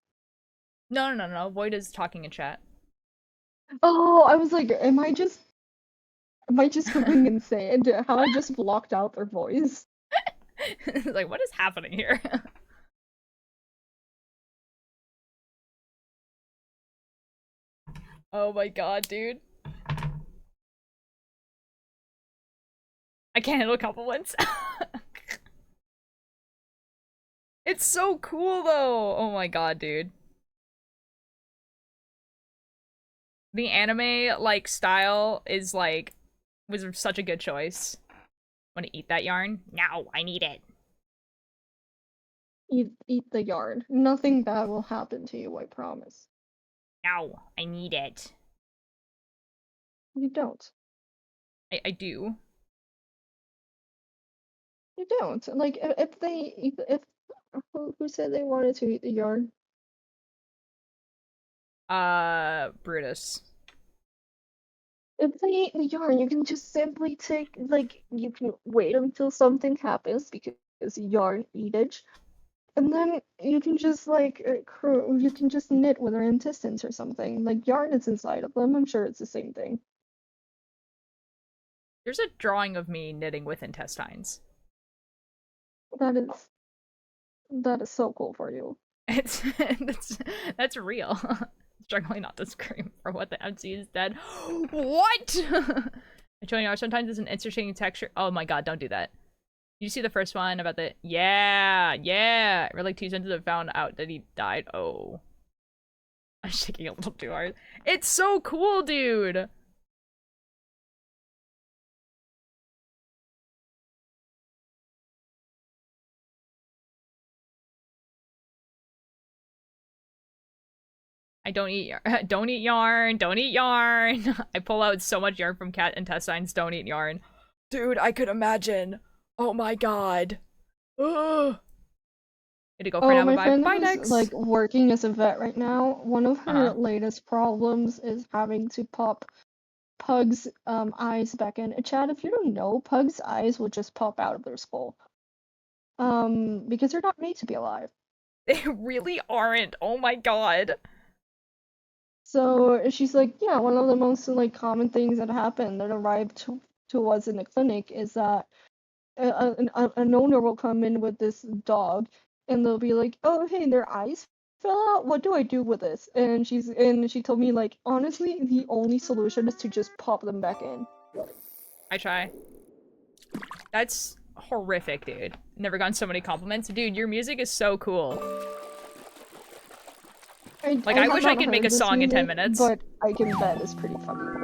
S1: No. Void is talking in chat.
S8: Oh, I was like, am I just going insane? Have I just blocked out their voice?
S1: Like, what is happening here? Oh my god, dude. I can't handle compliments. It's so cool though. Oh my god, dude. The anime like style is like was such a good choice. Want to eat that yarn? Now, I need it.
S8: Eat the yarn. Nothing bad will happen to you, I promise.
S1: Now, I need it.
S8: You don't.
S1: I do.
S8: You don't. Like, if who said they wanted to eat the yarn?
S1: Brutus.
S8: If they eat the yarn, you can just simply take, like, you can wait until something happens because yarn eatage, and then you can just, like, you can just knit with their intestines or something. Like, yarn is inside of them, I'm sure it's the same thing.
S1: There's a drawing of me knitting with intestines.
S8: That is so cool for you.
S1: That's real. Struggling not to scream for what the MC is dead. What? I'm showing you sometimes it's an interesting texture. Oh my god, don't do that. Did you see the first one about the yeah. We're like 2 sentences have found out that he died. Oh. I'm shaking a little too hard. It's so cool, dude! I don't eat yarn. Don't eat yarn. Don't eat yarn. I pull out so much yarn from cat intestines. Don't eat yarn. Dude, I could imagine. Oh my god. Ugh. Need to go for now.
S8: my
S1: Bye.
S8: friend
S1: Bye,
S8: is
S1: next.
S8: like working as a vet right now. One of her
S1: Uh-huh.
S8: latest problems is having to pop Pug's eyes back in. Chad, if you don't know, Pug's eyes will just pop out of their skull. Because they're not made to be alive.
S1: They really aren't. Oh my god.
S8: So she's like, yeah, one of the most like common things that happen that arrive to us in the clinic is that an owner will come in with this dog and they'll be like, oh hey, their eyes fell out. What do I do with this? And she told me like, honestly, the only solution is to just pop them back in.
S1: I try. That's horrific, dude. Never gotten so many compliments. Dude, your music is so cool. Like, I
S8: have
S1: wish I
S8: not
S1: could make
S8: heard
S1: a
S8: this
S1: song in 10
S8: music,
S1: minutes.
S8: but I can bet it's pretty fucking cool.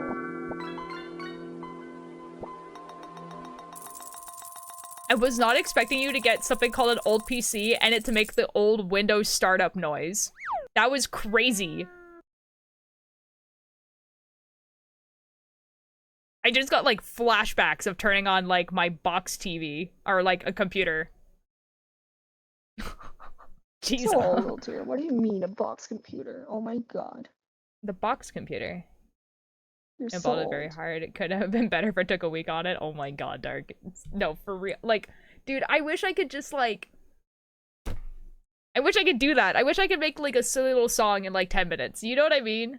S1: I was not expecting you to get something called an old PC and it to make the old Windows startup noise. That was crazy. I just got like flashbacks of turning on like my box TV or like a computer. Jesus.
S8: So old, dear. What do you mean a box computer? Oh my god.
S1: The box computer.
S8: You're
S1: I
S8: so
S1: bought it very
S8: old.
S1: hard. It could have been better if I took a week on it. Oh my god, Dark. No, for real. Like, dude, I wish I could just like... I wish I could do that. I wish I could make like a silly little song in like 10 minutes. You know what I mean?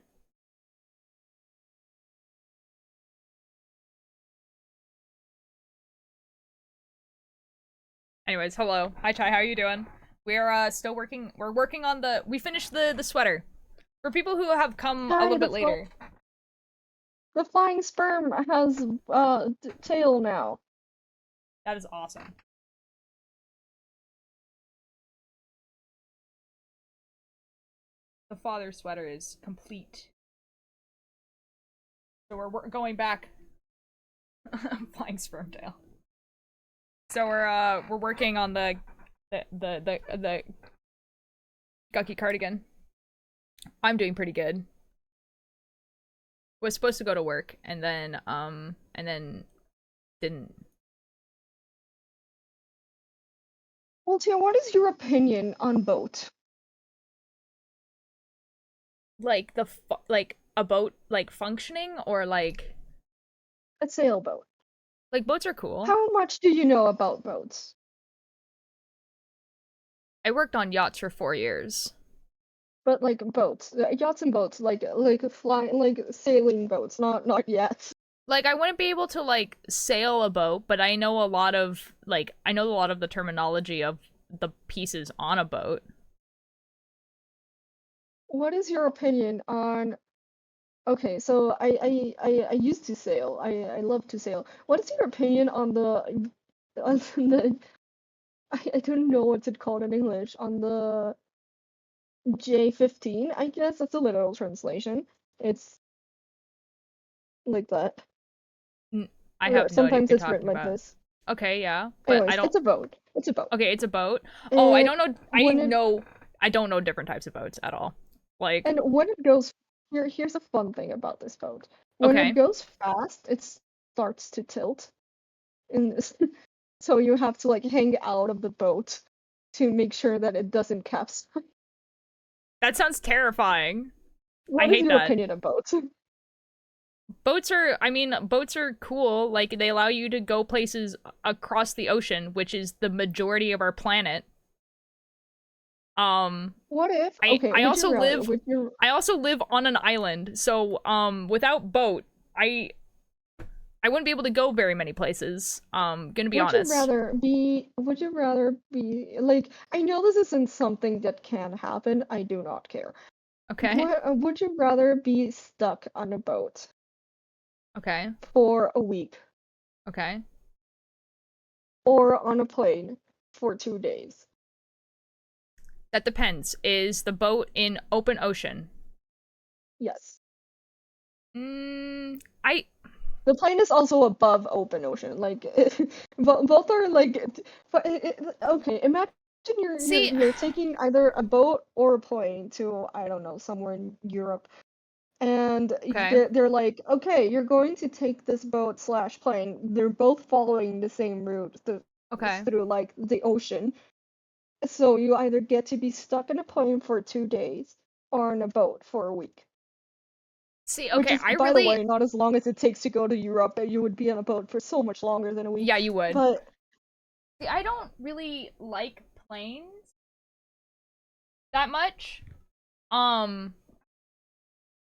S1: Anyways, hello. Hi, Chai. How are you doing? We're still working. We're working on the... We finished the sweater. For people who have come a little bit later.
S8: The flying sperm has tail now.
S1: That is awesome. The father sweater is complete. So we're going back. Flying sperm tail. So we're working on the Guqqie cardigan. I'm doing pretty good. Was supposed to go to work and then didn't.
S8: Well, Tia, what is your opinion on boat?
S1: Like like a boat like functioning or like
S8: A sailboat.
S1: like boats are cool.
S8: How much do you know about boats?
S1: I worked on yachts for 4 years.
S8: But like boats, yachts and boats, like flying, like sailing boats, not yachts.
S1: Like I wouldn't be able to like sail a boat, but I know a lot of the terminology of the pieces on a boat.
S8: What is your opinion on? Okay, so I used to sail. I love to sail. What is your opinion on the I don't know what's it called in English, on the J15? I guess that's a literal translation. It's like that.
S1: I
S8: Or
S1: have no idea what
S8: sometimes
S1: you're
S8: it's written
S1: talking
S8: like
S1: about.
S8: this.
S1: Okay, yeah, but
S8: Anyways,
S1: I don't.
S8: it's a boat. It's a boat.
S1: Okay, it's a boat. Oh, I
S8: And
S1: don't know.
S8: when it
S1: I don't know different types of boats at all. Like,
S8: and when it goes here's a fun thing about this boat. When
S1: okay,
S8: it goes fast, it starts to tilt. And so you have to like hang out of the boat to make sure that it doesn't capsize.
S1: that sounds terrifying.
S8: What
S1: I
S8: is
S1: hate
S8: your
S1: that.
S8: opinion of boats?
S1: Boats are cool. Like they allow you to go places across the ocean, which is the majority of our planet.
S8: What if
S1: I
S8: would
S1: also
S8: you rather
S1: live
S8: would you
S1: I also live on an island, so without boat, I wouldn't be able to go very many places. Gonna be honest.
S8: would you rather be like, I know this isn't something that can happen, I do not care.
S1: Okay.
S8: Would you rather be stuck on a boat
S1: Okay.
S8: for a week
S1: Okay.
S8: or on a plane for 2 days?
S1: That depends. Is the boat in open ocean?
S8: Yes.
S1: I
S8: The plane is also above open ocean. Like, both are like, but okay. Imagine
S1: see.
S8: you're taking either a boat or a plane to, I don't know, somewhere in Europe, and
S1: Okay.
S8: they're like, okay, you're going to take this boat slash plane. They're both following the same route
S1: Okay.
S8: through like the ocean. So you either get to be stuck in a plane for 2 days or on a boat for a week.
S1: See,
S8: Which
S1: okay,
S8: is,
S1: I
S8: by the
S1: really
S8: way, not as long as it takes to go to Europe. You would be on a boat for so much longer than a week.
S1: yeah, you would.
S8: But
S1: See, I don't really like planes that much. Um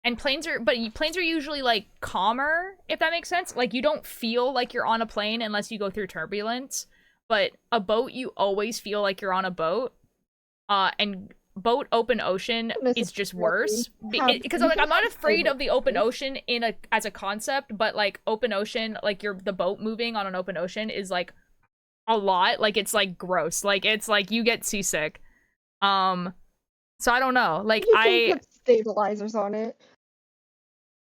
S1: and planes are usually like calmer, if that makes sense. Like you don't feel like you're on a plane unless you go through turbulence, but a boat you always feel like you're on a boat. And boat open ocean
S8: not
S1: is just
S8: necessarily
S1: worse
S8: have
S1: because
S8: you
S1: like
S8: can
S1: I'm not
S8: have
S1: afraid of the open
S8: stable
S1: ocean as a concept, but like open ocean, like the boat moving on an open ocean is like a lot. Like it's like gross. Like it's like you get seasick. So I don't know. Like
S8: You can put stabilizers on it.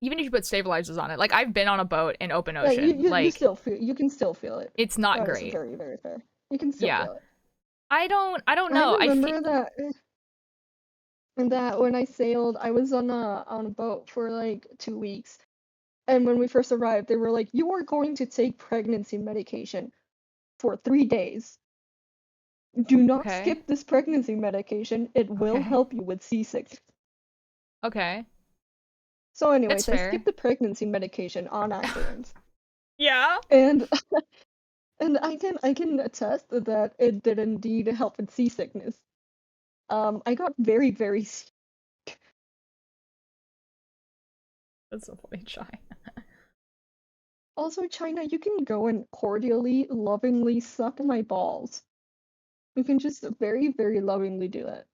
S1: even if you put stabilizers on it, like I've been on a boat in open
S8: Yeah,
S1: ocean.
S8: you
S1: Like
S8: still feel you can still feel it.
S1: it's not
S8: That is
S1: great.
S8: very, very fair. You can still
S1: Yeah.
S8: feel it.
S1: I don't
S8: I
S1: know.
S8: remember that when I sailed, I was on a boat for like 2 weeks. And when we first arrived, they were like, "You are going to take pregnancy medication for 3 days. Do not
S1: Okay.
S8: skip this pregnancy medication. It will
S1: Okay.
S8: help you with C6."
S1: Okay.
S8: So
S1: That's
S8: anyways, I
S1: fair.
S8: skipped the pregnancy medication on accident.
S1: Yeah.
S8: And and I can attest that it did indeed help with seasickness. I got very, very sick.
S1: That's so funny, Shy.
S8: Also, China, you can go and cordially, lovingly suck my balls. You can just very, very lovingly do that.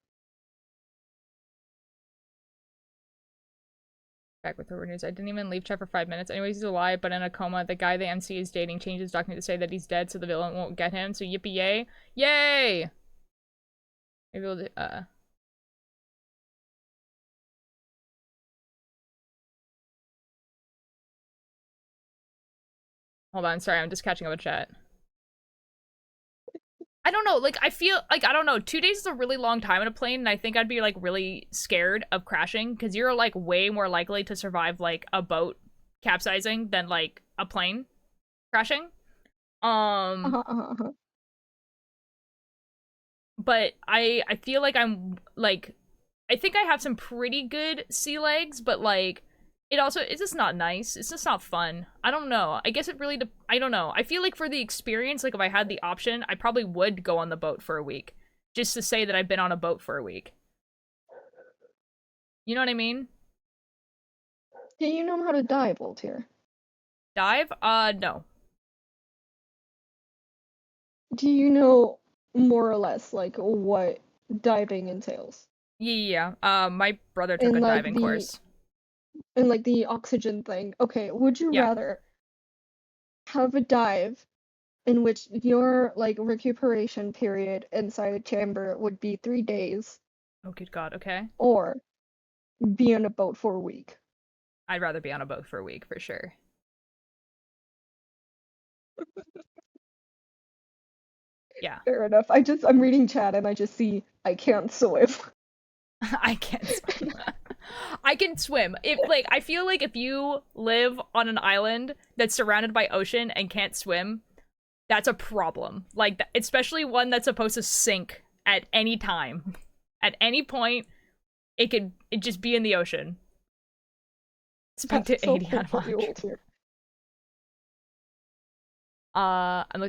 S1: Back with the news. I didn't even leave chat for 5 minutes. Anyways, he's alive, but in a coma. The guy the MC is dating changed his document to say that he's dead, so the villain won't get him. So yippee yay, yay! Maybe we'll do, hold on, sorry, I'm just catching up with chat. I don't know, like, I feel, like, I don't know, 2 days is a really long time in a plane, and I think I'd be, like, really scared of crashing, because you're, like, way more likely to survive, like, a boat capsizing than, like, a plane crashing. But I feel like I'm, like, I think I have some pretty good sea legs, but, like, it's just not nice. It's just not fun. I don't know. I guess it really, I don't know. I feel like for the experience, like if I had the option, I probably would go on the boat for a week. Just to say that I've been on a boat for a week. You know what I mean?
S8: Do you know how to dive, Voltaire?
S1: Dive? No.
S8: Do you know more or less like what diving entails?
S1: Yeah. My brother took
S8: And
S1: a
S8: like
S1: diving
S8: the
S1: course.
S8: and like the oxygen thing. Okay, would you
S1: Yeah.
S8: rather have a dive in which your like recuperation period inside a chamber would be 3 days,
S1: Oh, good God. Okay.
S8: or be on a boat for a week?
S1: I'd rather be on a boat for a week, for sure. Yeah.
S8: Fair enough. I'm reading chat and I just see I can't swim.
S1: I can't swim. I can swim. I feel like if you live on an island that's surrounded by ocean and can't swim, that's a problem. Like, especially one that's supposed to sink at any time. At any point, it just be in the ocean. Speak
S8: That's
S1: to
S8: so
S1: 80
S8: cool
S1: on
S8: for you,
S1: watch.
S8: Voltaire.
S1: I'm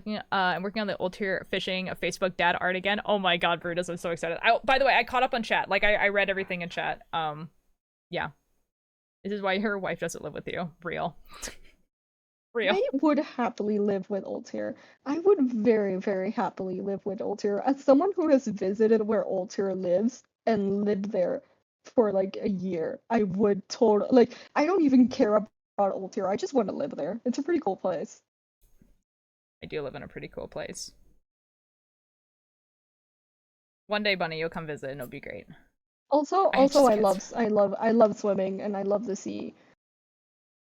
S1: working on the ulterior fishing of Facebook dad art again. Oh my god, Brutus, I'm so excited. By the way, I caught up on chat. Like, I read everything in chat. Yeah. This is why your wife doesn't live with you. Real. Real.
S8: I would happily live with Altair. I would very, very happily live with Altair. As someone who has visited where Altair lives and lived there for like a year, I would totally like. I don't even care about Altair. I just want to live there. It's a pretty cool place.
S1: I do live in a pretty cool place. One day, Bunny, you'll come visit and it'll be great.
S8: Also,
S1: I just
S8: I
S1: can't
S8: love swimming and I love the sea.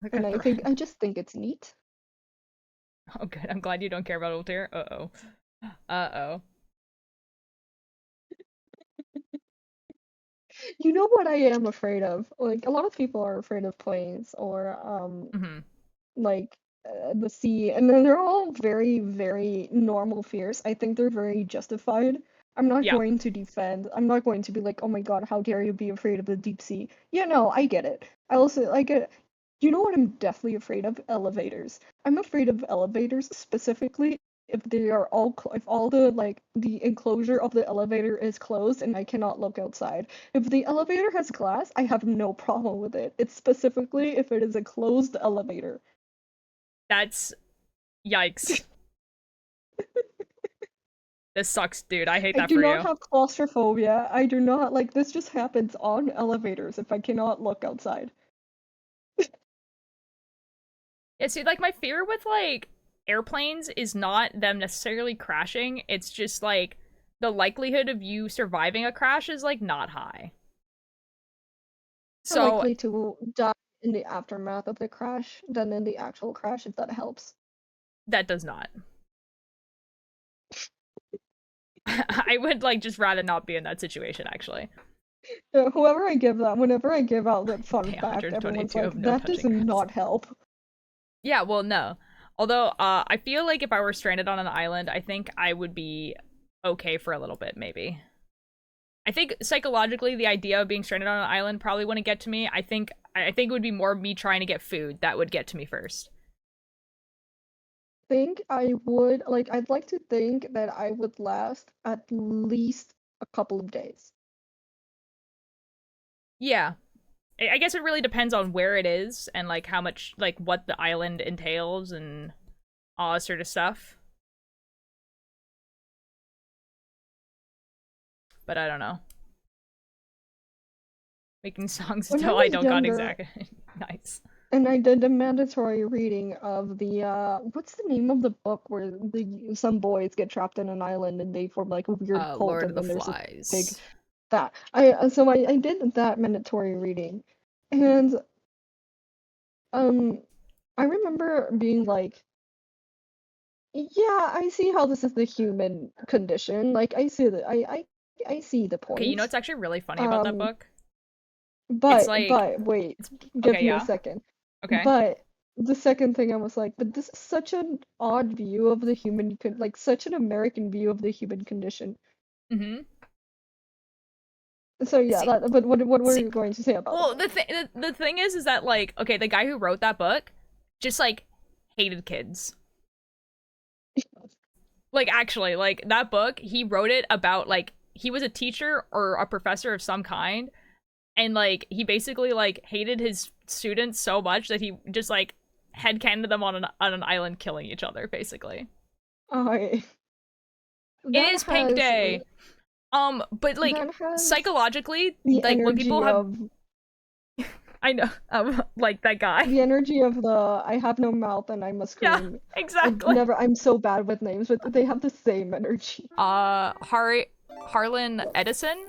S1: look
S8: And
S1: at
S8: I just think it's neat.
S1: Oh, good. I'm glad you don't care about Ultir. Uh-oh. Uh-oh.
S8: You know what I am afraid of? Like, a lot of people are afraid of planes or,
S1: Mm-hmm.
S8: like, the sea, and then they're all very, very normal fears. I think they're very justified. I'm not
S1: Yeah.
S8: going to defend. I'm not going to be like, oh my God, how dare you be afraid of the deep sea? Yeah, no, I get it. I also, I get it. You know what I'm definitely afraid of? Elevators. I'm afraid of elevators specifically if they are all if all the the enclosure of the elevator is closed and I cannot look outside. If the elevator has glass, I have no problem with it. It's specifically if it is a closed elevator.
S1: That's yikes. This sucks, dude. I hate
S8: I
S1: that
S8: do
S1: for
S8: not
S1: you.
S8: have claustrophobia. I do not like this just happens on elevators if I cannot look outside.
S1: Yeah, see, like my fear with like airplanes is not them necessarily crashing. It's just like the likelihood of you surviving a crash is like not high.
S8: More
S1: So
S8: likely to die in the aftermath of the crash than in the actual crash, if that helps.
S1: that does not. I would like just rather not be in that situation actually.
S8: Whoever I give that, whenever I give out that fun
S1: Pay
S8: fact, everyone's
S1: 122
S8: like,
S1: of no
S8: that does
S1: touching grass.
S8: not help.
S1: Yeah, well, no. Although, I feel like if I were stranded on an island, I think I would be okay for a little bit, maybe. I think psychologically, the idea of being stranded on an island probably wouldn't get to me. I think it would be more me trying to get food that would get to me first.
S8: Think I would like I'd like to think that I would last at least a couple of days.
S1: Yeah. I guess it really depends on where it is and like how much like what the island entails and all that sort of stuff. But I don't know. Making songs
S8: When I
S1: until I
S8: was
S1: don't got
S8: younger,
S1: exact nice.
S8: and I did a mandatory reading of the what's the name of the book where the some boys get trapped in an island and they form like a weird cult
S1: Lord of
S8: and
S1: the
S8: then there's a big
S1: Flies.
S8: that I did that mandatory reading and um I remember being like, yeah, I see how this is the human condition. Like I see the
S1: Okay, you know
S8: point.
S1: what's actually really funny about that
S8: Um
S1: book? It's like
S8: but wait,
S1: it's
S8: give
S1: okay,
S8: me a
S1: yeah.
S8: second.
S1: Okay.
S8: But the second thing I was like, but this is such an odd view of the like such an American view of the human condition.
S1: Mm-hmm.
S8: So yeah,
S1: See,
S8: that but what were
S1: see,
S8: you going to say about the
S1: well,
S8: book?
S1: the thing is that like okay, the guy who wrote that book just like hated kids. Like actually, like that book, he wrote it about like he was a teacher or a professor of some kind, and like he basically like hated his students so much that he just like headcanoned them on an island killing each other, basically.
S8: I
S1: It
S8: that
S1: is Pink
S8: has
S1: Day. But like
S8: that has
S1: psychologically,
S8: the
S1: like when people
S8: energy
S1: have
S8: of
S1: I know, like that guy.
S8: the energy of the I have no mouth and I must
S1: Yeah,
S8: scream.
S1: exactly.
S8: I'm so bad with names, but they have the same energy.
S1: Harlan Edison?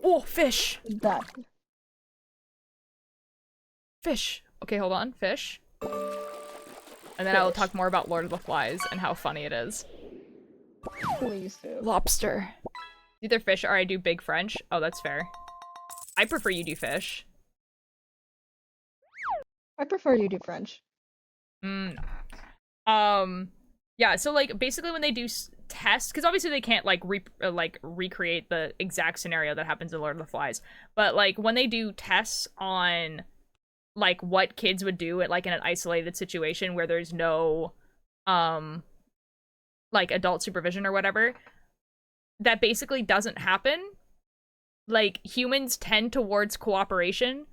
S1: Oh, fish!
S8: That
S1: Fish. Okay, hold on. Fish. And then I will
S8: fish.
S1: talk more about Lord of the Flies and how funny it is.
S8: Please do.
S1: Lobster. Either fish or I do big French. Oh, that's fair. I prefer you do fish.
S8: I prefer you do French.
S1: No. Yeah, so like basically when they do tests, because obviously they can't like recreate the exact scenario that happens in Lord of the Flies, but like when they do tests on like what kids would do at like in an isolated situation where there's no like adult supervision or whatever, that basically doesn't happen. Like humans tend towards cooperation.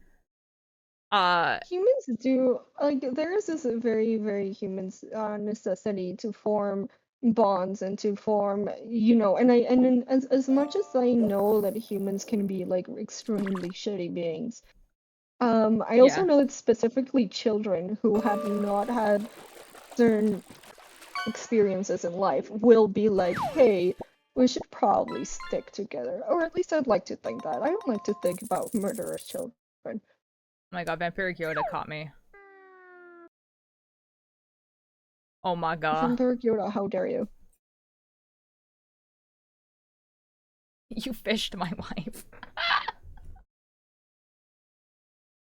S8: Humans do like there is this very, very human necessity to form bonds and to form, and then as much as I know that humans can be like extremely shitty beings, I also
S1: Yeah.
S8: know that specifically children who have not had certain experiences in life will be like, hey, we should probably stick together. Or at least I'd like to think that. I don't like to think about murderous children.
S1: Oh my god, Vampiric Yoda caught me. Oh my god.
S8: Vampiric Yoda, how dare you?
S1: You fished my wife.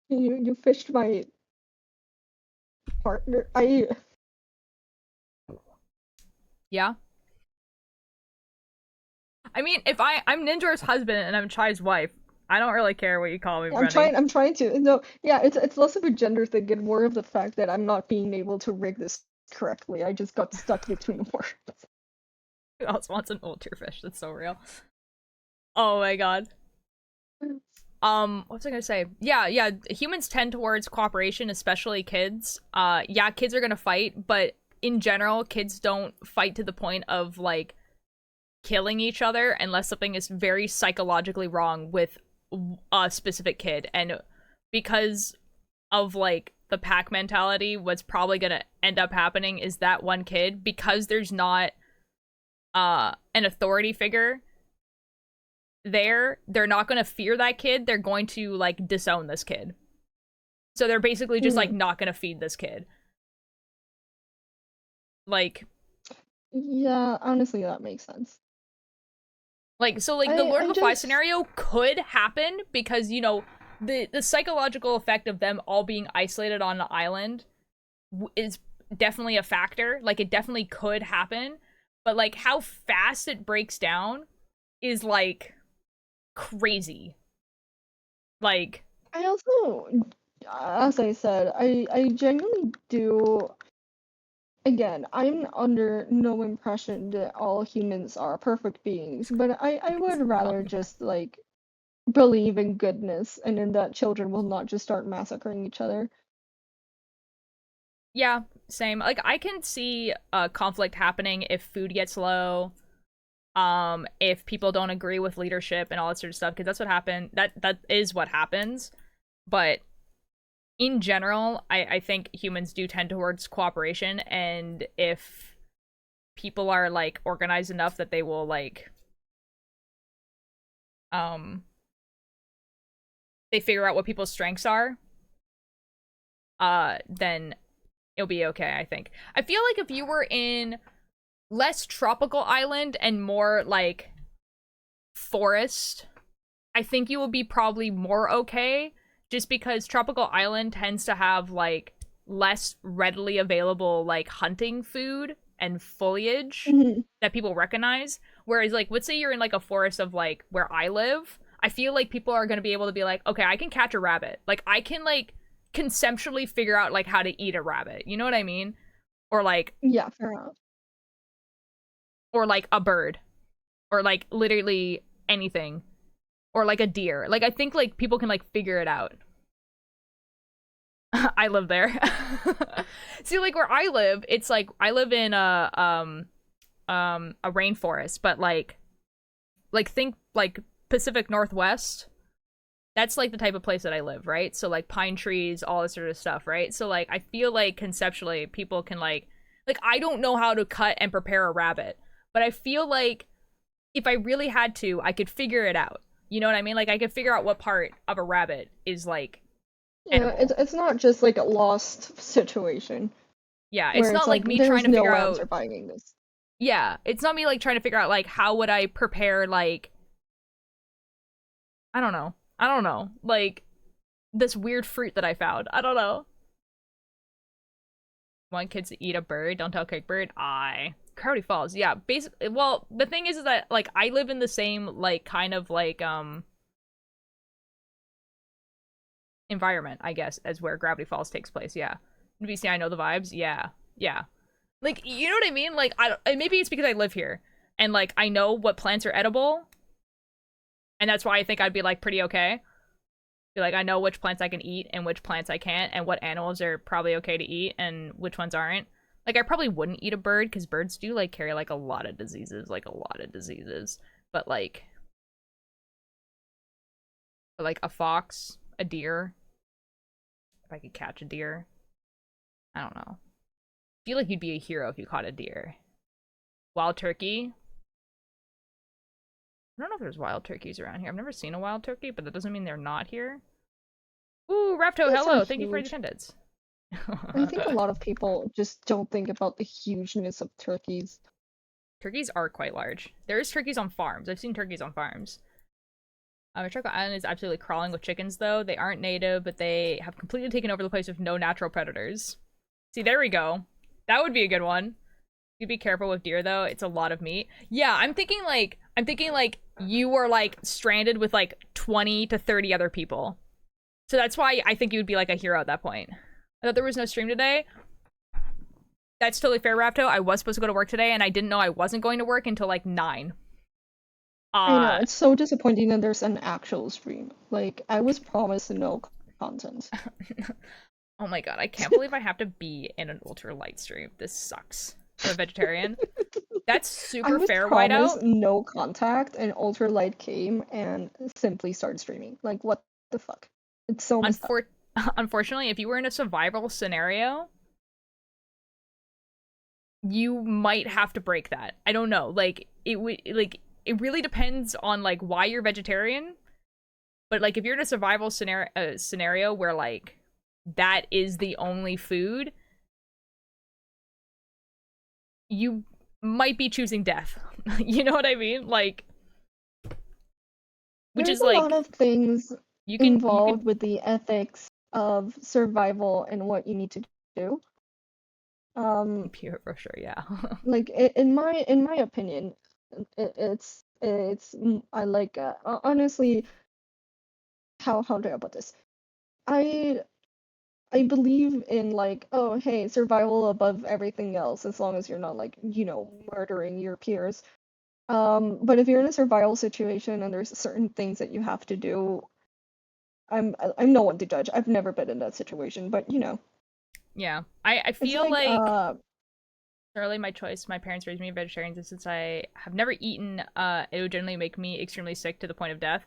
S8: You fished my partner.
S1: Yeah. I mean, if I'm Ninja's husband and I'm Chai's wife, I don't really care what you call me, Brenny.
S8: I'm trying to. No, yeah, it's less of a gender thing and more of the fact that I'm not being able to rig this correctly. I just got stuck between words.
S1: Who else wants an ultra fish? That's so real. Oh my god. What was I gonna say? Yeah, humans tend towards cooperation, especially kids. Yeah, kids are gonna fight, but in general, kids don't fight to the point of, like, killing each other unless something is very psychologically wrong with a specific kid. And because of, like, the pack mentality, what's probably gonna end up happening is that one kid, because there's not an authority figure there, they're not going to fear that kid. They're going to, like, disown this kid. So they're basically just like not going to feed this kid. Like,
S8: yeah, honestly, that makes sense.
S1: Like, so, like, the Lord of the Flies scenario could happen because, you know, the psychological effect of them all being isolated on an island is definitely a factor. Like, it definitely could happen. But, like, how fast it breaks down is, like, crazy. Like,
S8: I also, as I said, I genuinely do. Again, I'm under no impression that all humans are perfect beings, but I would rather just, like, believe in goodness and in that children will not just start massacring each other.
S1: yeah, same. Like, I can see conflict happening if food gets low, if people don't agree with leadership and all that sort of stuff, because that's what happened. That is what happens. But in general, I think humans do tend towards cooperation, and if people are, like, organized enough that they will, like, they figure out what people's strengths are, then it'll be okay, I think. I feel like if you were in less tropical island and more, like, forest, I think you would be probably more okay, just because tropical island tends to have, like, less readily available, like, hunting food and foliage that people recognize. Whereas, like, let's say you're in, like, a forest of, like, where I live, I feel like people are going to be able to be like, okay, I can catch a rabbit. Like, I can, like, conceptually figure out, like, how to eat a rabbit. You know what I mean? Or, like...
S8: Yeah, fair enough.
S1: Or, like, a bird. Or, like, literally anything. Or, like, a deer. Like, I think, like, people can, like, figure it out. I live there. See, like, where I live, it's, like, I live in a rainforest, but, like, think, like, Pacific Northwest. That's, like, the type of place that I live, right? So, like, pine trees, all this sort of stuff, right? So, like, I feel like, conceptually, people can, like, I don't know how to cut and prepare a rabbit, but I feel like if I really had to, I could figure it out. You know what I mean? Like, I could figure out what part of a rabbit is, like,
S8: yeah, it's not just like a lost situation.
S1: Yeah, it's not like me trying to figure out.
S8: Are buying this.
S1: Yeah, it's not me, like, trying to figure out, like, how would I prepare, like, I don't know, like, this weird fruit that I found. I don't know. Want kids to eat a bird? Don't tell Cake Bird. Gravity Falls. Yeah, basically. Well, the thing is that, like, I live in the same, like, kind of, like, environment, I guess, as where Gravity Falls takes place. Yeah. NBC, I know the vibes. Yeah. Like, you know what I mean? Like, maybe it's because I live here and, like, I know what plants are edible, and that's why I think I'd be, like, pretty okay. Be like, I know which plants I can eat and which plants I can't, and what animals are probably okay to eat and which ones aren't. Like, I probably wouldn't eat a bird because birds do, like, carry, like, a lot of diseases. But, like a fox, a deer. If I could catch a deer. I don't know. I feel like you'd be a hero if you caught a deer. Wild turkey. I don't know if there's wild turkeys around here. I've never seen a wild turkey, but that doesn't mean they're not here. Ooh, Rapto,
S8: Those
S1: hello!
S8: are
S1: Thank you for the
S8: huge.
S1: attendance.
S8: I think a lot of people just don't think about the hugeness of turkeys.
S1: Turkeys are quite large. There is turkeys on farms. I've seen turkeys on farms. Choco Island is absolutely crawling with chickens, though. They aren't native, but they have completely taken over the place with no natural predators. See, there we go. That would be a good one. You be careful with deer, though. It's a lot of meat. Yeah, I'm thinking like you were like stranded with like 20 to 30 other people. So that's why I think you would be like a hero at that point. I thought there was no stream today. That's totally fair, Rapto. I was supposed to go to work today, and I didn't know I wasn't going to work until like 9.
S8: I know, it's so disappointing that there's an actual stream. Like, I was promised no content.
S1: Oh my god, I can't believe I have to be in an ultra light stream. This sucks. I'm a vegetarian. That's super fair,
S8: I was
S1: Whiteout.
S8: promised no contact, and Ultralight came and simply started streaming. Like, what the fuck? It's so messed up.
S1: Unfortunately, if you were in a survival scenario, you might have to break that. I don't know. Like, it would like it really depends on like why you're vegetarian. But like if you're in a survival scenario where like that is the only food, you might be choosing death. You know what I mean? Like, which
S8: There's
S1: is like
S8: a lot of things involved
S1: you
S8: with the ethics of survival and what you need to do.
S1: pure for sure, yeah.
S8: Like in my opinion, it's I like honestly, how do I put this? I believe in like, oh hey, survival above everything else, as long as you're not like, murdering your peers. But if you're in a survival situation and there's certain things that you have to do, I'm no one to judge. I've never been in that situation, but
S1: Yeah. I
S8: it's
S1: feel
S8: like
S1: thoroughly my choice. My parents raised me a vegetarian, and since I have never eaten, it would generally make me extremely sick to the point of death.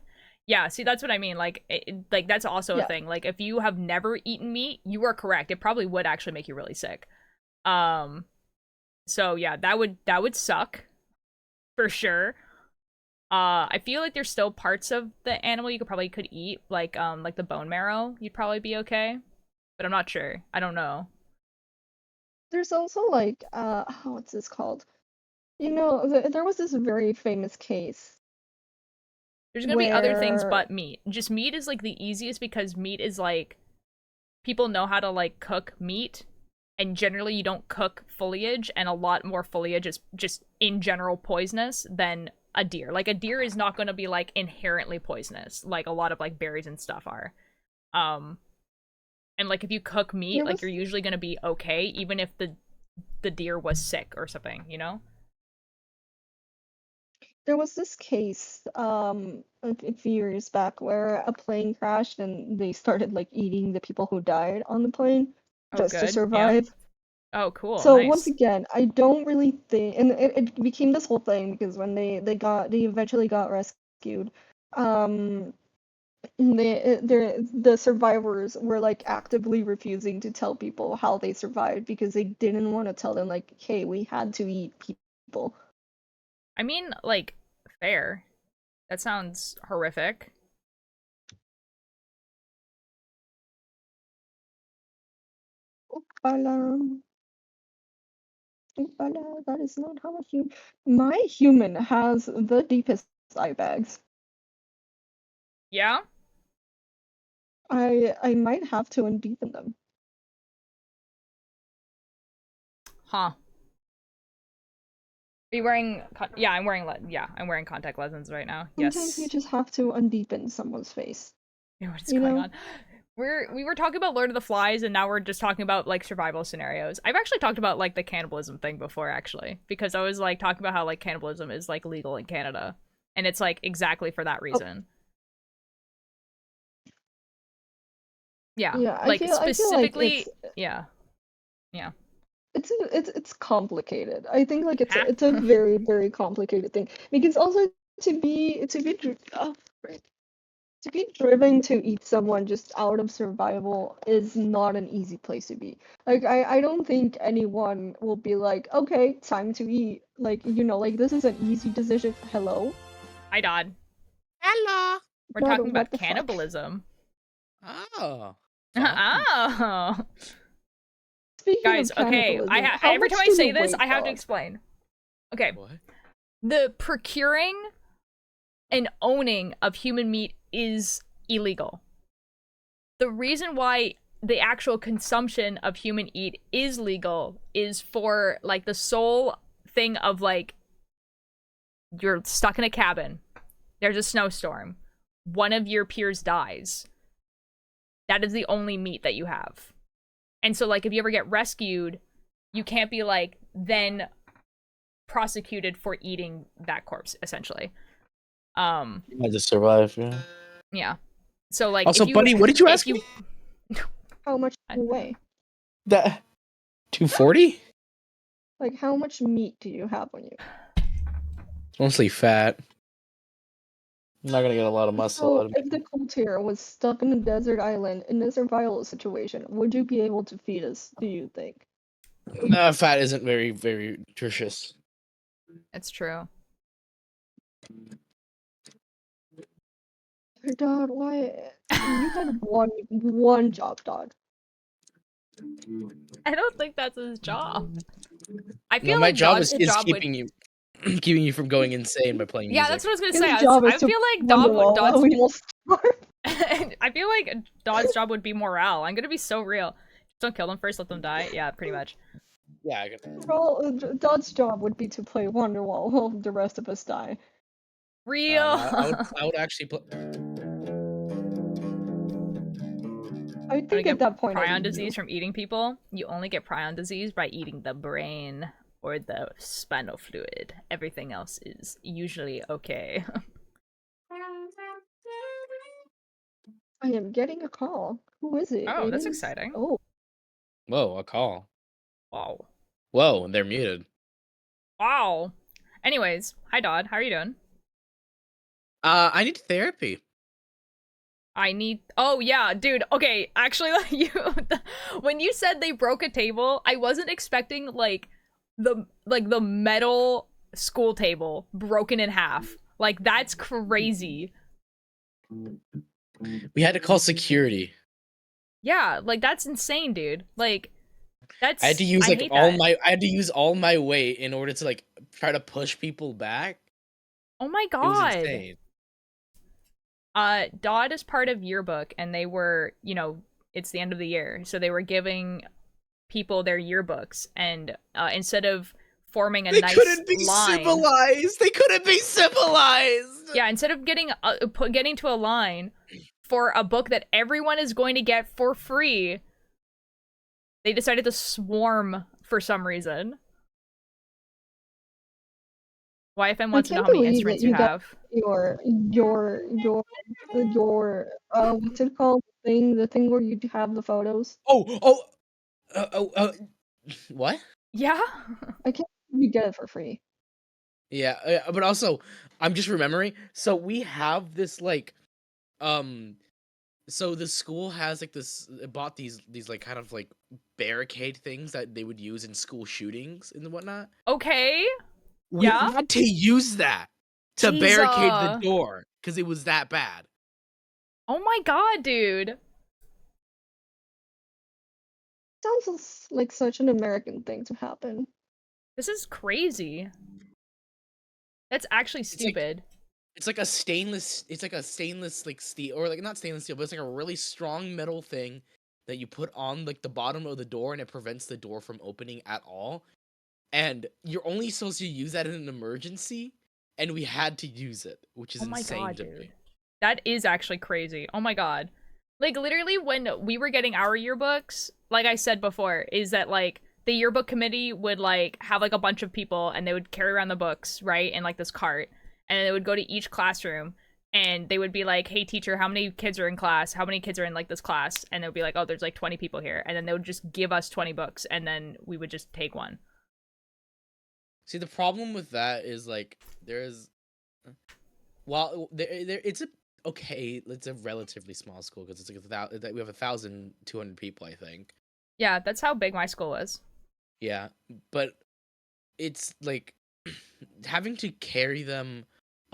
S1: Yeah, see, that's what I mean. Like, like that's also a
S8: yeah.
S1: thing. Like, if you have never eaten meat, you are correct. It probably would actually make you really sick. So yeah, that would suck for sure. I feel like there's still parts of the animal you could eat, like the bone marrow. You'd probably be okay, but I'm not sure. I don't know.
S8: There's also like what's this called? There was this very famous case
S1: There's gonna be other things
S8: where
S1: but meat. Just meat is like the easiest because meat is like people know how to like cook meat, and generally you don't cook foliage, and a lot more foliage is just in general poisonous than a deer. Like a deer is not going to be like inherently poisonous like a lot of like berries and stuff are. And like if you cook meat, like you're usually going to be okay even if the deer was sick or something, you know?
S8: there was this case a few years back where a plane crashed and they started like eating the people who died on the plane
S1: Oh,
S8: just to
S1: good. Yeah.
S8: survive.
S1: Oh, cool.
S8: So
S1: Nice.
S8: once again, I don't really think, and it became this whole thing because when they eventually got rescued, the survivors were like actively refusing to tell people how they survived because they didn't want to tell them like, hey, we had to eat people.
S1: I mean, like, fair. That sounds horrific.
S8: Oopala. Oopala, that is not how my human has the deepest eye bags.
S1: Yeah?
S8: I might have to undeepen them.
S1: Huh. Are you wearing? Yeah, I'm wearing. I'm wearing contact lenses right now.
S8: Sometimes you
S1: Yes.
S8: just have to undeepen someone's face.
S1: Yeah, what is going on? We were talking about Lord of the Flies, and now we're just talking about like survival scenarios. I've actually talked about like the cannibalism thing before, actually, because I was like talking about how like cannibalism is like legal in Canada, and it's like exactly for that reason. Yeah,
S8: Yeah,
S1: like
S8: I feel like
S1: specifically, yeah.
S8: it's complicated. I think like it's a very, very complicated thing because also to be driven to eat someone just out of survival is not an easy place to be. Like I don't think anyone will be like, okay, time to eat. Like like this is an easy decision. Hello.
S1: Hi, Dodd.
S9: Hello.
S1: We're
S8: Dodd,
S1: talking
S8: what
S1: about
S8: the fuck?
S1: cannibalism.
S9: Oh.
S1: Oh.
S8: Speaking
S1: Guys,
S8: of
S1: okay.
S8: cannibalism, how
S1: Every
S8: much
S1: time I
S8: do
S1: say
S8: you
S1: this,
S8: weigh,
S1: I have to
S8: Dodd?
S1: explain. Okay.
S9: What?
S1: The procuring and owning of human meat is illegal. The reason why the actual consumption of human meat is legal is for, like, the sole thing of, like, you're stuck in a cabin. There's a snowstorm. One of your peers dies. That is the only meat that you have. And so, like, if you ever get rescued, you can't be, like, then prosecuted for eating that corpse, essentially.
S10: I just survive, yeah.
S1: Yeah. So, like,
S9: Also,
S1: if you,
S9: buddy, what did you ask
S1: if
S9: me?
S8: How much do you weigh?
S9: That 240?
S8: Like, how much meat do you have on you?
S9: Mostly fat.
S10: I'm not gonna get a lot of muscle out
S8: So,
S10: of
S8: if the Coulter was stuck in a desert island in a survival situation, would you be able to feed us, do you think?
S9: Fat isn't very, very nutritious.
S1: It's true.
S8: Dodd, why? You had one job, Dodd.
S1: I don't think that's his job. I
S9: No,
S1: feel
S9: my
S1: like
S9: job
S1: Dodd's
S9: is
S1: job
S9: keeping you keeping you from going insane by playing
S1: Yeah,
S9: music.
S1: that's what I was gonna
S8: His
S1: say. I
S8: job is to
S1: feel like
S8: Wonderwall while
S1: Dodd's
S8: we all starve.
S1: I feel like Dodd's job would be morale. I'm gonna be so real. Just don't kill them first, let them die. Yeah, pretty much.
S9: Yeah, I can...
S8: Well, Dodd's job would be to play Wonderwall while the rest of us die.
S1: Real.
S9: I would actually play...
S8: I
S1: Wanna
S8: think at
S1: get
S8: that point,
S1: prion disease from eating people? You only get prion disease by eating the brain or the spinal fluid. Everything else is usually okay.
S8: I am getting a call. Who is it?
S1: Oh,
S8: It
S1: that's
S8: is-
S1: exciting.
S8: Oh,
S9: Whoa, a call.
S1: Wow.
S9: Whoa, they're muted.
S1: Wow. Anyways, hi Dodd, how are you doing?
S9: I need therapy.
S1: I need. Oh yeah, dude. Okay, actually, you when you said they broke a table, I wasn't expecting like the metal school table broken in half. Like that's crazy.
S9: We had to call security.
S1: Yeah, like that's insane, dude. Like that's.
S9: I had to use like
S1: hate
S9: all
S1: that.
S9: my. I had to use all my weight in order to like try to push people back.
S1: Oh my
S9: It was
S1: god.
S9: insane.
S1: Dodd is part of yearbook, and they were, you know, it's the end of the year, so they were giving people their yearbooks, and instead of forming a
S9: They
S1: nice
S9: couldn't be
S1: line,
S9: civilized. They couldn't be civilized.
S1: yeah, instead of getting to a line for a book that everyone is going to get for free, they decided to swarm for some reason. YFM wants to know
S8: can't
S1: how many
S8: believe
S1: instruments
S8: that
S1: you
S8: you got
S1: have.
S8: your what's it called? The thing where you have the photos.
S9: What?
S1: Yeah.
S8: I can't believe you get it for free.
S9: Yeah, but also, I'm just remembering. So we have this like, so the school has like this bought these like kind of like barricade things that they would use in school shootings and whatnot.
S1: Okay.
S9: We
S1: Yeah?
S9: had to use that to barricade the
S1: Jesus.
S9: door because it was that bad.
S1: Oh my god, dude.
S8: Sounds like such an American thing to happen.
S1: This is crazy. That's actually stupid.
S9: It's like a stainless. It's like a stainless like steel, or like not stainless steel, but it's like a really strong metal thing that you put on like the bottom of the door, and it prevents the door from opening at all. And you're only supposed to use that in an emergency, and we had to use it, which is
S1: Oh my
S9: insane
S1: god,
S9: to
S1: dude.
S9: me.
S1: That is actually crazy. Oh my god. Like, literally, when we were getting our yearbooks, like I said before, is that, like, the yearbook committee would, like, have, like, a bunch of people, and they would carry around the books, right, in, like, this cart, and they would go to each classroom, and they would be like, hey, teacher, how many kids are in class? How many kids are in, like, this class? And they would be like, oh, there's, like, 20 people here. And then they would just give us 20 books, and then we would just take one.
S9: See, the problem with that is like there's, well, it's a relatively small school because it's like we have 1,200 people, I think.
S1: Yeah, that's how big my school was.
S9: Yeah, but it's like having to carry them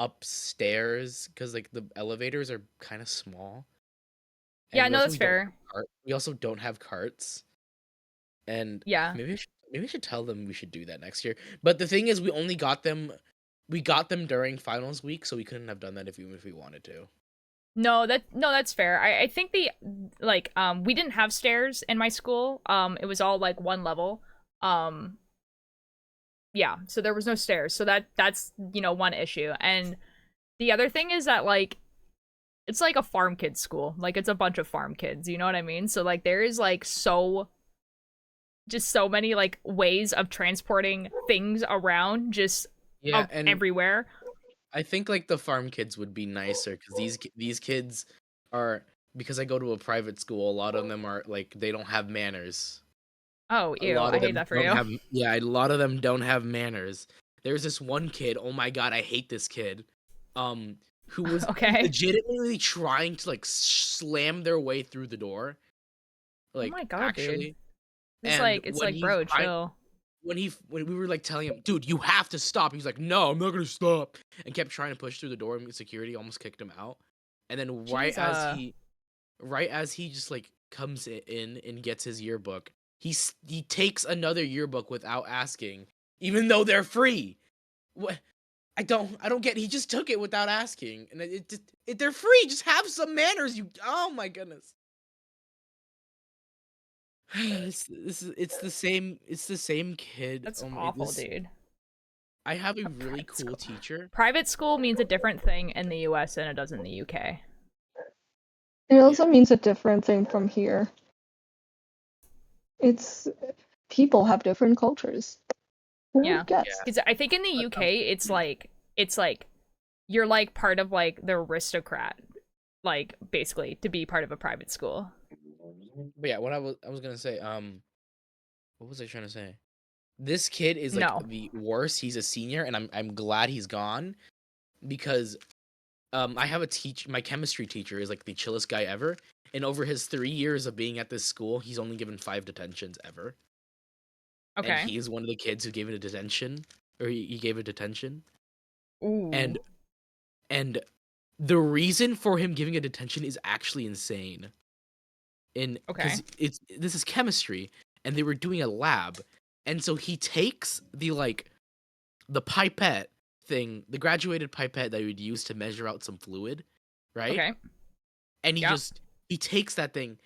S9: upstairs because like the elevators are kind of small.
S1: Yeah,
S9: And
S1: no,
S9: we
S1: that's
S9: also don't
S1: fair.
S9: have we also don't have carts. And
S1: Yeah.
S9: maybe we should tell them we should do that next year. But the thing is, we got them during finals week, so we couldn't have done that even if we wanted to.
S1: No, that's fair. I think we didn't have stairs in my school. It was all like one level. Yeah, so there was no stairs. So that's one issue. And the other thing is that like it's like a farm kids school. Like it's a bunch of farm kids, you know what I mean? So like there is like so many like ways of transporting things around
S9: And
S1: everywhere.
S9: I think like the farm kids would be nicer because these kids are, because I go to a private school. A lot of them are like they don't have manners.
S1: Oh, ew! I hate that for you.
S9: A lot of them don't have manners. There's this one kid. Oh my god, I hate this kid. Who was legitimately trying to like slam their way through the door. Like,
S1: oh my god,
S9: actually,
S1: dude. It's like, bro, chill.
S9: When we were like telling him, dude, you have to stop. He's like, no, I'm not gonna stop, and kept trying to push through the door. And security almost kicked him out. And then right as he just like comes in and gets his yearbook, he takes another yearbook without asking, even though they're free. What? I don't get. He just took it without asking, and they're free. Just have some manners. Oh my goodness. It's the same kid.
S1: That's awful, dude.
S9: I have a really cool teacher.
S1: Private school means a different thing in the US than it does in the UK.
S8: It also means a different thing from here. It's people have different cultures.
S1: Yeah, because I think in the UK it's like you're like part of like the aristocrat, like basically to be part of a private school.
S9: But yeah, what I was gonna say, what was I trying to say? This kid is like the worst. He's a senior, and I'm glad he's gone, because I have my chemistry teacher is like the chillest guy ever, and over his 3 years of being at this school, he's only given 5 detentions ever.
S1: Okay.
S9: And he is one of the kids who gave it a detention, or he gave a detention.
S1: Ooh.
S9: And the reason for him giving a detention is actually insane. This is chemistry, and they were doing a lab, and so he takes the pipette thing, the graduated pipette that he would use to measure out some fluid, right?
S1: Okay.
S9: And he takes that thing,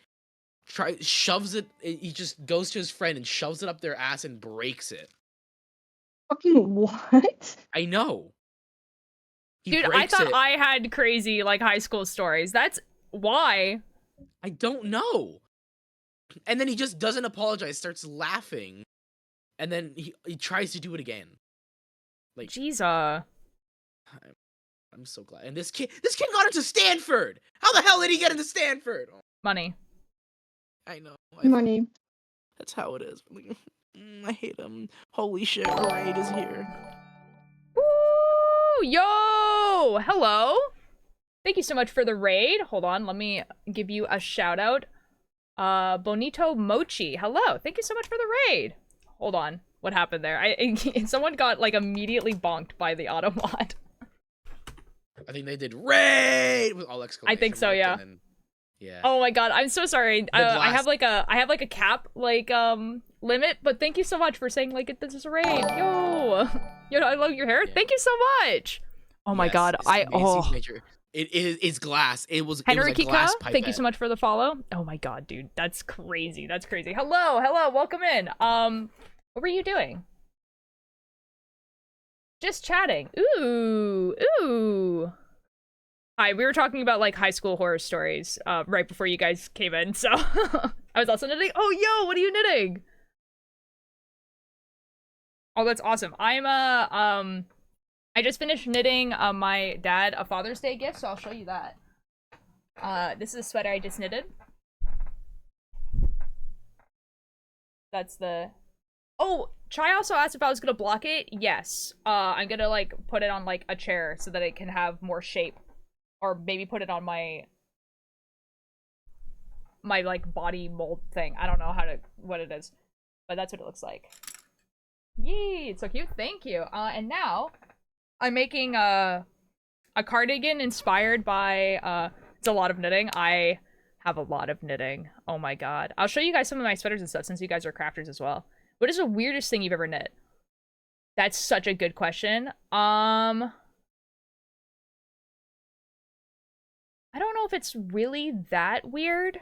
S9: shoves it. He just goes to his friend and shoves it up their ass and breaks it.
S8: Fucking what?
S9: I know.
S1: Dude, I thought I had crazy like high school stories. That's why.
S9: I don't know. And then he just doesn't apologize, starts laughing, and then he tries to do it again. Like,
S1: jeez,
S9: I'm so glad. And this kid got into Stanford. How the hell did he get into Stanford?
S1: Money.
S9: I know.
S8: Money.
S9: That's how it is. I hate him. Holy shit, Raid is here.
S1: Woo! Yo! Hello! Thank you so much for the raid. Hold on, let me give you a shout out. Bonito Mochi. Hello. Thank you so much for the raid. Hold on. What happened there? Someone got like immediately bonked by the automod.
S9: I think they did raid with all exclamation.
S1: I think so, yeah.
S9: Then, yeah.
S1: Oh my god, I'm so sorry. I have like a cap limit, but thank you so much for saying like this is a raid. Yo, I love your hair. Yeah. Thank you so much. Oh my god,
S9: It's glass. It was
S1: Henry
S9: Kika, glass pipette.
S1: Thank you so much for the follow. Oh my god, dude, that's crazy. That's crazy. Hello, welcome in. What were you doing? Just chatting. Ooh. Hi, we were talking about like high school horror stories right before you guys came in, so I was also knitting. Oh, yo, what are you knitting? Oh, that's awesome. I just finished knitting my dad a Father's Day gift, so I'll show you that. This is a sweater I just knitted. That's the... Oh, Chai also asked if I was gonna block it. Yes. I'm gonna like put it on like a chair so that it can have more shape. Or maybe put it on my like body mold thing. I don't know what it is. But that's what it looks like. Yee, it's so cute. Thank you. And now I'm making a cardigan inspired by it's a lot of knitting. I have a lot of knitting. Oh my god. I'll show you guys some of my sweaters and stuff since you guys are crafters as well. What is the weirdest thing you've ever knit? That's such a good question. I don't know if it's really that weird.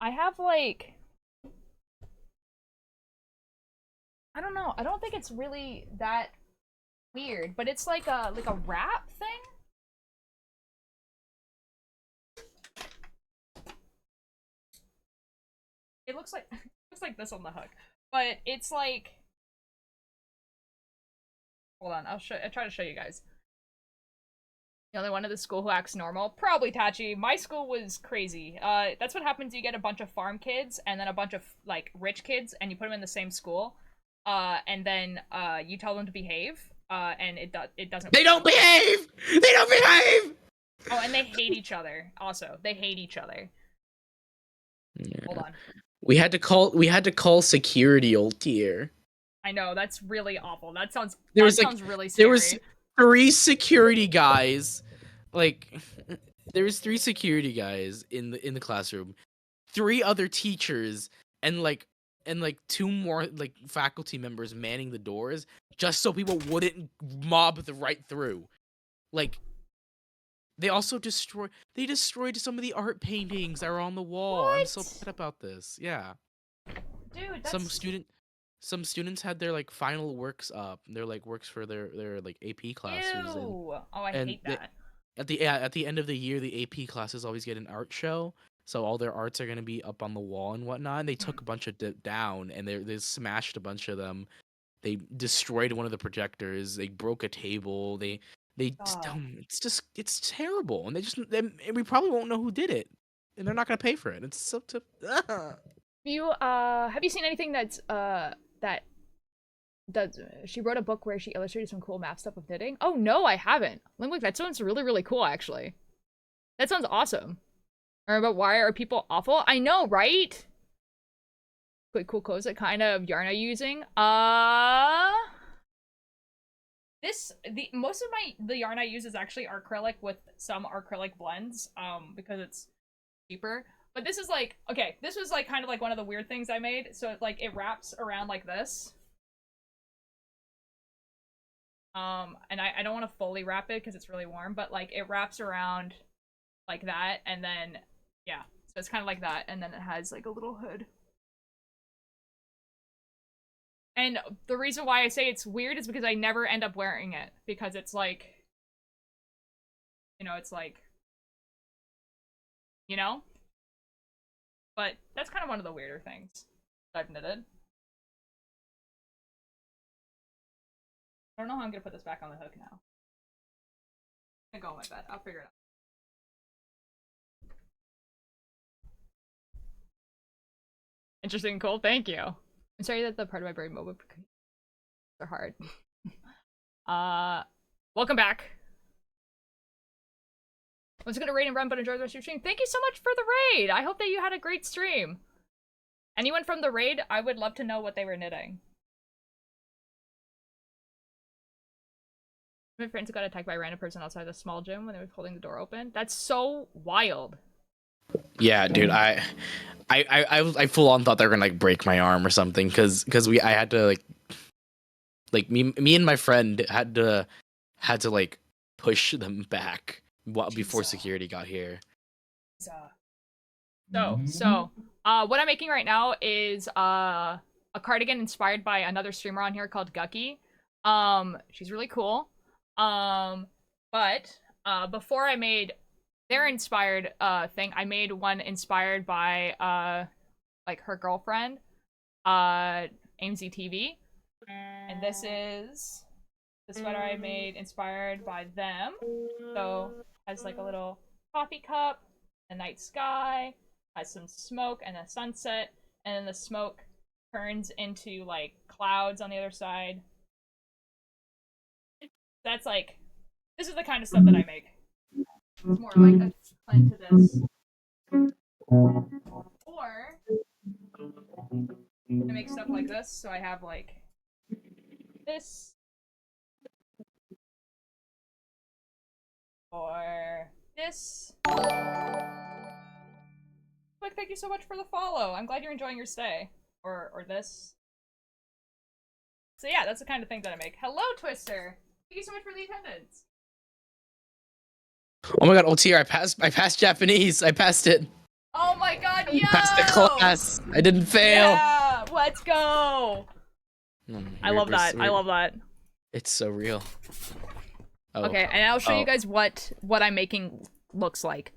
S1: I have like, I don't know. I don't think it's really that weird, but it's like a wrap thing. It looks like this on the hook, but it's like, hold on, I'll try to show you guys. The only one of the school who acts normal? Probably Tachi. My school was crazy. That's what happens. You get a bunch of farm kids and then a bunch of like rich kids, and you put them in the same school. And then you tell them to behave. And it doesn't.
S9: They don't behave. They don't behave.
S1: Oh, and they hate each other. Also, they hate each other. Yeah. Hold on.
S9: We had to call security old tier.
S1: I know, that's really awful. That sounds really scary.
S9: There was 3 security guys. Like there was 3 security guys in the classroom. 3 other teachers and like 2 more like faculty members manning the doors just so people wouldn't mob right through. Like they also destroyed some of the art paintings that are on the wall.
S1: What?
S9: I'm so upset about this. Yeah.
S1: Dude, that's...
S9: Some students had their like final works up. Their like works for their like AP classes.
S1: Ew. I hate that.
S9: At the end of the year, the AP classes always get an art show. So all their arts are gonna be up on the wall and whatnot. And they took a bunch of down and they smashed a bunch of them. They destroyed one of the projectors. They broke a table. It's terrible, and we probably won't know who did it, and they're not gonna pay for it. It's so
S1: have you seen anything that's she wrote a book where she illustrated some cool math stuff with knitting? Oh no, I haven't. Like that sounds really, really cool actually. That sounds awesome. Or about why are people awful? I know, right? Quick cool clothes. What kind of yarn are you using? Most of the yarn I use is actually acrylic with some acrylic blends, because it's cheaper. But this is like, okay, this was like kind of like one of the weird things I made. So it wraps around like this. And I don't want to fully wrap it because it's really warm, but like it wraps around like that, and then yeah, so it's kind of like that, and then it has like a little hood. And the reason why I say it's weird is because I never end up wearing it, because it's like, it's like, but that's kind of one of the weirder things that I've knitted. I don't know how I'm gonna put this back on the hook now. I'm gonna go on my bed. I'll figure it out. Interesting and cool. Thank you. I'm sorry that the part of my brain mobile are hard. Welcome back. I was gonna raid and run, but enjoy the rest of your stream. Thank you so much for the raid. I hope that you had a great stream. Anyone from the raid, I would love to know what they were knitting. My friends got attacked by a random person outside the small gym when they were holding the door open. That's so wild.
S9: Yeah, dude, I full on thought they were gonna like break my arm or something, because I had to like me and my friend had to like push them back before security got here.
S1: So what I'm making right now is a cardigan inspired by another streamer on here called Guqqie. She's really cool. But before I made their inspired thing, I made one inspired by like her girlfriend, AMZ TV. And this is the sweater I made inspired by them. So has like a little coffee cup, a night sky, has some smoke and a sunset, and then the smoke turns into like clouds on the other side. That's like, this is the kind of stuff that I make. It's more like a plan to this. Or I make stuff like this, so I have like this. This. Quick, thank you so much for the follow. I'm glad you're enjoying your stay. Or this. So yeah, that's the kind of thing that I make. Hello, Twister. Thank you so much for the attendance.
S9: Oh my god, OTR, I passed Japanese. I passed it.
S1: Oh my god, yo!
S9: Passed the class. I didn't fail.
S1: Yeah, let's go. I love that. I love that.
S9: It's so real. Oh.
S1: Okay, and I'll show you guys what I'm making looks like.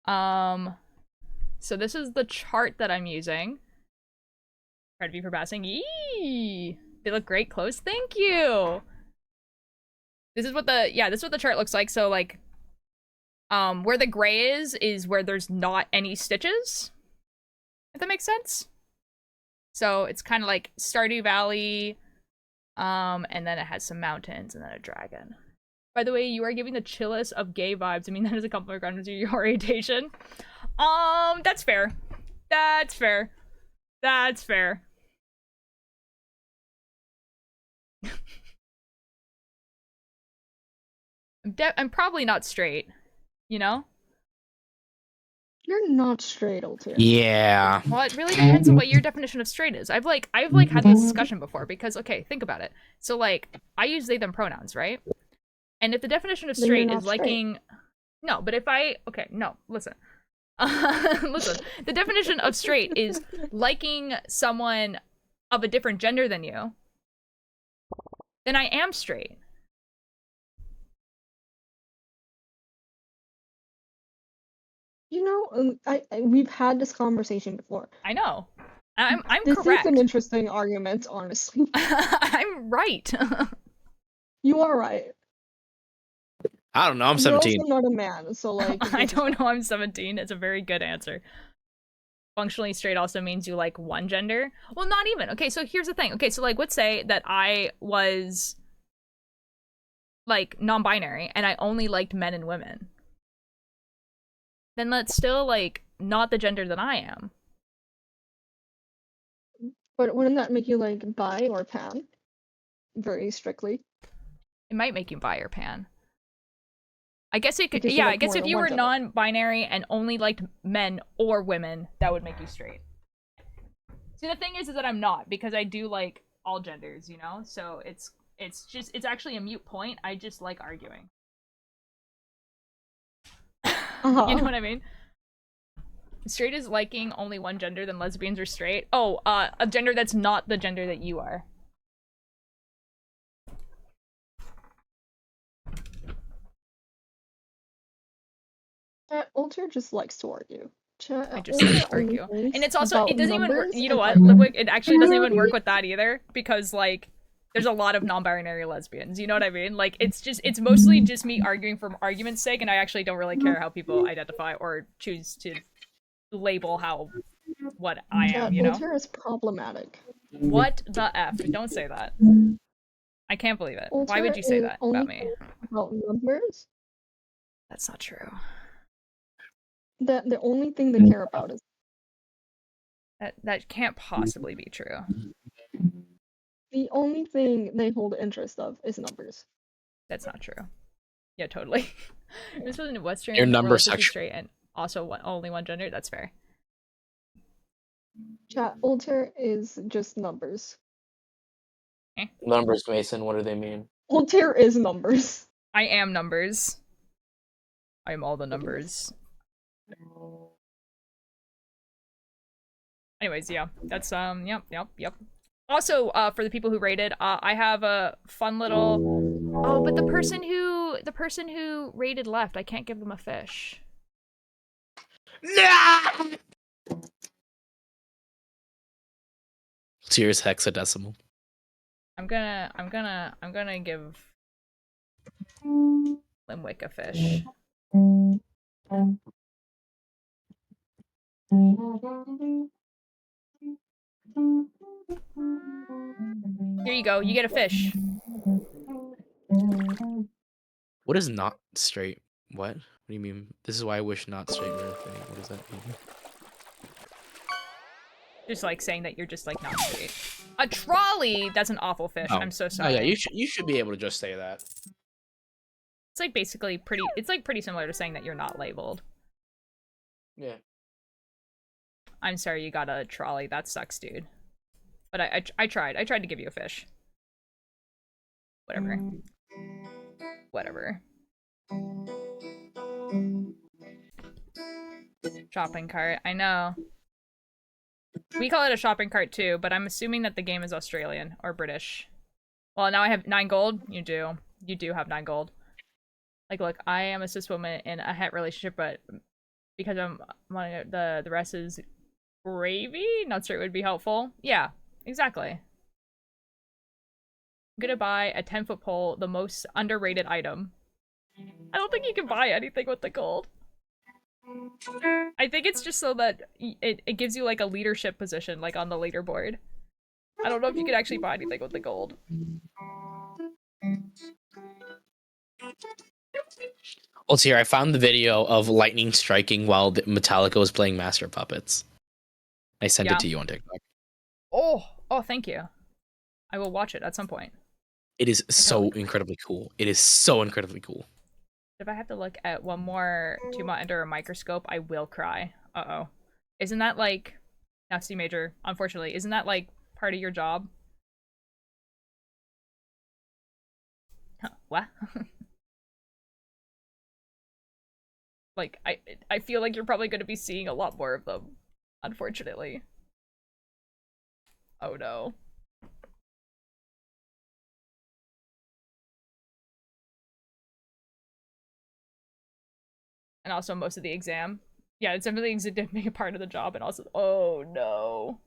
S1: So this is the chart that I'm using. Proud of you for passing. Yee! They look great close. Thank you. This is what the chart looks like. So like, where the gray is where there's not any stitches. If that makes sense. So it's kind of like Stardew Valley, and then it has some mountains and then a dragon. By the way, you are giving the chillest of gay vibes. I mean, that is a compliment regarding to your orientation. That's fair. That's fair. That's fair. I'm probably not straight, you know?
S8: You're not straight, Altair.
S9: Yeah.
S1: Well, it really depends on what your definition of straight is. I've had this discussion before because, okay, think about it. So like, I use they them pronouns, right? And if the definition of
S8: Then you're
S1: straight
S8: not
S1: is liking, no, but if listen, listen. The definition of straight is liking someone of a different gender than you. Then I am straight.
S8: You know, we've had this conversation before.
S1: I know. I'm
S8: This
S1: correct.
S8: is an interesting argument, honestly.
S1: I'm right.
S8: You are right.
S9: I don't know, I'm
S8: You're
S9: 17.
S8: also not a man, so like.
S1: I don't know, I'm 17. It's a very good answer. Functionally straight also means you like one gender. Well, not even. Okay, so here's the thing. Okay, so like, let's say that I was like non-binary and I only liked men and women. Then that's still like not the gender that I am.
S8: But wouldn't that make you like bi or pan? Very strictly.
S1: It might make you bi or pan. I guess it could.
S8: Because you
S1: Yeah,
S8: like
S1: I guess
S8: more
S1: if
S8: than
S1: you
S8: one
S1: were
S8: gender.
S1: non-binary and only liked men or women, that would make you straight. See, the thing is that I'm not, because I do like all genders, you know. So it's actually a moot point. I just like arguing. You know what I mean? Straight is liking only one gender, then lesbians are straight. Oh, a gender that's not the gender that you are.
S8: Altair just likes to argue.
S1: I just like to argue. And it's also, it doesn't even work, you know what,
S8: Ludwig?
S1: Ludwig, it actually doesn't even work with that either, because, like, there's a lot of non-binary lesbians, you know what I mean? Like, it's mostly just me arguing for argument's sake, and I actually don't really care how people identify or choose to label what I am, you know?
S8: Altair is problematic.
S1: What the F? Don't say that. I can't believe it. Why
S8: Altair
S1: would you say
S8: is
S1: that
S8: only
S1: about me?
S8: About numbers?
S1: That's not true.
S8: The only thing they care about is
S1: That can't possibly be true.
S8: the only thing they hold interest of is numbers.
S1: That's not true. Yeah, totally. This was in Western.
S9: Your number
S1: relatively
S9: section.
S1: straight and also only one gender. That's fair.
S8: Chat, Altair is just numbers.
S10: Numbers, Mason. What do they mean?
S8: Altair is numbers.
S1: I am numbers. I am all the numbers. Anyways, yeah, that's yep. Also, for the people who rated, I have a fun little. Oh, but the person who rated left. I can't give them a fish.
S9: No! Tears hexadecimal.
S1: I'm gonna give Limwick a fish. Here you go. You get a fish.
S9: What is not straight? What? What do you mean? This is why I wish not straight were a thing. What does that mean?
S1: Just like saying that you're just like not straight. A trolley. That's an awful fish.
S9: Oh.
S1: I'm so
S9: Oh
S1: sorry.
S9: yeah, you should be able to just say that.
S1: It's like basically pretty. It's like pretty similar to saying that you're not labeled.
S10: Yeah.
S1: I'm sorry you got a trolley. That sucks, dude. But I tried. I tried to give you a fish. Whatever. Whatever. Shopping cart. I know. We call it a shopping cart too, but I'm assuming that the game is Australian or British. Well, now I have 9 gold. You do. You do have 9 gold. Like, look, I am a cis woman in a het relationship, but because I'm the rest is gravy. Not sure it would be helpful. Yeah, exactly. I'm gonna buy a 10-foot pole, the most underrated item. I don't think you can buy anything with the gold. I think it's just so that it gives you like a leadership position, like on the leaderboard. I don't know if you could actually buy anything with the gold.
S9: Well, it's here. I found the video of lightning striking while Metallica was playing Master Puppets. I sent it to you on TikTok.
S1: Oh, thank you. I will watch it at some point.
S9: It is so incredibly cool. It is so incredibly cool.
S1: If I have to look at one more Tuma under a microscope, I will cry. Uh-oh. Isn't that like... Now, C major, unfortunately, isn't that like part of your job? Huh, what? Like, I feel like you're probably going to be seeing a lot more of them, unfortunately. Oh no. And also most of the exam. Yeah, it's definitely a part of the job, and also, oh no.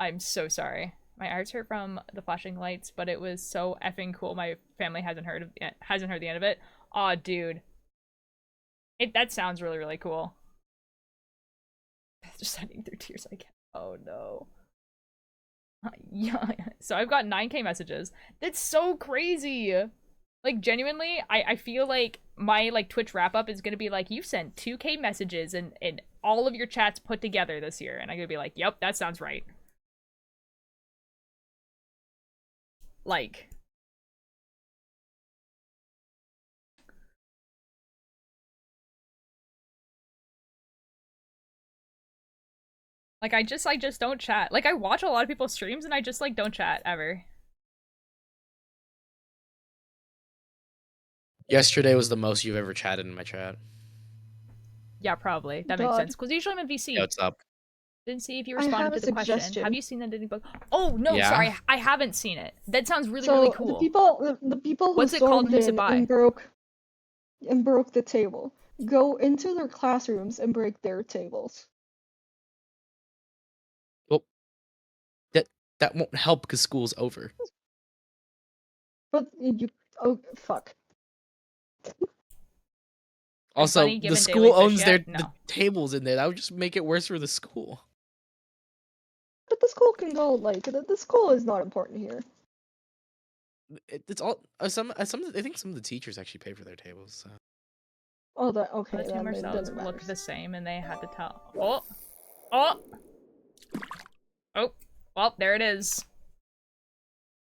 S1: I'm so sorry. My eyes hurt from the flashing lights, but it was so effing cool. My family hasn't heard the end of it. Aw, dude. That sounds really, really cool. Just sending through tears again. Oh no. Yeah. So I've got 9K messages. That's so crazy. Like, genuinely, I feel like my, like, Twitch wrap-up is gonna be like, you sent 2K messages in all of your chats put together this year. And I'm gonna be like, yep, that sounds right. Like... Like, I just don't chat. Like, I watch a lot of people's streams and I just, like, don't chat, ever.
S9: Yesterday was the most you've ever chatted in my chat.
S1: Yeah, probably. That makes sense. Because usually I'm in VC.
S9: Yeah, what's up?
S1: Didn't see if you responded to the question. Have you seen that any book? Oh, no,
S9: Yeah.
S1: sorry. I haven't seen it. That sounds really, really cool.
S8: The people who
S1: What's it called? Who's it by?
S8: and broke the table go into their classrooms and break their tables.
S9: Well, that won't help because school's over.
S8: But oh fuck.
S9: Also,
S1: Bunny
S9: the
S1: given
S9: school
S1: daily fish
S9: owns
S1: yet?
S9: the
S1: No.
S9: tables in there. That would just make it worse for the school.
S8: But the school can go like the school is not important here.
S9: It's all some. I think some of the teachers actually pay for their tables. So.
S8: Oh, that okay.
S1: The two
S8: That
S1: Marcells
S8: doesn't
S1: look
S8: matter.
S1: the same and they had to tell. Oh! Well, there it is.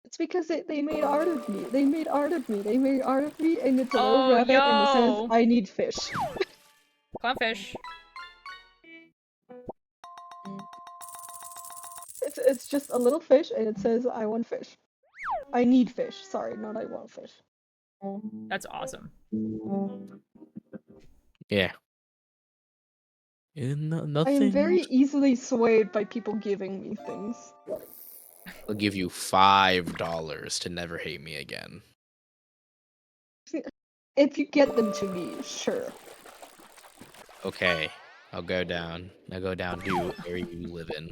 S8: It's because they made art of me. They made art of me. They made art of me, and it's a little
S1: Oh,
S8: rabbit, and it says,
S1: yo.
S8: "I need fish."
S1: Clownfish.
S8: It's just a little fish, and it says, "I want fish." I need fish. Sorry, not I want fish.
S1: That's awesome.
S9: Yeah.
S8: I am very easily swayed by people giving me things.
S9: I'll give you $5 to never hate me again.
S8: If you get them to me, sure.
S9: Okay, I'll go down. I'll go down to where you live in.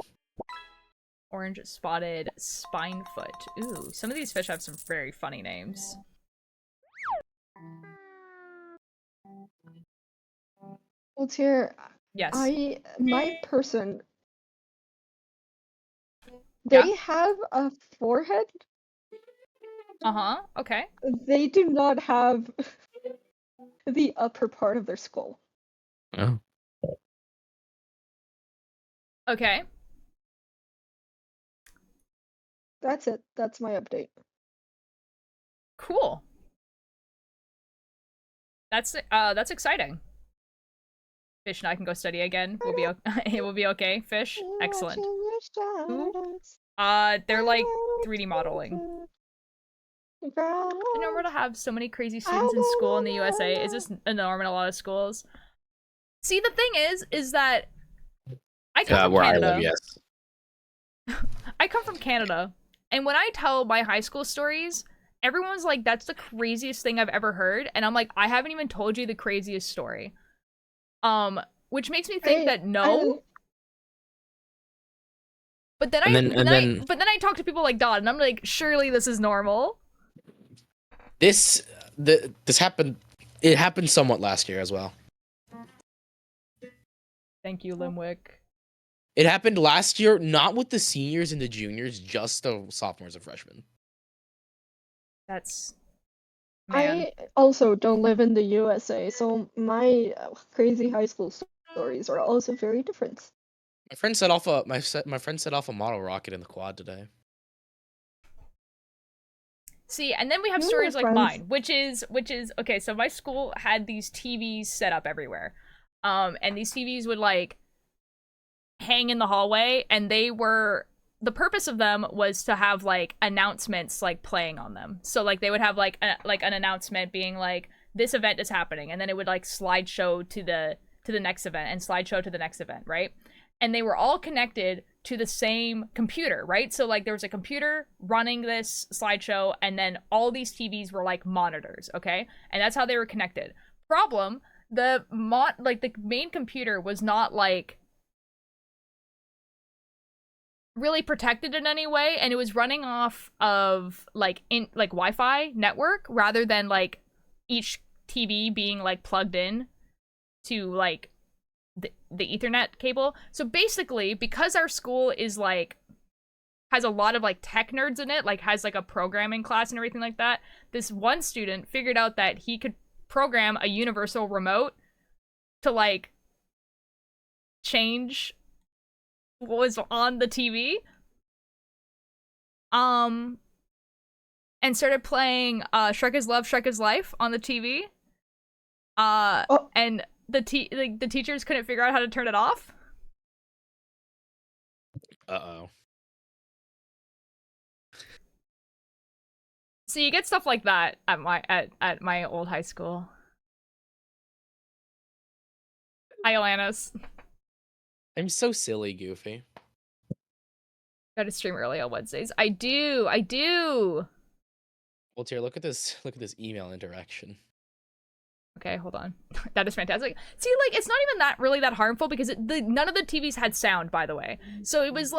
S1: Orange spotted spinefoot. Ooh, some of these fish have some very funny names.
S8: Well, here,
S1: Yes.
S8: my person, they have a forehead.
S1: Uh-huh, okay.
S8: They do not have the upper part of their skull.
S9: Oh.
S1: Okay.
S8: That's it. That's my update.
S1: Cool. That's exciting. Fish and I can go study again. It will be okay. Fish, excellent. Ooh. They're like 3D modeling. The normal to have so many crazy students in school in the USA. Is this a norm in a lot of schools? See, the thing is that I come from Canada.
S9: I live, yes.
S1: I come from Canada, and when I tell my high school stories, everyone's like, "That's the craziest thing I've ever heard," and I'm like, "I haven't even told you the craziest story." Which makes me think that no. But then I talk to people like Dodd, and I'm like, surely this is normal.
S9: This happened. It happened somewhat last year as well.
S1: Thank you, Limwick.
S9: It happened last year, not with the seniors and the juniors, just the sophomores and freshmen.
S1: That's. Man.
S8: I also don't live in the USA, so my crazy high school stories are also very different.
S9: My friend set off a model rocket in the quad today.
S1: See, and then we have stories like mine, which is okay. So my school had these TVs set up everywhere, and these TVs would like hang in the hallway, and the purpose of them was to have like announcements like playing on them. So like they would have like an announcement being like, this event is happening, and then it would like slideshow to the next event and slideshow to the next event, right? And they were all connected to the same computer, right? So like there was a computer running this slideshow, and then all these TVs were like monitors, okay? And that's how they were connected. Problem, the main computer was not like really protected in any way, and it was running off of like Wi-Fi network rather than like each TV being like plugged in to like the Ethernet cable. So basically, because our school is like has a lot of like tech nerds in it, like has like a programming class and everything like that, this one student figured out that he could program a universal remote to like change what was on the TV. And started playing Shrek is Love, Shrek is Life on the TV. And the teachers couldn't figure out how to turn it off.
S9: Uh-oh.
S1: So you get stuff like that at my old high school. Hi, Alanis.
S9: I'm so silly, Goofy.
S1: Gotta stream early on Wednesdays. I do.
S9: Well, Tier, look at this email interaction.
S1: Okay, hold on. That is fantastic. See, like, it's not even that harmful because none of the TVs had sound, by the way. So it was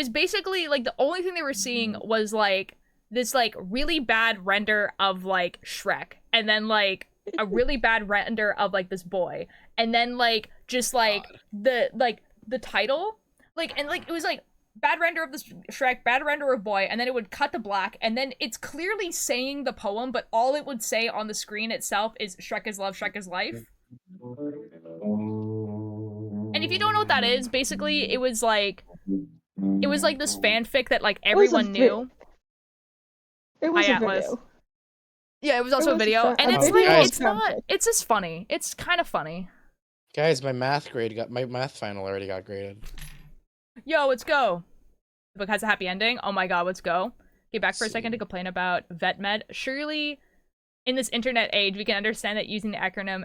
S1: basically like the only thing they were seeing was like this like really bad render of like Shrek, and then like a really bad render of like this boy, and then like just like the title, like, and like it was like bad render of this Shrek, bad render of boy, and then it would cut to black, and then it's clearly saying the poem, but all it would say on the screen itself is Shrek is love, Shrek is life. And if you don't know what that is, basically it was like this fanfic that like everyone knew.
S8: It was a video.
S1: Yeah, it was also a video, and it's like it's just funny. It's kind of funny.
S9: Guys, my math final already got graded.
S1: Yo, let's go. The book has a happy ending. Oh my god, let's go. Get back for a second to complain about VetMed. Surely, in this internet age, we can understand that using the acronym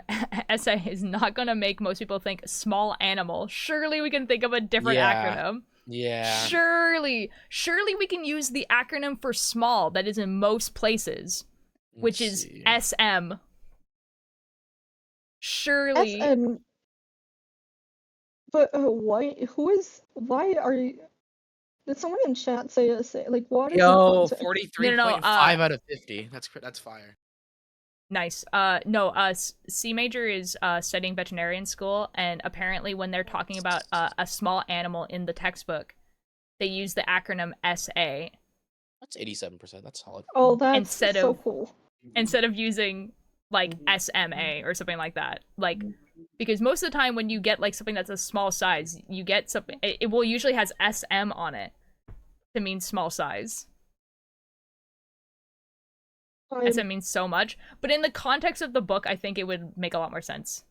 S1: SA is not going to make most people think small animal. Surely we can think of a different acronym.
S9: Yeah.
S1: Surely we can use the acronym for small that is in most places, which is SM. Surely.
S8: SM. But why are you? Did someone in chat say like what is
S9: Yo,
S8: the
S9: 43.5 out of 50. That's fire.
S1: Nice. C major is studying veterinarian school, and apparently when they're talking about a small animal in the textbook, they use the acronym SA.
S9: That's 87%. That's solid.
S8: Oh, that's so cool.
S1: Instead of using like SMA or something like that, like. Because most of the time when you get like something that's a small size, you get something, it will usually has SM on it to mean small size. As it means so much. But in the context of the book, I think it would make a lot more sense.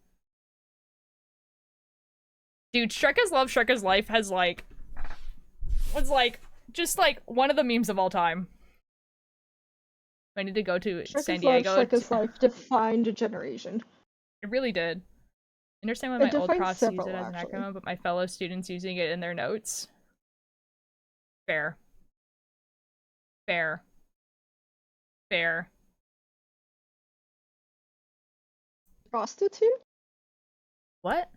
S1: Dude, Shrek is Love, Shrek is Life was just one of the memes of all time. I need to go to San Diego.
S8: Shrek is Life defined a generation.
S1: It really did. I understand why my old profs use it as an
S8: actually.
S1: acronym, but my fellow students using it in their notes. Fair. Fair. Fair.
S8: Prostitute?
S1: What?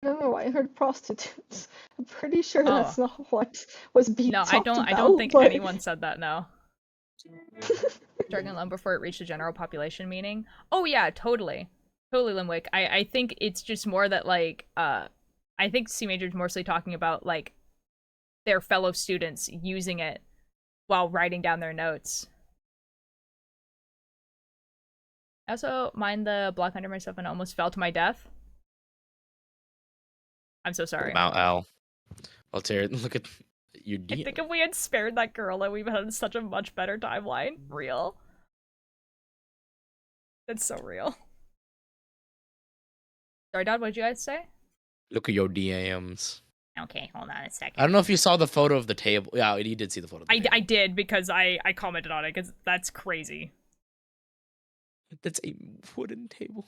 S8: I don't know why I heard prostitutes. I'm pretty sure that's not what was being talked about.
S1: No, I don't think anyone said that, no. Jargon Lum before it reached the general population meaning. Oh yeah, totally. Totally, Limwick. I think it's just more that, like, I think C Major's mostly talking about, like, their fellow students using it while writing down their notes. I also mined the block under myself and almost fell to my death. I'm so sorry.
S9: Mount Al. Well, Terry, look at your DM.
S1: I think if we had spared that girl, then we've had such a much better timeline. Real. That's so real. Sorry, Dad, what did you guys say?
S9: Look at your DMs.
S1: Okay, hold on a second.
S9: I don't know if you saw the photo of the table. Yeah, you did see the photo of the table.
S1: I did, because I commented on it, because that's crazy.
S9: That's a wooden table.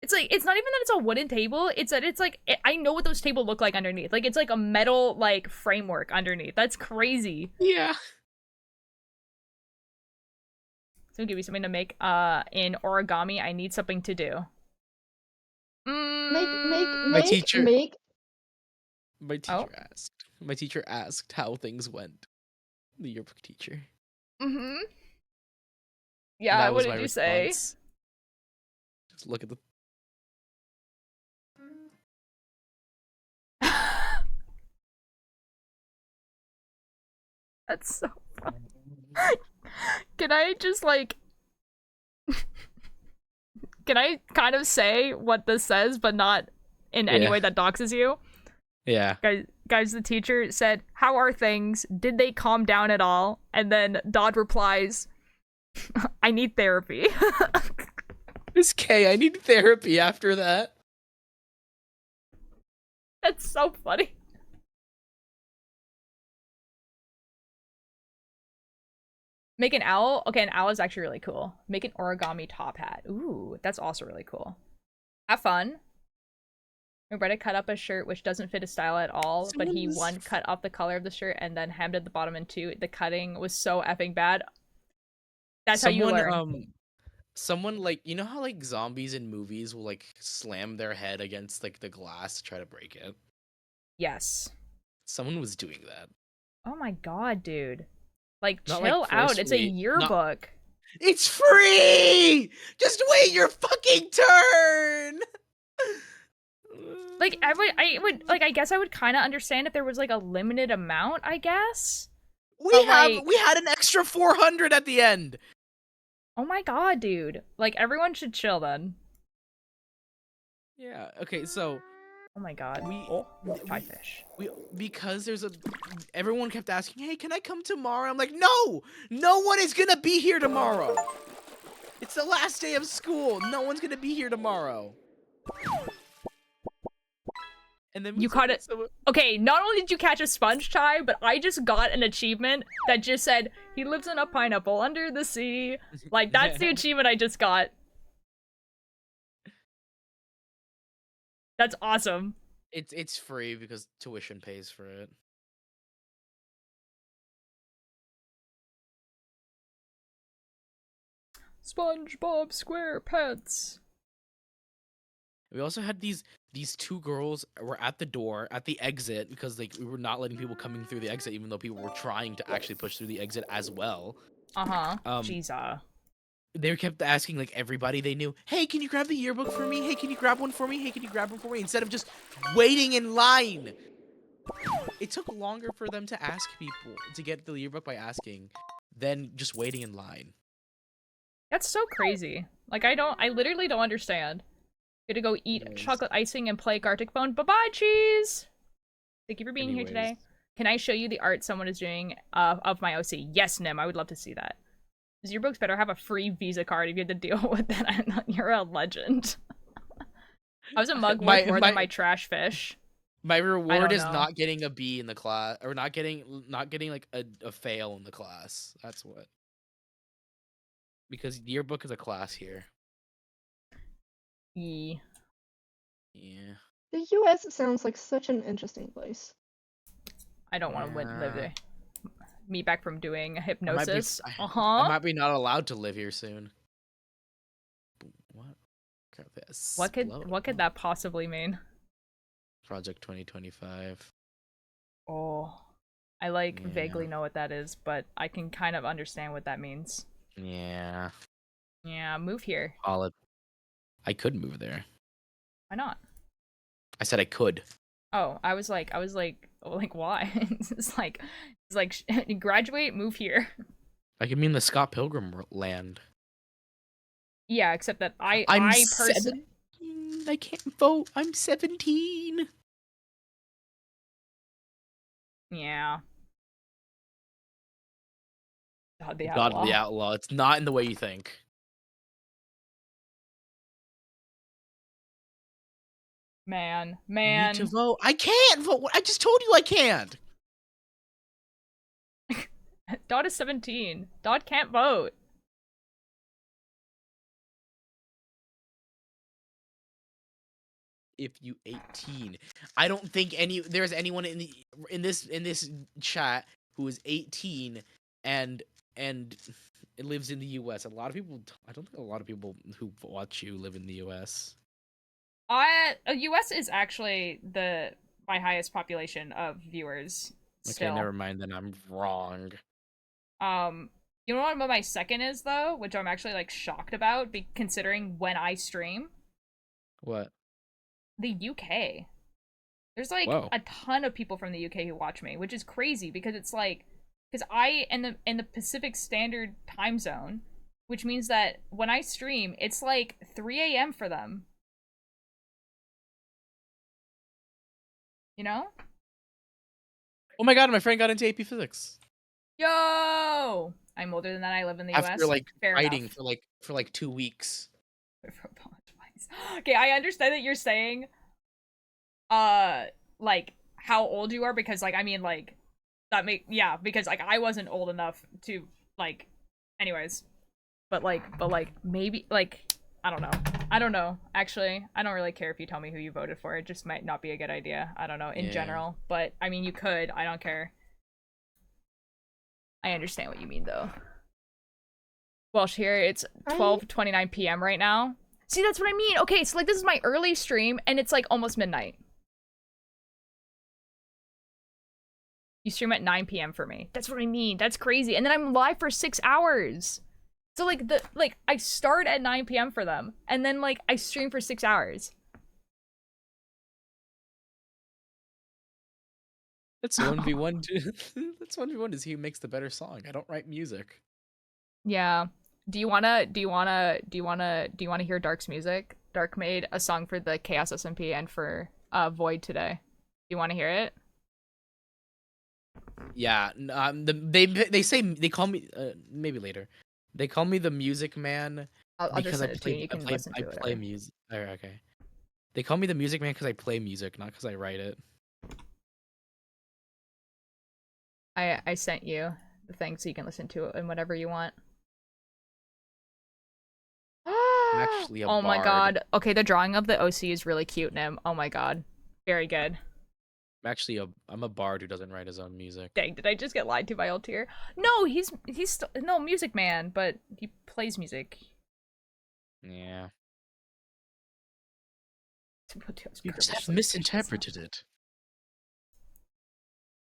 S1: It's like, it's not even that it's a wooden table, it's that it's like, I know what those tables look like underneath. Like, it's like a metal, like, framework underneath. That's crazy.
S9: Yeah.
S1: So give me something to make, in origami. I need something to do.
S9: My teacher asked. My teacher asked how things went. The yearbook teacher.
S1: Mm-hmm. Yeah, what did you say?
S9: Just look at the...
S1: That's so funny. Can I just, like... Can I kind of say what this says, but not in any way that doxes you?
S9: Yeah.
S1: Guys, the teacher said, "How are things? Did they calm down at all?" And then Dodd replies, "I need therapy."
S9: Miss K, I need therapy after that.
S1: That's so funny. Make an owl? Okay, an owl is actually really cool. Make an origami top hat. Ooh, that's also really cool. Have fun. Roberta cut up a shirt which doesn't fit his style at all, but he cut off the color of the shirt and then hemmed at the bottom in two. The cutting was so effing bad. That's how you learn.
S9: Someone, like, you know how, like, zombies in movies will, like, slam their head against, like, the glass to try to break it?
S1: Yes.
S9: Someone was doing that.
S1: Oh my god, dude. Like,
S9: Not,
S1: chill
S9: like,
S1: out. It's a yearbook.
S9: It's free! Just wait your fucking turn!
S1: Like, I would, like, I guess I would kind of understand if there was, like, a limited amount, I guess.
S9: We had an extra 400 at the end!
S1: Oh my god, dude. Like, everyone should chill then.
S9: Yeah, okay, so...
S1: Oh my god. Pie fish.
S9: Because everyone kept asking, "Hey, can I come tomorrow?" I'm like, no! No one is gonna be here tomorrow! It's the last day of school! No one's gonna be here tomorrow! And then
S1: you caught it. Okay, not only did you catch a sponge tie, but I just got an achievement that just said, "He lives in a pineapple under the sea." Like, that's the achievement I just got. That's awesome.
S9: It's free because tuition pays for it.
S1: SpongeBob SquarePants.
S9: We also had these two girls were at the door, at the exit, because, like, we were not letting people coming through the exit, even though people were trying to actually push through the exit as well.
S1: Jesus.
S9: They kept asking, like, everybody they knew, "Hey, can you grab the yearbook for me? Hey, can you grab one for me? Hey, can you grab one for me?" Instead of just waiting in line. It took longer for them to ask people to get the yearbook by asking than just waiting in line.
S1: That's so crazy. Like, I literally don't understand. Gonna go eat chocolate icing and play Gartic Phone. Bye-bye, cheese! Thank you for being here today. Can I show you the art someone is doing of my OC? Yes, Nim, I would love to see that. Your books better have a free Visa card if you had to deal with that. You're a legend. I was a mug worth more than my trash fish.
S9: My reward is
S1: know.
S9: not getting a B in the class, or not getting like a fail in the class. That's what. Because yearbook is a class here.
S1: Yeah.
S8: The U.S. sounds like such an interesting place.
S1: I don't want to live there. Me back from doing hypnosis.
S9: I might be not allowed to live here soon. What?
S1: What could that possibly mean?
S9: Project 2025.
S1: Oh, I vaguely know what that is, but I can kind of understand what that means.
S9: Yeah.
S1: Yeah, move here.
S9: I could move there.
S1: Why not?
S9: I said I could.
S1: Oh, I was like, why? it's like, graduate, move here.
S9: I could mean the Scott Pilgrim land.
S1: Yeah, except that I'm
S9: personally, I can't vote. I'm 17.
S1: Yeah. God the
S9: Outlaw. It's not in the way you think.
S1: Man.
S9: Need to vote. I can't vote. I just told you I can't.
S1: Dot is 17. Dot can't vote.
S9: If you 18, I don't think there's anyone in this chat who is 18 and it lives in the U.S. I don't think a lot of people who watch you live in the U.S.
S1: US is actually my highest population of viewers. Still.
S9: Okay, never mind. Then I'm wrong.
S1: You know what my second is though, which I'm actually shocked about, considering when I stream.
S9: What?
S1: The UK. There's a ton of people from the UK who watch me, which is crazy because it's because I in the Pacific Standard Time Zone, which means that when I stream, it's 3 a.m. for them. You know?
S9: Oh my god, my friend got into AP Physics.
S1: Yo! I'm older than that. I live in the US.
S9: After
S1: Fair
S9: fighting
S1: enough.
S9: for 2 weeks.
S1: Okay, I understand that you're saying how old you are because because I wasn't old enough to anyways. But maybe I don't know. Actually, I don't really care if you tell me who you voted for. It just might not be a good idea. I don't know in general, but I mean you could. I don't care. I understand what you mean though. Welsh here, it's 12:29 p.m. right now. See, that's what I mean. Okay, so this is my early stream, and it's almost midnight. You stream at 9 p.m. for me. That's what I mean. That's crazy. And then I'm live for 6 hours. So I start at 9 p.m. for them, and then I stream for 6 hours.
S9: That's 1v1. That's 1v1 is who makes the better song. I don't write music.
S1: Yeah. Do you wanna hear Dark's music? Dark made a song for the Chaos SMP and for Void today. Do you want to hear it?
S9: Yeah. They say they call me maybe later. They call me the Music Man
S1: I'll just send it to you. You can listen to it.
S9: I play music. Okay. They call me the Music Man because I play music, not because I write it.
S1: I sent you the thing so you can listen to it and whatever you want.
S9: I'm actually a
S1: Oh my
S9: bard.
S1: god. Okay, the drawing of the OC is really cute, Nim. Oh my god. Very good.
S9: I'm a bard who doesn't write his own music.
S1: Dang, did I just get lied to by Altier? No, he's still no Music Man, but he plays music.
S9: Yeah. You just have misinterpreted it.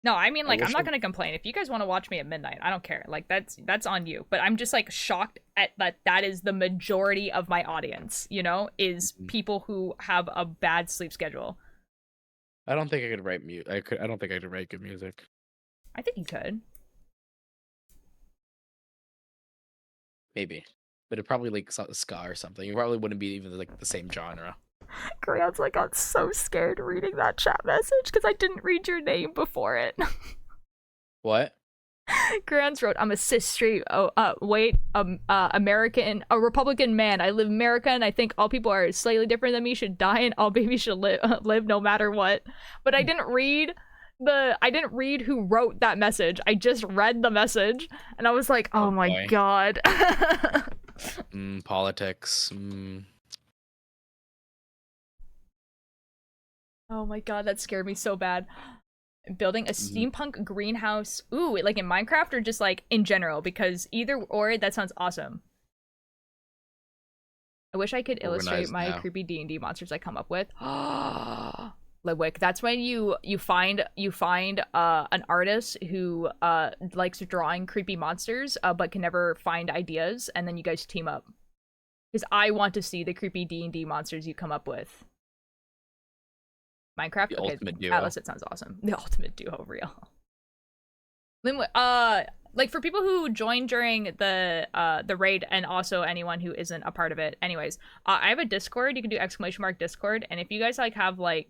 S1: No, I mean I'm not gonna complain. If you guys want to watch me at midnight, I don't care. That's on you. But I'm just shocked at that is the majority of my audience, is people who have a bad sleep schedule.
S9: I don't think I could write I don't think I could write good music.
S1: I think you could.
S9: Maybe. But it probably ska or something. It probably wouldn't be even the same genre.
S1: Koreans got so scared reading that chat message because I didn't read your name before it.
S9: What?
S1: Grants wrote, "I'm a cis straight, American, a Republican man. I live in America, and I think all people are slightly different than me should die, and all babies should live no matter what." But I didn't read who wrote that message. I just read the message, and I was like, "Oh my
S9: boy.
S1: god."
S9: Politics.
S1: Oh my god, that scared me so bad. Building a steampunk greenhouse. Ooh, like in Minecraft or just like in general? Because either or, that sounds awesome. I wish I could illustrate my creepy D&D monsters I come up with. Lidwick, that's when you find an artist who likes drawing creepy monsters but can never find ideas, and then you guys team up. Because I want to see the creepy D&D monsters you come up with. Minecraft?
S9: The
S1: okay,
S9: ultimate duo.
S1: Atlas, it sounds awesome. The ultimate duo, real. Like for people who joined during the raid, and also anyone who isn't a part of it. Anyways, I have a Discord. You can do !Discord, and if you guys have like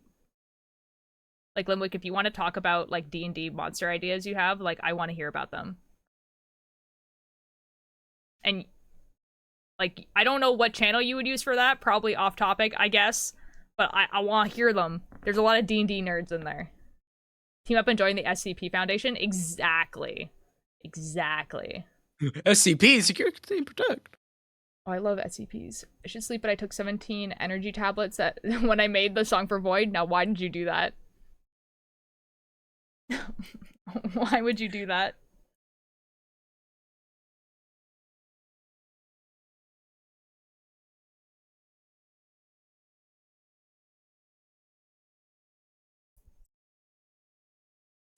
S1: Limwick, if you want to talk about like D&D monster ideas you have, like I want to hear about them. And like I don't know what channel you would use for that. Probably off topic, I guess. But I want to hear them. There's a lot of D&D nerds in there. Team up and join the SCP Foundation. Exactly.
S9: SCP, secure, contain, protect.
S1: Oh, I love SCPs. I should sleep, but I took 17 energy tablets that when I made the song for Void. Now, why did you do that? Why would you do that?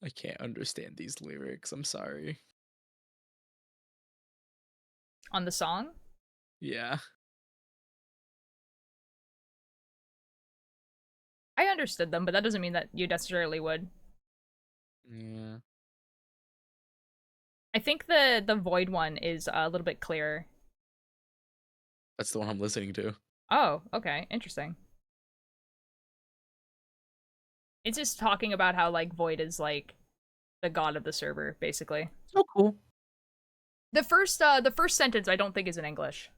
S9: I can't understand these lyrics. I'm sorry.
S1: On the song?
S9: Yeah.
S1: I understood them, but that doesn't mean that you necessarily would.
S9: Yeah.
S1: I think the Void one is a little bit clearer.
S9: That's the one I'm listening to.
S1: Oh, okay. Interesting. It's just talking about how, like, Void is, like, the god of the server, basically.
S9: Oh, cool.
S1: The first sentence I don't think is in English.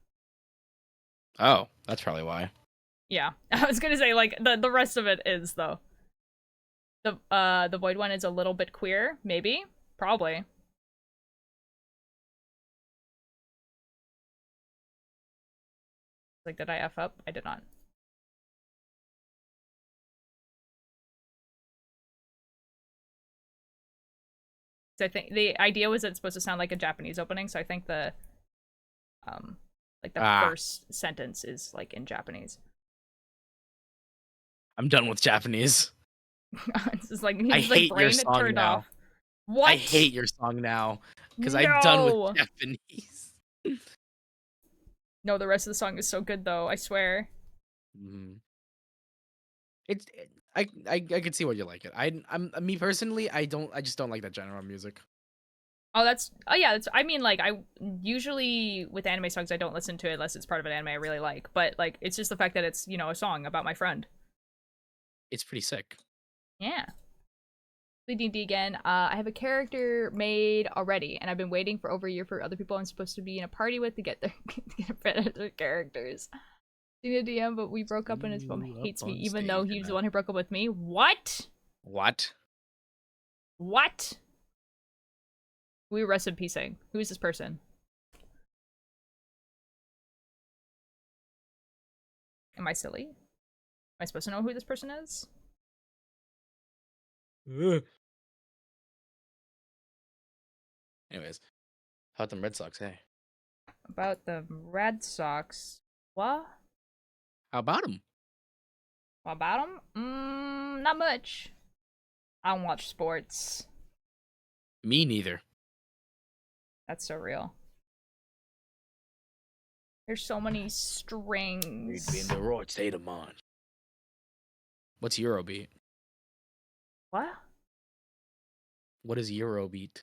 S9: Oh, that's probably why.
S1: Yeah. I was gonna say, like, the rest of it is, though. The Void one is a little bit queer, maybe? Probably. Like, did I F up? I did not. So I think the idea was it's supposed to sound like a Japanese opening, so I think the first sentence is like in Japanese.
S9: I'm done with Japanese.
S1: It's just like
S9: I
S1: his
S9: hate
S1: brain
S9: your song
S1: turned
S9: now.
S1: off. What?
S9: I hate your song now because I'm done with Japanese.
S1: No, the rest of the song is so good though. I swear.
S9: It's I can see why you like it. I'm me personally, I just don't like that genre of music.
S1: Oh, yeah. I mean, like, I usually with anime songs I don't listen to it unless it's part of an anime I really like. But like, it's just the fact that it's a song about my friend.
S9: It's pretty sick.
S1: Yeah. D&D again. I have a character made already, and I've been waiting for over a year for other people I'm supposed to be in a party with to get their characters. A DM, but we broke up and his phone hates me, even though he's the one who broke up with me. What?
S9: What?
S1: We rest in peacing. Who is this person? Am I silly? Am I supposed to know who this person is?
S9: Anyways, how about them Red Sox, hey?
S1: About the Red Sox. What?
S9: How about them?
S1: What about them? Not much. I don't watch sports.
S9: Me neither.
S1: That's so real. There's so many strings.
S9: We'd be in the right state of mind. What's Eurobeat?
S1: What?
S9: What is Eurobeat?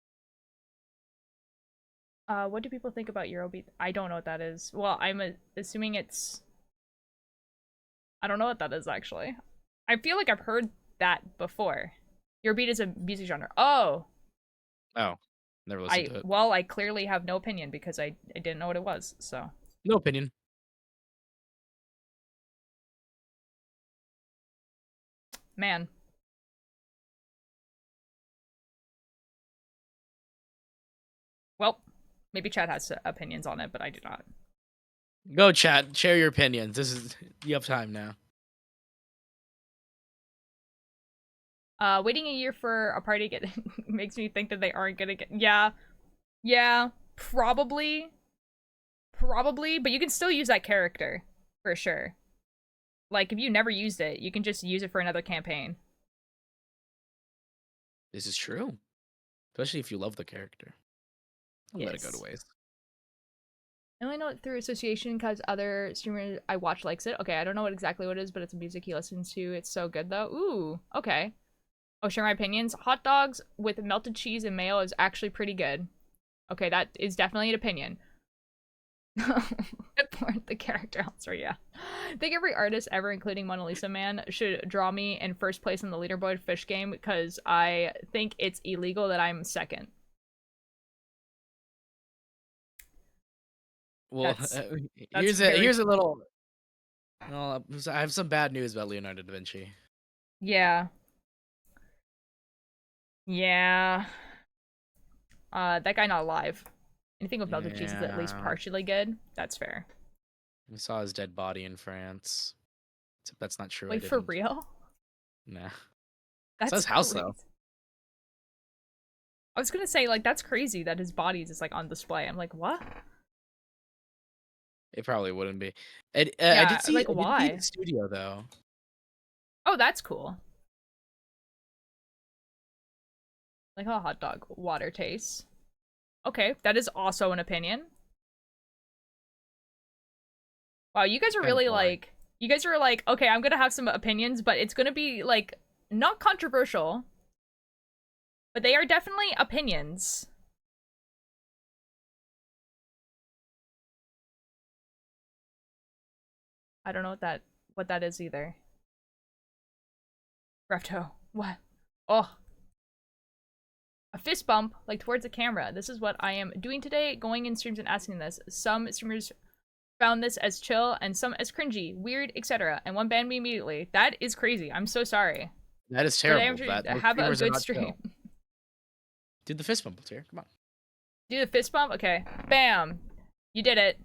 S1: What do people think about Eurobeat? I don't know what that is. Well, I'm assuming it's... I don't know what that is, actually. I feel like I've heard that before. Eurobeat is a music genre. Oh!
S9: Oh. Never listened to it.
S1: Well, I clearly have no opinion because I didn't know what it was, so.
S9: No opinion.
S1: Man. Well, maybe Chad has opinions on it, but I do not.
S9: Go chat, share your opinions. You have time now.
S1: Waiting a year for a party to get makes me think that they aren't gonna get. Yeah, probably, but you can still use that character for sure. Like if you never used it, you can just use it for another campaign.
S9: This is true, especially if you love the character. I'll let it go to waste.
S1: I only know it through association because other streamers I watch likes it. Okay, I don't know exactly what it is, but it's music he listens to. It's so good though. Ooh, okay. Oh, share my opinions. Hot dogs with melted cheese and mayo is actually pretty good. Okay, that is definitely an opinion. The character answer, yeah. I think every artist ever, including Mona Lisa Man, should draw me in first place in the leaderboard fish game because I think it's illegal that I'm second.
S9: Well, here's a little. Well, I have some bad news about Leonardo da Vinci.
S1: Yeah. Yeah. That guy not alive. Anything with melted cheese is at least partially good. That's fair.
S9: We saw his dead body in France. Except that's not true.
S1: Wait, for real?
S9: Nah.
S1: That's
S9: his house though.
S1: I was gonna say, like, that's crazy that his body is like on display. I'm like, what?
S9: It probably wouldn't be.
S1: Yeah,
S9: I did see,
S1: like, why?
S9: the studio though.
S1: Oh, that's cool. Like how a hot dog water tastes. Okay, that is also an opinion. Wow, you guys are really like, you guys are like, okay, I'm gonna have some opinions, but it's gonna be like, not controversial. But they are definitely opinions. I don't know what that is either. Grefto. What? Oh. A fist bump, like towards the camera. This is what I am doing today, going in streams and asking this. Some streamers found this as chill, and some as cringy, weird, etc. And one banned me immediately. That is crazy. I'm so sorry.
S9: That is terrible.
S1: Have a good stream.
S9: Do the fist bump here. Come on.
S1: Do the fist bump? Okay. Bam. You did it.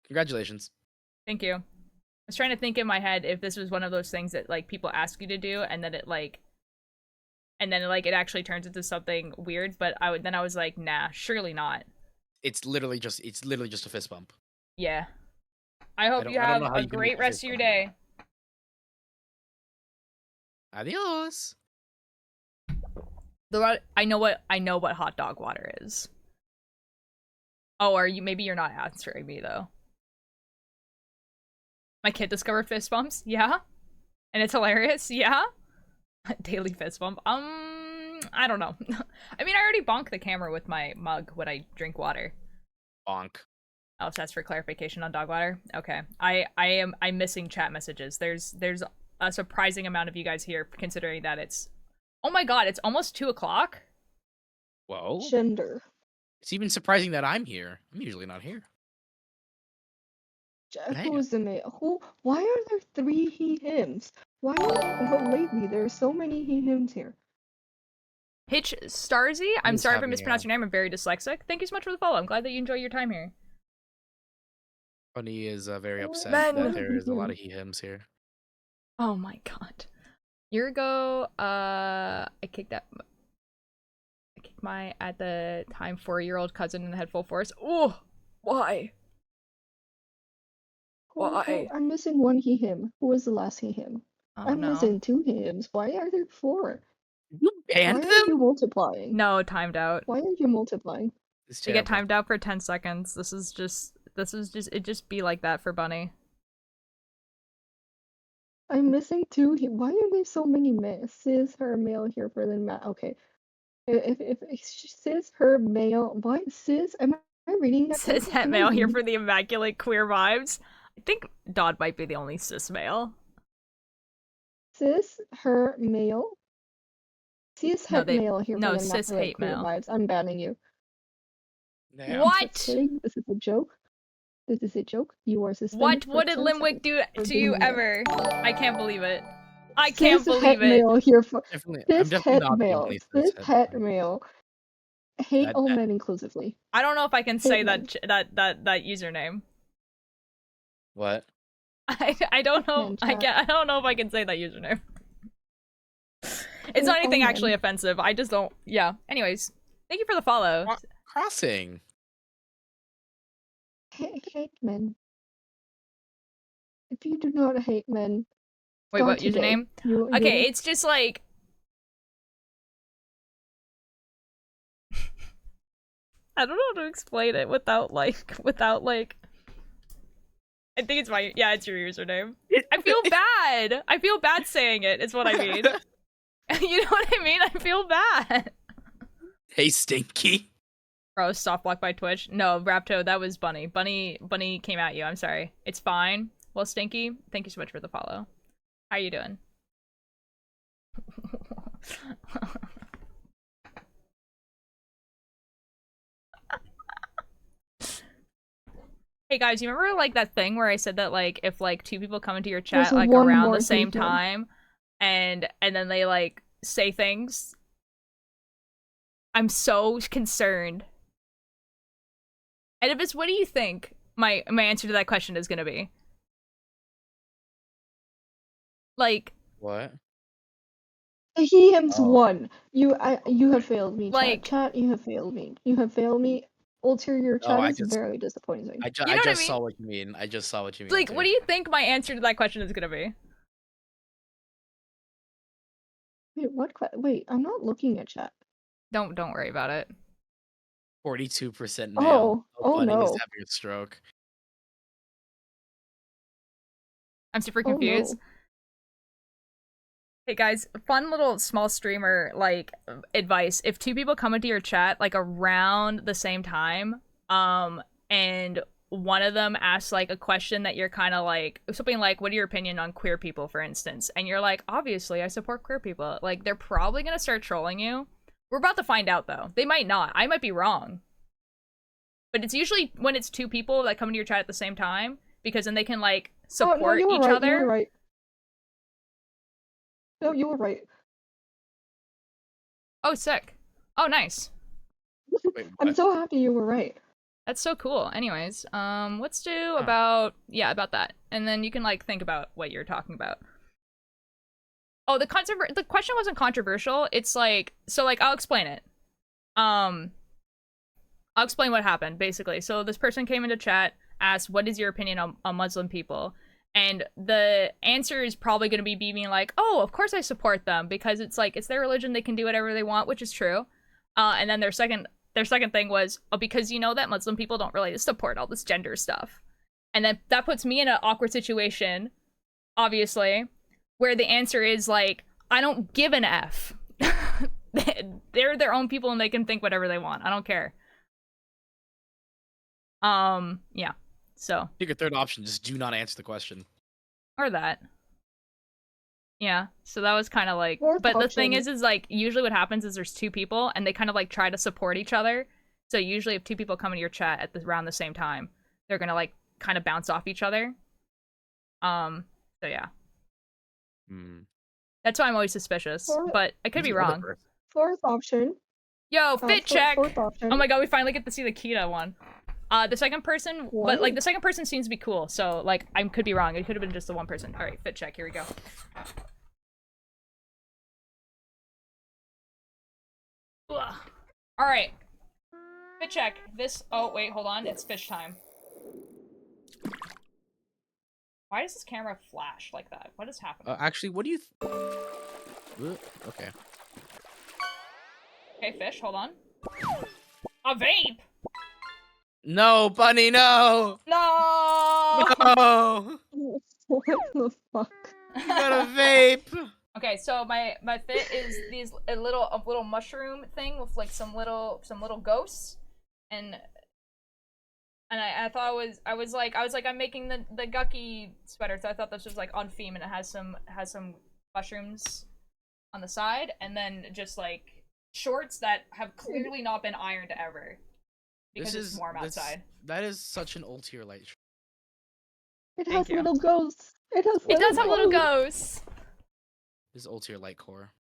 S9: Congratulations.
S1: Thank you. I was trying to think in my head if this was one of those things that like people ask you to do and then it like it actually turns into something weird, but I was like, nah, surely not.
S9: It's literally just a fist bump.
S1: Yeah. I hope you have a great rest of your day.
S9: Adios.
S1: I know what hot dog water is. Oh, maybe you're not answering me though. My kid discovered fist bumps, yeah? And it's hilarious, yeah? Daily fist bump. I don't know. I mean, I already bonk the camera with my mug when I drink water.
S9: Bonk.
S1: Oh, so that's for clarification on dog water? Okay. I'm missing chat messages. There's a surprising amount of you guys here, considering that it's... Oh my god, it's almost 2 o'clock?
S9: Whoa.
S8: Gender.
S9: It's even surprising that I'm here. I'm usually not here.
S8: Who is the male? Why are there 3 he-hims? But lately there are so many he-hims here.
S1: Hitch Starzy? I'm sorry if I mispronounced your name. I'm very dyslexic. Thank you so much for the follow. I'm glad that you enjoy your time here.
S9: Funny is very upset that there is a lot of he-hims here.
S1: Oh my god. A year ago, I kicked my, at the time, 4-year-old cousin in the head full force. Oh! Why? Why?
S8: I'm missing 1 he-him. Who was the last he-him?
S1: Oh,
S8: I'm
S1: no.
S8: missing 2 he-hims. Why are there 4?
S9: You banned them?
S8: Why are you multiplying?
S1: No, timed out.
S8: Why are you multiplying?
S1: You get timed out for 10 seconds. It just be like that for Bunny.
S8: I'm missing 2 here. Why are there so many cis, her, male here for the okay. If cis, her, male, why cis? Am I reading that?
S1: Cis het male here for the immaculate queer vibes. I think Dodd might be the only cis male.
S8: Cis, her, male. Cis
S1: No,
S8: het
S1: they-
S8: male here
S1: no,
S8: for the
S1: cis
S8: not
S1: hate
S8: queer
S1: male.
S8: vibes. I'm banning you.
S9: Damn.
S8: I'm
S1: What?
S8: just kidding. This is a joke. This is a joke. You are suspended.
S1: What
S8: for
S1: did
S8: 10
S1: Limwick
S8: seconds
S1: do
S8: for
S1: to
S8: being
S1: you
S8: here.
S1: ever? I can't believe it. I can't
S8: Cis het
S1: believe it.
S8: male here for
S9: Definitely, I'm
S8: cis
S9: definitely
S8: het
S9: not the
S8: male.
S9: only
S8: Cis
S9: cis
S8: het
S9: het.
S8: male. Hate
S9: That-
S8: all
S9: that-
S8: men inclusively.
S1: I don't know if I can say
S8: Hate men.
S1: that username.
S9: What?
S1: I don't know.
S8: Man,
S1: I
S8: chat.
S1: don't know if I can say that username. It's
S8: Hate
S1: not
S8: all
S1: anything
S8: men.
S1: actually offensive. I just don't. Yeah. Anyways, thank you for the follow.
S9: Crossing.
S8: Hate men. If you do not hate men,
S1: Wait,
S8: start
S1: what
S8: today.
S1: username?
S8: You
S1: Okay, it's just like. I don't know how to explain it without like. I think it's my it's your username. I feel bad. I feel bad saying it. Is what I mean. You know what I mean? I feel bad.
S9: Hey, Stinky.
S1: Bro, stop blocked by Twitch. No, Rapto, that was Bunny. Bunny came at you. I'm sorry. It's fine. Well, Stinky, thank you so much for the follow. How you doing? Hey guys, you remember like that thing where I said that like if like two people come into your chat
S8: There's
S1: like
S8: one
S1: around
S8: more
S1: the same
S8: thing, man.
S1: time and then they like say things? I'm so concerned. Edibus, what do you think my answer to that question is gonna be? Like
S9: What?
S8: He him's
S9: Oh.
S8: won. You have failed me,
S1: Like-
S8: chat. You have failed me. You have failed me. Ulterior
S9: Oh,
S8: chat
S9: I
S8: is
S9: just-
S8: very disappointing.
S9: I
S1: You know what I
S9: just saw
S1: mean?
S9: what you mean. I just saw what you mean.
S1: like what do you think my answer to that question is gonna be?
S8: Wait, what? Wait, I'm not looking at chat.
S1: Don't worry about it.
S9: 42% male.
S8: Oh
S9: Bunny is
S8: no.
S9: having a stroke.
S1: I'm super
S8: Oh
S1: confused.
S8: no.
S1: Hey guys, fun little small streamer like advice. If two people come into your chat like around the same time, and one of them asks like a question that you're kind of like something like, "What are your opinion on queer people?" for instance, and you're like, "Obviously, I support queer people." Like they're probably gonna start trolling you. We're about to find out though. They might not. I might be wrong. But it's usually when it's two people that come into your chat at the same time because then they can like support
S8: Oh, no, you were
S1: each
S8: right.
S1: other.
S8: You were right. No, you were right.
S1: Oh, sick. Oh, nice.
S9: Wait,
S8: I'm
S9: what?
S8: so happy you were right.
S1: That's so cool. Anyways, let's do about that, and then you can like think about what you're talking about. Oh, the question wasn't controversial. It's like I'll explain it. I'll explain what happened basically. So this person came into chat, asked, "What is your opinion on Muslim people?" And the answer is probably going to be being like, "Oh, of course I support them because it's like it's their religion, they can do whatever they want," which is true. And then their second thing was, "Oh, because you know that Muslim people don't really support all this gender stuff." And then that puts me in an awkward situation, obviously, where the answer is like, "I don't give an F." They're their own people and they can think whatever they want. I don't care. Yeah. So,
S9: Take a third option. Just do not answer the question.
S1: or that. Yeah, so that was kind of like,
S8: Fourth
S1: but the thing
S8: option.
S1: is like, usually what happens is there's two people and they kind of like try to support each other. So usually if two people come into your chat at around the same time, they're gonna like kind of bounce off each other. So yeah. That's why I'm always suspicious, but I could be wrong.
S8: Fourth option.
S1: Yo, fit check!
S8: Fourth option.
S1: Oh my god, we finally get to see the Kita one. The second person, but like the second person seems to be cool, so like I could be wrong. It could have been just the one person. All right, fit check. Here we go. Ugh. All right, fit check. This. Oh wait, hold on. It's fish time. Why does this camera flash like that? What is happening?
S9: Actually, what do you? Okay.
S1: Okay, fish. Hold on. A vape.
S9: No, Bunny, no!
S1: No.
S9: No!
S8: What the fuck?
S9: You got a vape!
S1: Okay, so my fit is these a little mushroom thing with like some little ghosts, and I thought I was like I'm making the Guqqie sweater, so I thought this was like on theme and it has some mushrooms on the side, and then just like shorts that have clearly not been ironed ever because it's warm outside.
S9: That is such an old tier light.
S8: It
S1: Thank
S8: has
S1: you.
S8: little ghosts. It has.
S1: It does have little
S8: ghosts.
S1: ghosts.
S9: This is old tier light core.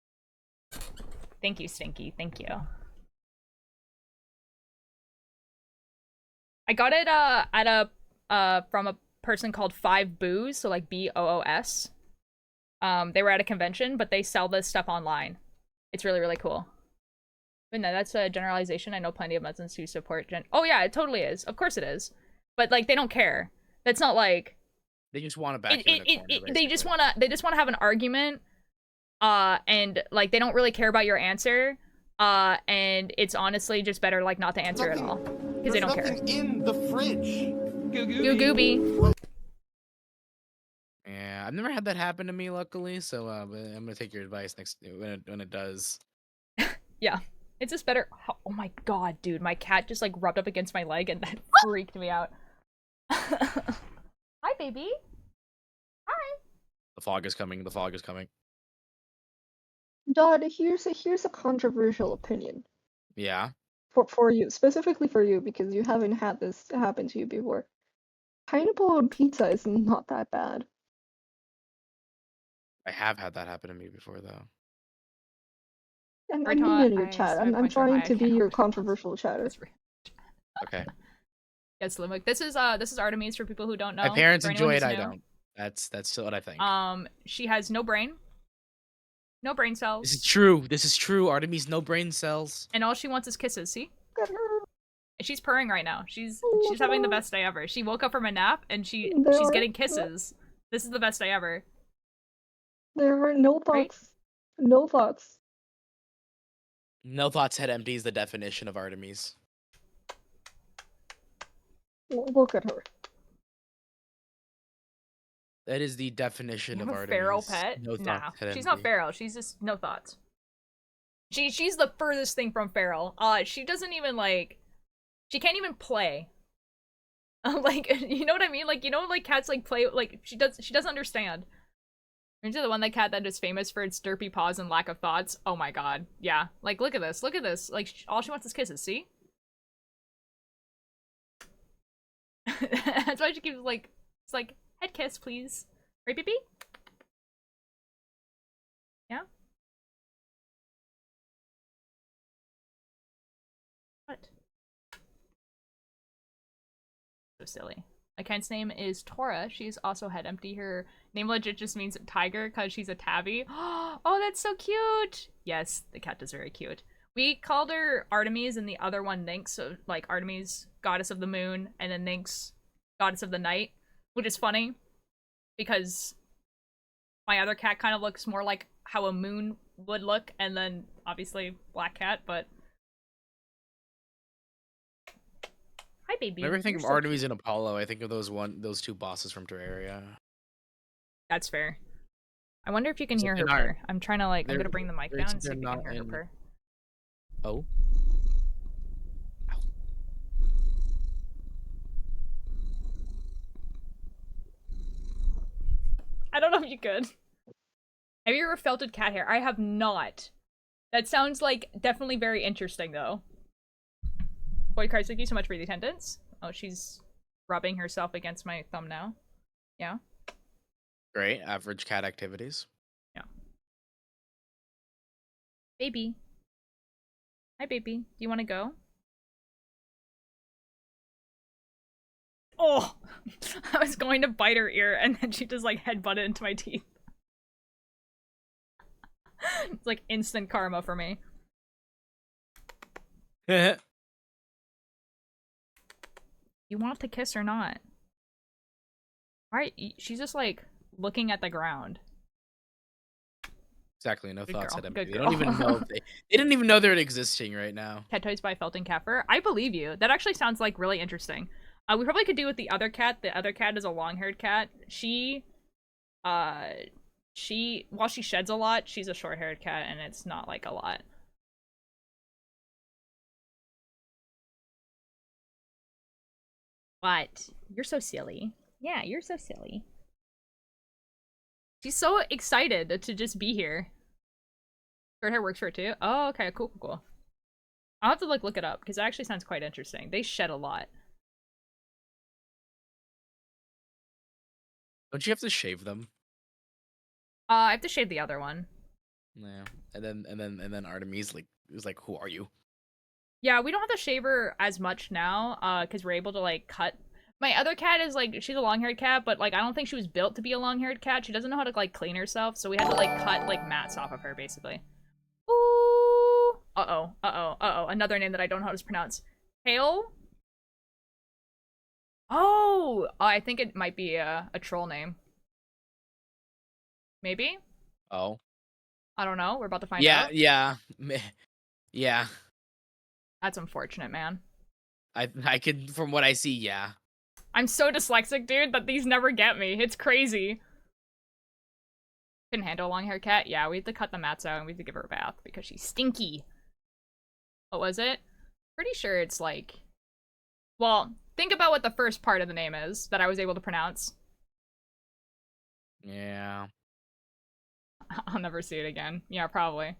S1: Thank you, Stinky. Thank you. I got it at a from a person called 5 Boos, so like BOOS. They were at a convention, but they sell this stuff online. It's really, really cool. But no, that's a generalization. I know plenty of muzzins who support Oh yeah, it totally is. Of course it is. But like they don't care. That's not like
S9: they just want to back you in a corner,
S1: they just wanna have an argument. And like they don't really care about your answer. And it's honestly just better like not to answer at all. Because they don't care.
S6: There's nothing in the fridge.
S1: Goo gooby.
S9: Yeah, I've never had that happen to me, luckily. So I'm gonna take your advice next when it does.
S1: Yeah, it's just better. Oh my god, dude, my cat just like rubbed up against my leg and that freaked me out. Hi, baby. Hi.
S9: The fog is coming. The fog is coming.
S8: Dodd, here's a controversial opinion.
S9: Yeah.
S8: For you, specifically for you, because you haven't had this happen to you before. Pineapple on pizza is not that bad.
S9: I have had that happen to me before, though.
S8: I'm in your chat. I'm trying to be your controversial chatter.
S9: Okay.
S1: Yes, Limwick. This is Artemis for people who don't know.
S9: My parents
S1: For anyone
S9: enjoy it.
S1: who's
S9: I
S1: new.
S9: don't. That's still what I think.
S1: She has no brain. No brain cells.
S9: This is true. This is true. Artemis no brain cells.
S1: And all she wants is kisses, see? She's purring right now. She's having the best day ever. She woke up from a nap and she's getting kisses. This is the best day ever.
S8: There are no thoughts.
S1: Right?
S8: No thoughts.
S9: No thoughts head empty is the definition of Artemis.
S8: Look at her.
S9: That is the definition of
S1: A
S9: Artemis.
S1: feral pet?
S9: No
S1: Nah,
S9: thoughts head
S1: she's
S9: empty.
S1: not feral. She's just no thoughts. She's the furthest thing from feral. She doesn't even like. She can't even play. Like, you know what I mean? Like, you know, like cats like play. Like she doesn't understand. Into the one that cat that is famous for its derpy paws and lack of thoughts. Oh my god, yeah. Like, look at this. Look at this. Like, all she wants is kisses. See? That's why she keeps like, it's like head kiss, please. Right, baby? Yeah. What? So silly. Akent's name is Tora. She's also head empty. Her name legit just means tiger because she's a tabby. Oh, that's so cute! Yes, the cat is very cute. We called her Artemis and the other one Nyx, so like Artemis, goddess of the moon, and then Nyx, goddess of the night, which is funny because my other cat kind of looks more like how a moon would look, and then obviously black cat, but hi, baby.
S9: Whenever I think
S1: You're
S9: of
S1: so
S9: Artemis and Apollo, I think of those two bosses from Terraria.
S1: That's fair. I wonder if you can
S9: Except
S1: hear her
S9: they're not-
S1: pur. I'm trying to like. I'm
S9: they're-
S1: gonna bring the mic
S9: they're-
S1: down and see
S9: they're
S1: if you can
S9: not
S1: hear her
S9: in-
S1: purr.
S9: Oh.
S1: I don't know if you could. Have you ever felted cat hair? I have not. That sounds like definitely very interesting though. Boy Christ, thank you so much for the attendance. Oh, she's rubbing herself against my thumb now. Yeah.
S9: Great. Average cat activities.
S1: Yeah. Baby. Hi, baby. Do you want to go? Oh! I was going to bite her ear and then she just like headbutted into my teeth. It's like instant karma for me. You want to kiss or not? Alright, she's just like looking at the ground.
S9: Exactly. No
S1: Good
S9: thoughts
S1: girl,
S9: head
S1: good
S9: empty. They don't even know. They didn't even know they're existing right now.
S1: Cat toys by Felton Kaffer. I believe you. That actually sounds like really interesting. We probably could do with the other cat. The other cat is a long-haired cat. While she sheds a lot, she's a short-haired cat, and it's not like a lot. What? You're so silly. Yeah, you're so silly. She's so excited to just be here. Short hair works for it too? Oh, okay, cool, cool, cool. I'll have to like look it up because it actually sounds quite interesting. They shed a lot.
S9: Don't you have to shave them?
S1: I have to shave the other one.
S9: Yeah. And then Artemis like was like, who are you?
S1: Yeah, we don't have to shave her as much now, because we're able to like cut. My other cat is like, she's a long-haired cat, but like I don't think she was built to be a long-haired cat. She doesn't know how to like clean herself, so we had to like cut like mats off of her basically. Ooh. Uh-oh. Another name that I don't know how to pronounce. Hail? Oh, I think it might be a troll name. Maybe?
S9: Oh.
S1: I don't know. We're about to find out.
S9: Yeah.
S1: That's unfortunate, man.
S9: I could, from what I see, yeah.
S1: I'm so dyslexic, dude, that these never get me. It's crazy. Couldn't handle a long-haired cat? Yeah, we have to cut the mats out and we have to give her a bath because she's stinky. What was it? Pretty sure it's like... Well, think about what the first part of the name is that I was able to pronounce.
S9: Yeah.
S1: I'll never see it again. Yeah, probably.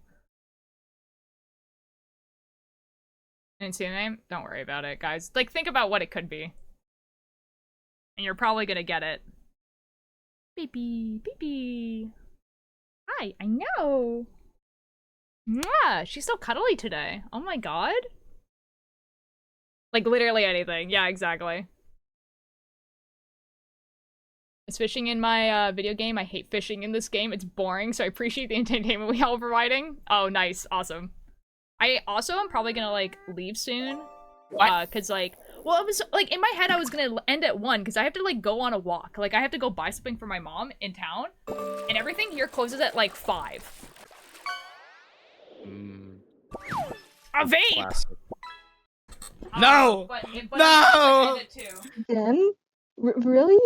S1: Didn't see the name? Don't worry about it, guys. Like, think about what it could be. And you're probably gonna get it. Baby, baby. Hi, I know. Yeah, she's so cuddly today. Oh my god. Like, literally anything. Yeah, exactly. Is fishing in my video game? I hate fishing in this game. It's boring, so I appreciate the entertainment we all are providing. Oh, nice. Awesome. I also am probably gonna, like, leave soon. Cause, like, well, it was, like, in my head I was gonna end at 1, because I have to, like, go on a walk. Like, I have to go buy something for my mom in town, and everything here closes at, like, 5. A vape!
S9: Classic. No!
S1: But
S9: No!
S1: end at 2.
S8: Again? Really?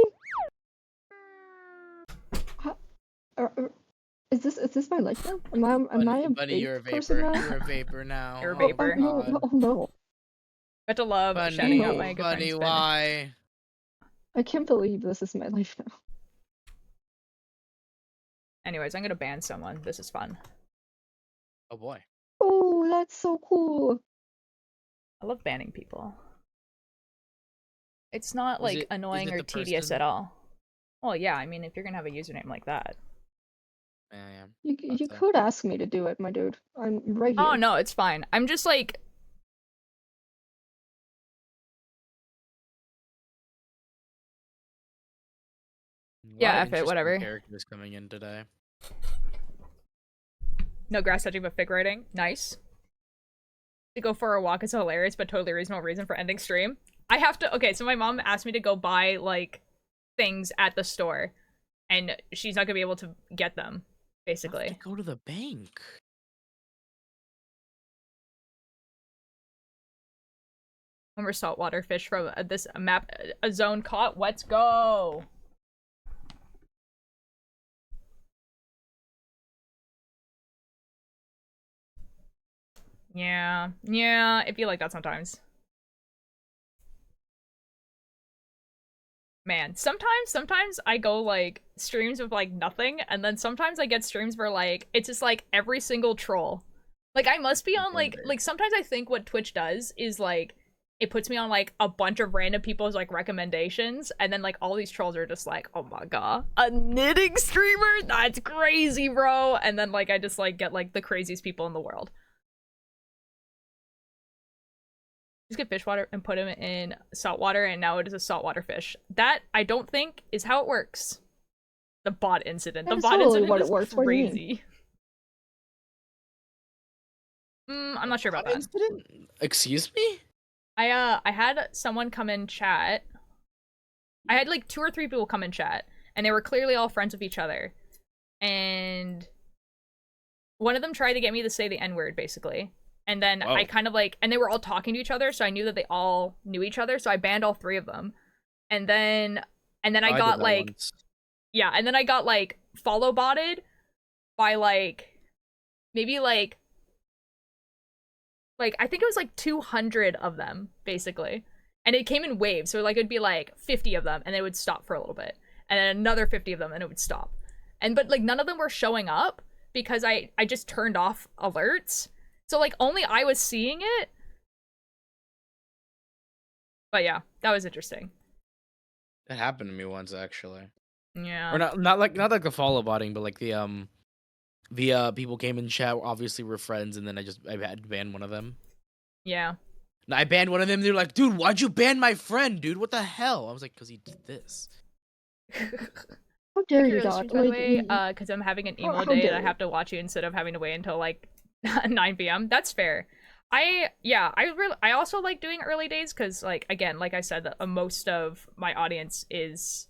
S8: Is this my life now? Am I a
S9: Buddy, you're a
S8: person
S9: vapor.
S8: now?
S9: You're a vapor now.
S1: You're a
S9: Oh,
S1: vapor.
S8: No,
S9: God.
S8: no, no.
S1: I have to love
S9: Bunny,
S1: shouting out my good
S9: Bunny,
S1: friend's
S9: why?
S8: I can't believe this is my life now.
S1: Anyways, I'm gonna ban someone. This is fun.
S9: Oh boy.
S8: Oh, that's so cool.
S1: I love banning people. It's not, like, annoying or
S9: the
S1: tedious
S9: person?
S1: at all. Well, yeah, I mean, if you're gonna have a username like that.
S9: Yeah.
S8: You could ask me to do it, my dude. I'm right here.
S1: Oh, no, it's fine. I'm just, like... Yeah, F it, whatever.
S9: Characters coming in today.
S1: No grass touching, but fig writing. Nice. To go for a walk is hilarious, but totally reasonable reason for ending stream. I have to... Okay, so my mom asked me to go buy, like, things at the store. And she's not gonna be able to get them, basically.
S9: I have to go to the bank.
S1: Remember saltwater fish from this map, a zone caught? Let's go! Yeah, I feel like that sometimes. Man, sometimes I go, like, streams with, like, nothing, and then sometimes I get streams where, like, it's just, like, every single troll. Like, I must be on, like, sometimes I think what Twitch does is, like, it puts me on, like, a bunch of random people's, like, recommendations, and then, like, all these trolls are just like, oh my god, a knitting streamer? That's crazy, bro! And then, like, I just, like, get, like, the craziest people in the world. Just get fish water and put him in salt water, and now it is a saltwater fish. That, I don't think, is how it works. The bot incident. The
S8: That's
S1: bot
S8: totally
S1: incident
S8: what
S1: is
S8: it works. What do you mean?
S1: crazy. I'm not sure about that.
S9: Incident? Excuse me?
S1: I had someone come in chat. I had like 2 or 3 people come in chat, and they were clearly all friends with each other. And one of them tried to get me to say the N-word, basically. And then I kind of like, and they were all talking to each other, so I knew that they all knew each other, so I banned all 3 of them. And then I got like,
S9: once.
S1: yeah, and then I got like follow botted by like, maybe like I think it was like 200 of them, basically. And it came in waves, so like it'd be like 50 of them, and they would stop for a little bit. And then another 50 of them, and it would stop. But like none of them were showing up, because I just turned off alerts. So like only I was seeing it. But yeah, that was interesting.
S9: That happened to me once actually.
S1: Yeah.
S9: Or not like the follow botting, but like the people came in chat, obviously we're friends, and then I had to ban one of them.
S1: Yeah.
S9: And I banned one of them, they're like, dude, why'd you ban my friend, dude? What the hell? I was like, because he did this.
S8: How dare you, Dot?
S1: By the way, because I'm having an emo day and I have to watch you instead of having to wait until like 9 p.m. That's fair. I also like doing early days because like again, like I said, most of my audience is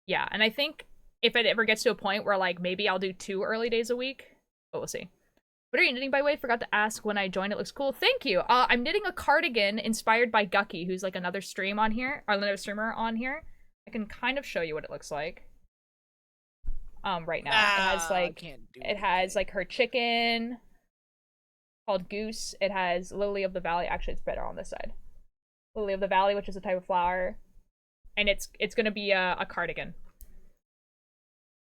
S1: and I think if it ever gets to a point where like maybe I'll do 2 early days a week, but we'll see. What are you knitting, by the way? Forgot to ask when I joined. It looks cool. Thank you. I'm knitting a cardigan inspired by Guqqie, who's like another streamer on here. I can kind of show you what it looks like. Right now it has like her chicken called Goose. It has Lily of the Valley. Actually, it's better on this side. Lily of the Valley, which is a type of flower, and it's gonna be a cardigan.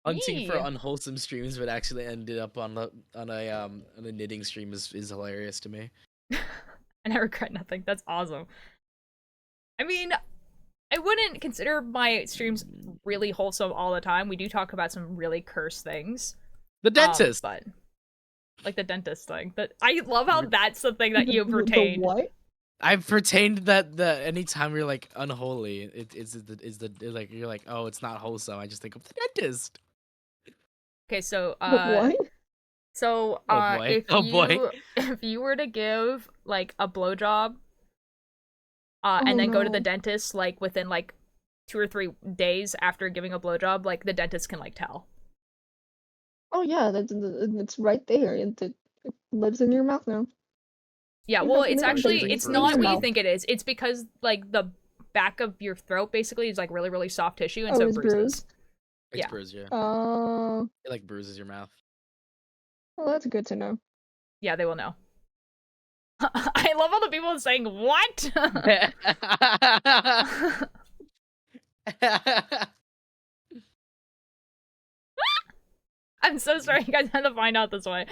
S9: Hunting for unwholesome streams, but actually ended up on a knitting stream is hilarious to me.
S1: And I regret nothing. That's awesome. I mean, I wouldn't consider my streams really wholesome all the time. We do talk about some really cursed things.
S9: The dentist,
S1: but like the dentist thing. That I love how that's the thing that you pertained.
S8: The what?
S9: I've pertained that the anytime you're like unholy, it's like you're like, oh, it's not wholesome. I just think of the dentist.
S1: Okay, so
S8: What?
S1: So if you were to give like a blowjob and then go to the dentist like within like 2 or 3 days after giving a blowjob, like the dentist can like tell.
S8: Oh yeah, it's right there. It lives in your mouth now.
S1: Yeah, well, it's actually it's not what you think it is. It's because like the back of your throat basically is like really really soft tissue, and so it bruises.
S8: Bruised?
S9: It's bruised, yeah.
S8: Oh.
S9: It like bruises your mouth.
S8: Well, that's good to know.
S1: Yeah, they will know. I love all the people saying what. I'm so sorry you guys had to find out this way.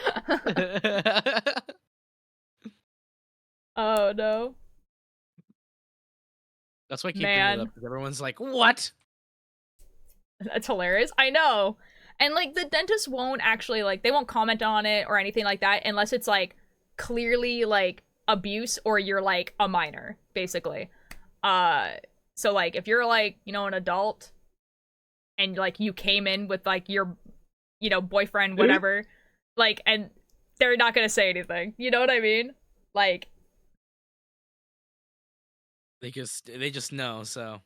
S1: Oh no.
S9: That's why I keep bringing it up, because everyone's like, what?
S1: That's hilarious. I know. And like the dentist won't actually like they won't comment on it or anything like that unless it's like clearly like abuse or you're like a minor, basically. So like if you're like, you know, an adult and like you came in with like your, you know, boyfriend, whatever, like, and they're not gonna say anything. You know what I mean? Like
S9: they just know, so.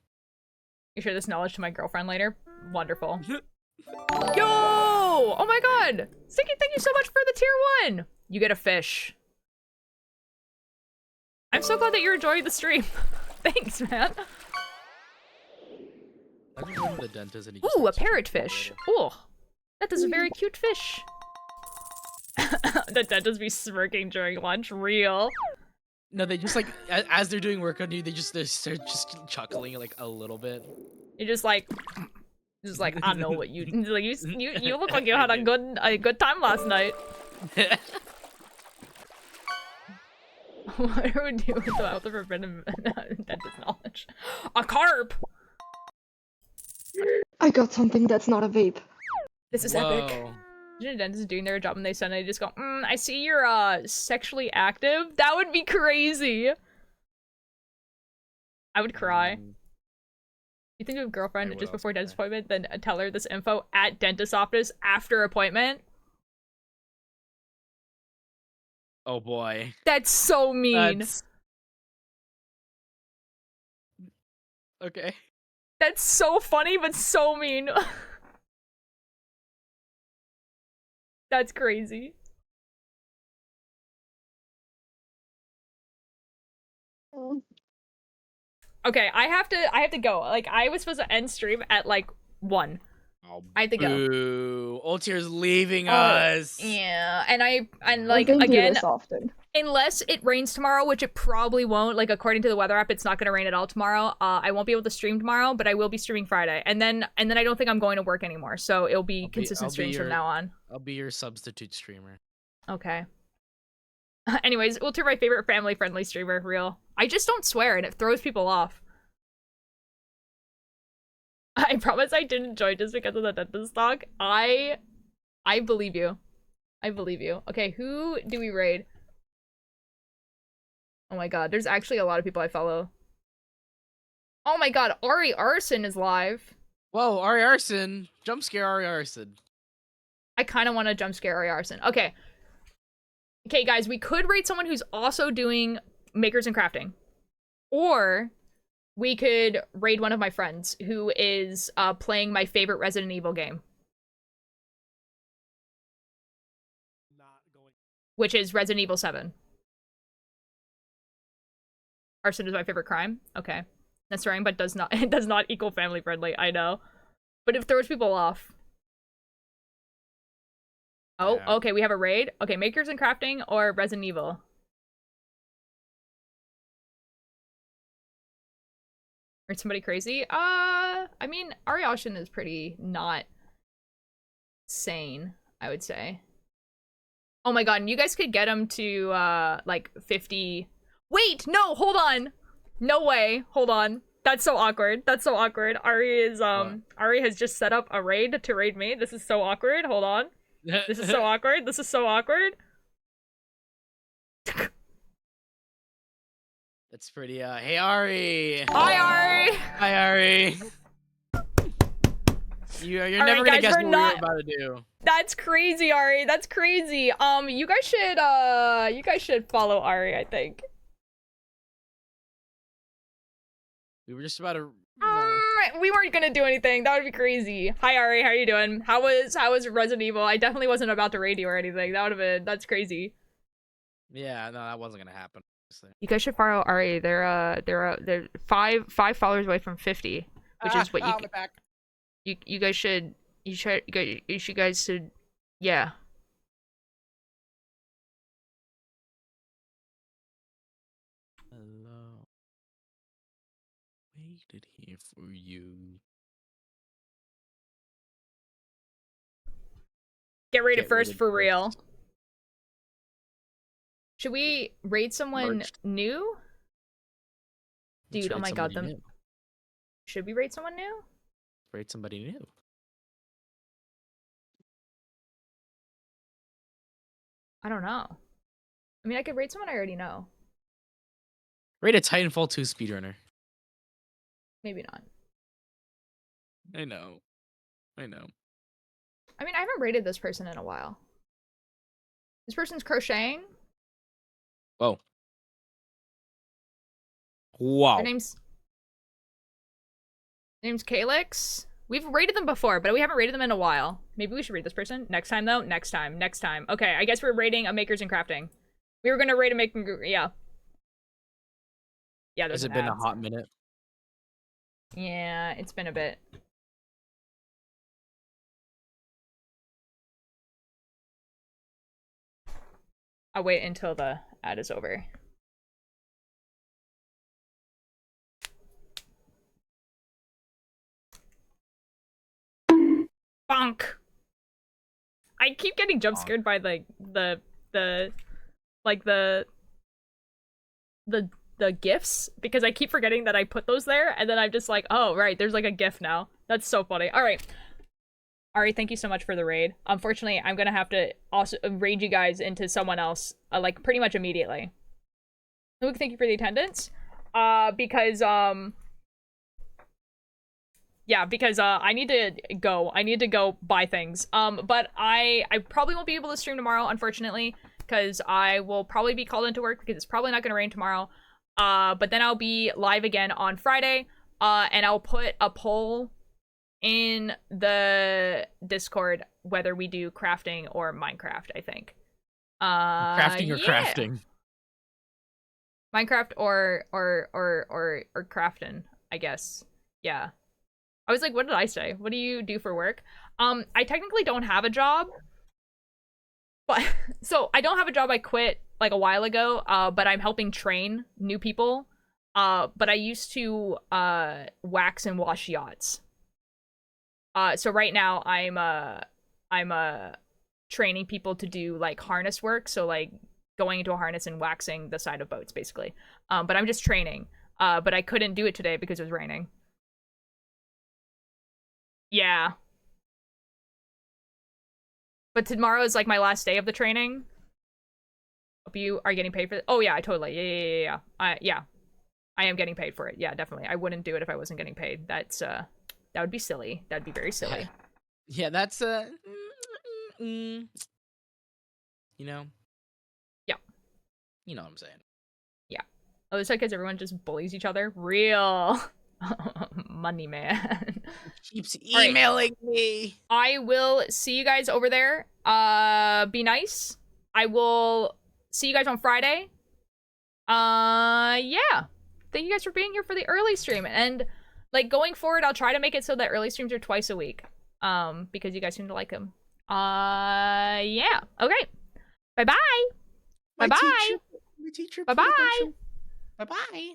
S1: You share this knowledge to my girlfriend later? Wonderful. Yo! Oh my god! Sticky, thank you so much for the tier 1! You get a fish. I'm so glad that you're enjoying the stream. Thanks, man.
S9: I just went to the dentist and he
S1: Ooh, a parrotfish. Oh, that is a very cute fish. The dentist be smirking during lunch. Real.
S9: No, they just like as they're doing work on you, they're just chuckling like a little bit.
S1: You're just like I know what you like. You look like you had a good time last night. What do we do without the forbidden dentist knowledge? A carp.
S8: I got something that's not a vape.
S1: This is epic. Imagine a dentist doing their job and they suddenly just go, I see you're sexually active. That would be crazy. I would cry. You think of a girlfriend just before dentist appointment, then tell her this info at dentist office after appointment?
S9: Oh boy.
S1: That's so mean.
S9: Okay.
S1: That's so funny, but so mean. That's crazy. Okay, I have to go. Like, I was supposed to end stream at like 1.
S9: Oh,
S1: I have to go.
S9: Ooh, Ultier's leaving us.
S1: Yeah, and like
S8: I don't do
S1: again,
S8: this often.
S1: Unless it rains tomorrow, which it probably won't. Like, according to the weather app, it's not going to rain at all tomorrow. I won't be able to stream tomorrow, but I will be streaming Friday. And then I don't think I'm going to work anymore. So it'll be consistent streams from now on.
S9: I'll be your substitute streamer.
S1: Okay. Anyways, Ultra, my favorite family-friendly streamer, real. I just don't swear, and it throws people off. I promise I didn't join just because of the dentist talk. I believe you. I believe you. Okay, who do we raid? Oh my god, there's actually a lot of people I follow. Oh my god, Ari Arson is live.
S9: Whoa, Ari Arson. Jump scare Ari Arson.
S1: I kind of want to jump scare Ari Arson. Okay. Okay, guys, we could raid someone who's also doing makers and crafting. Or we could raid one of my friends who is playing my favorite Resident Evil game. Which is Resident Evil 7. Arson is my favorite crime. Okay. That's right, but it does not equal family friendly, I know. But it throws people off. Oh, yeah. Okay, we have a raid. Okay, makers and crafting or Resident Evil. Or somebody crazy? I mean, Ariashin is pretty not sane, I would say. Oh my god, and you guys could get him to, like, 50... Wait, no, hold on. No way, hold on. That's so awkward. That's so awkward. Ari is, Ari has just set up a raid to raid me. This is so awkward. Hold on. This is so awkward. This is so awkward.
S9: That's pretty, hey Ari!
S1: Hi, Ari!
S9: Hi, Ari! You're never gonna guess what we're about to do.
S1: That's crazy, Ari. That's crazy. You guys should follow Ari, I think.
S9: We were just about to...
S1: We weren't gonna do anything. That would be crazy. Hi, Ari. How are you doing? How was Resident Evil? I definitely wasn't about to raid you or anything. That would have been... That's crazy.
S9: Yeah, no, that wasn't gonna happen.
S1: You guys should follow Ari. They're five followers away from 50, which is what you guys should. You guys should. Yeah.
S9: Hello. Waited here for you.
S1: Get rated first for real. Should we raid someone new? Dude, oh my god, them. Should we raid someone new?
S9: Raid somebody new.
S1: I don't know. I mean, I could raid someone I already know.
S9: Raid a Titanfall 2 speedrunner.
S1: Maybe not.
S9: I know. I know.
S1: I mean, I haven't raided this person in a while. This person's crocheting.
S9: Whoa. Wow.
S1: Their name's Calyx. We've raided them before, but we haven't raided them in a while. Maybe we should raid this person next time, though. Next time. Okay, I guess we're raiding a makers and crafting. We were gonna raid a making. Yeah. Yeah.
S9: Has it been a hot minute?
S1: Yeah, it's been a bit. I'll wait until the ad is over. Bonk! I keep getting jump scared by like the GIFs because I keep forgetting that I put those there and then I'm just like, oh right, there's like a GIF now. That's so funny. Alright. Ari, thank you so much for the raid. Unfortunately, I'm gonna have to also raid you guys into someone else, like, pretty much immediately. Luke, thank you for the attendance. Because I need to go. I need to go buy things. But I probably won't be able to stream tomorrow, unfortunately, because I will probably be called into work because it's probably not gonna rain tomorrow. But then I'll be live again on Friday, and I'll put a poll in the Discord whether we do crafting or Minecraft, I think.
S9: Crafting or crafting?
S1: Minecraft or crafting, I guess. Yeah. I was like, what did I say? What do you do for work? I technically don't have a job. But so I don't have a job. I quit like a while ago, but I'm helping train new people. But I used to wax and wash yachts. So right now I'm training people to do like harness work, so like going into a harness and waxing the side of boats basically. But I'm just training. But I couldn't do it today because it was raining. Yeah. But tomorrow is like my last day of the training. Hope you are getting paid for it. Oh yeah, totally. Yeah. Yeah. I am getting paid for it. Yeah, definitely. I wouldn't do it if I wasn't getting paid. That's that would be silly. That'd be very silly.
S9: Yeah, that's you know.
S1: Yeah.
S9: You know what I'm saying.
S1: Yeah. Oh, it's like because everyone just bullies each other. Real money man.
S9: Keeps emailing me.
S1: I will see you guys over there. Be nice. I will see you guys on Friday. Yeah. Thank you guys for being here for the early stream. And like going forward, I'll try to make it so that early streams are twice a week. Because you guys seem to like them. Yeah. Okay. Bye-bye. Bye-bye.
S9: My teacher.
S1: Bye-bye.
S9: Bye-bye.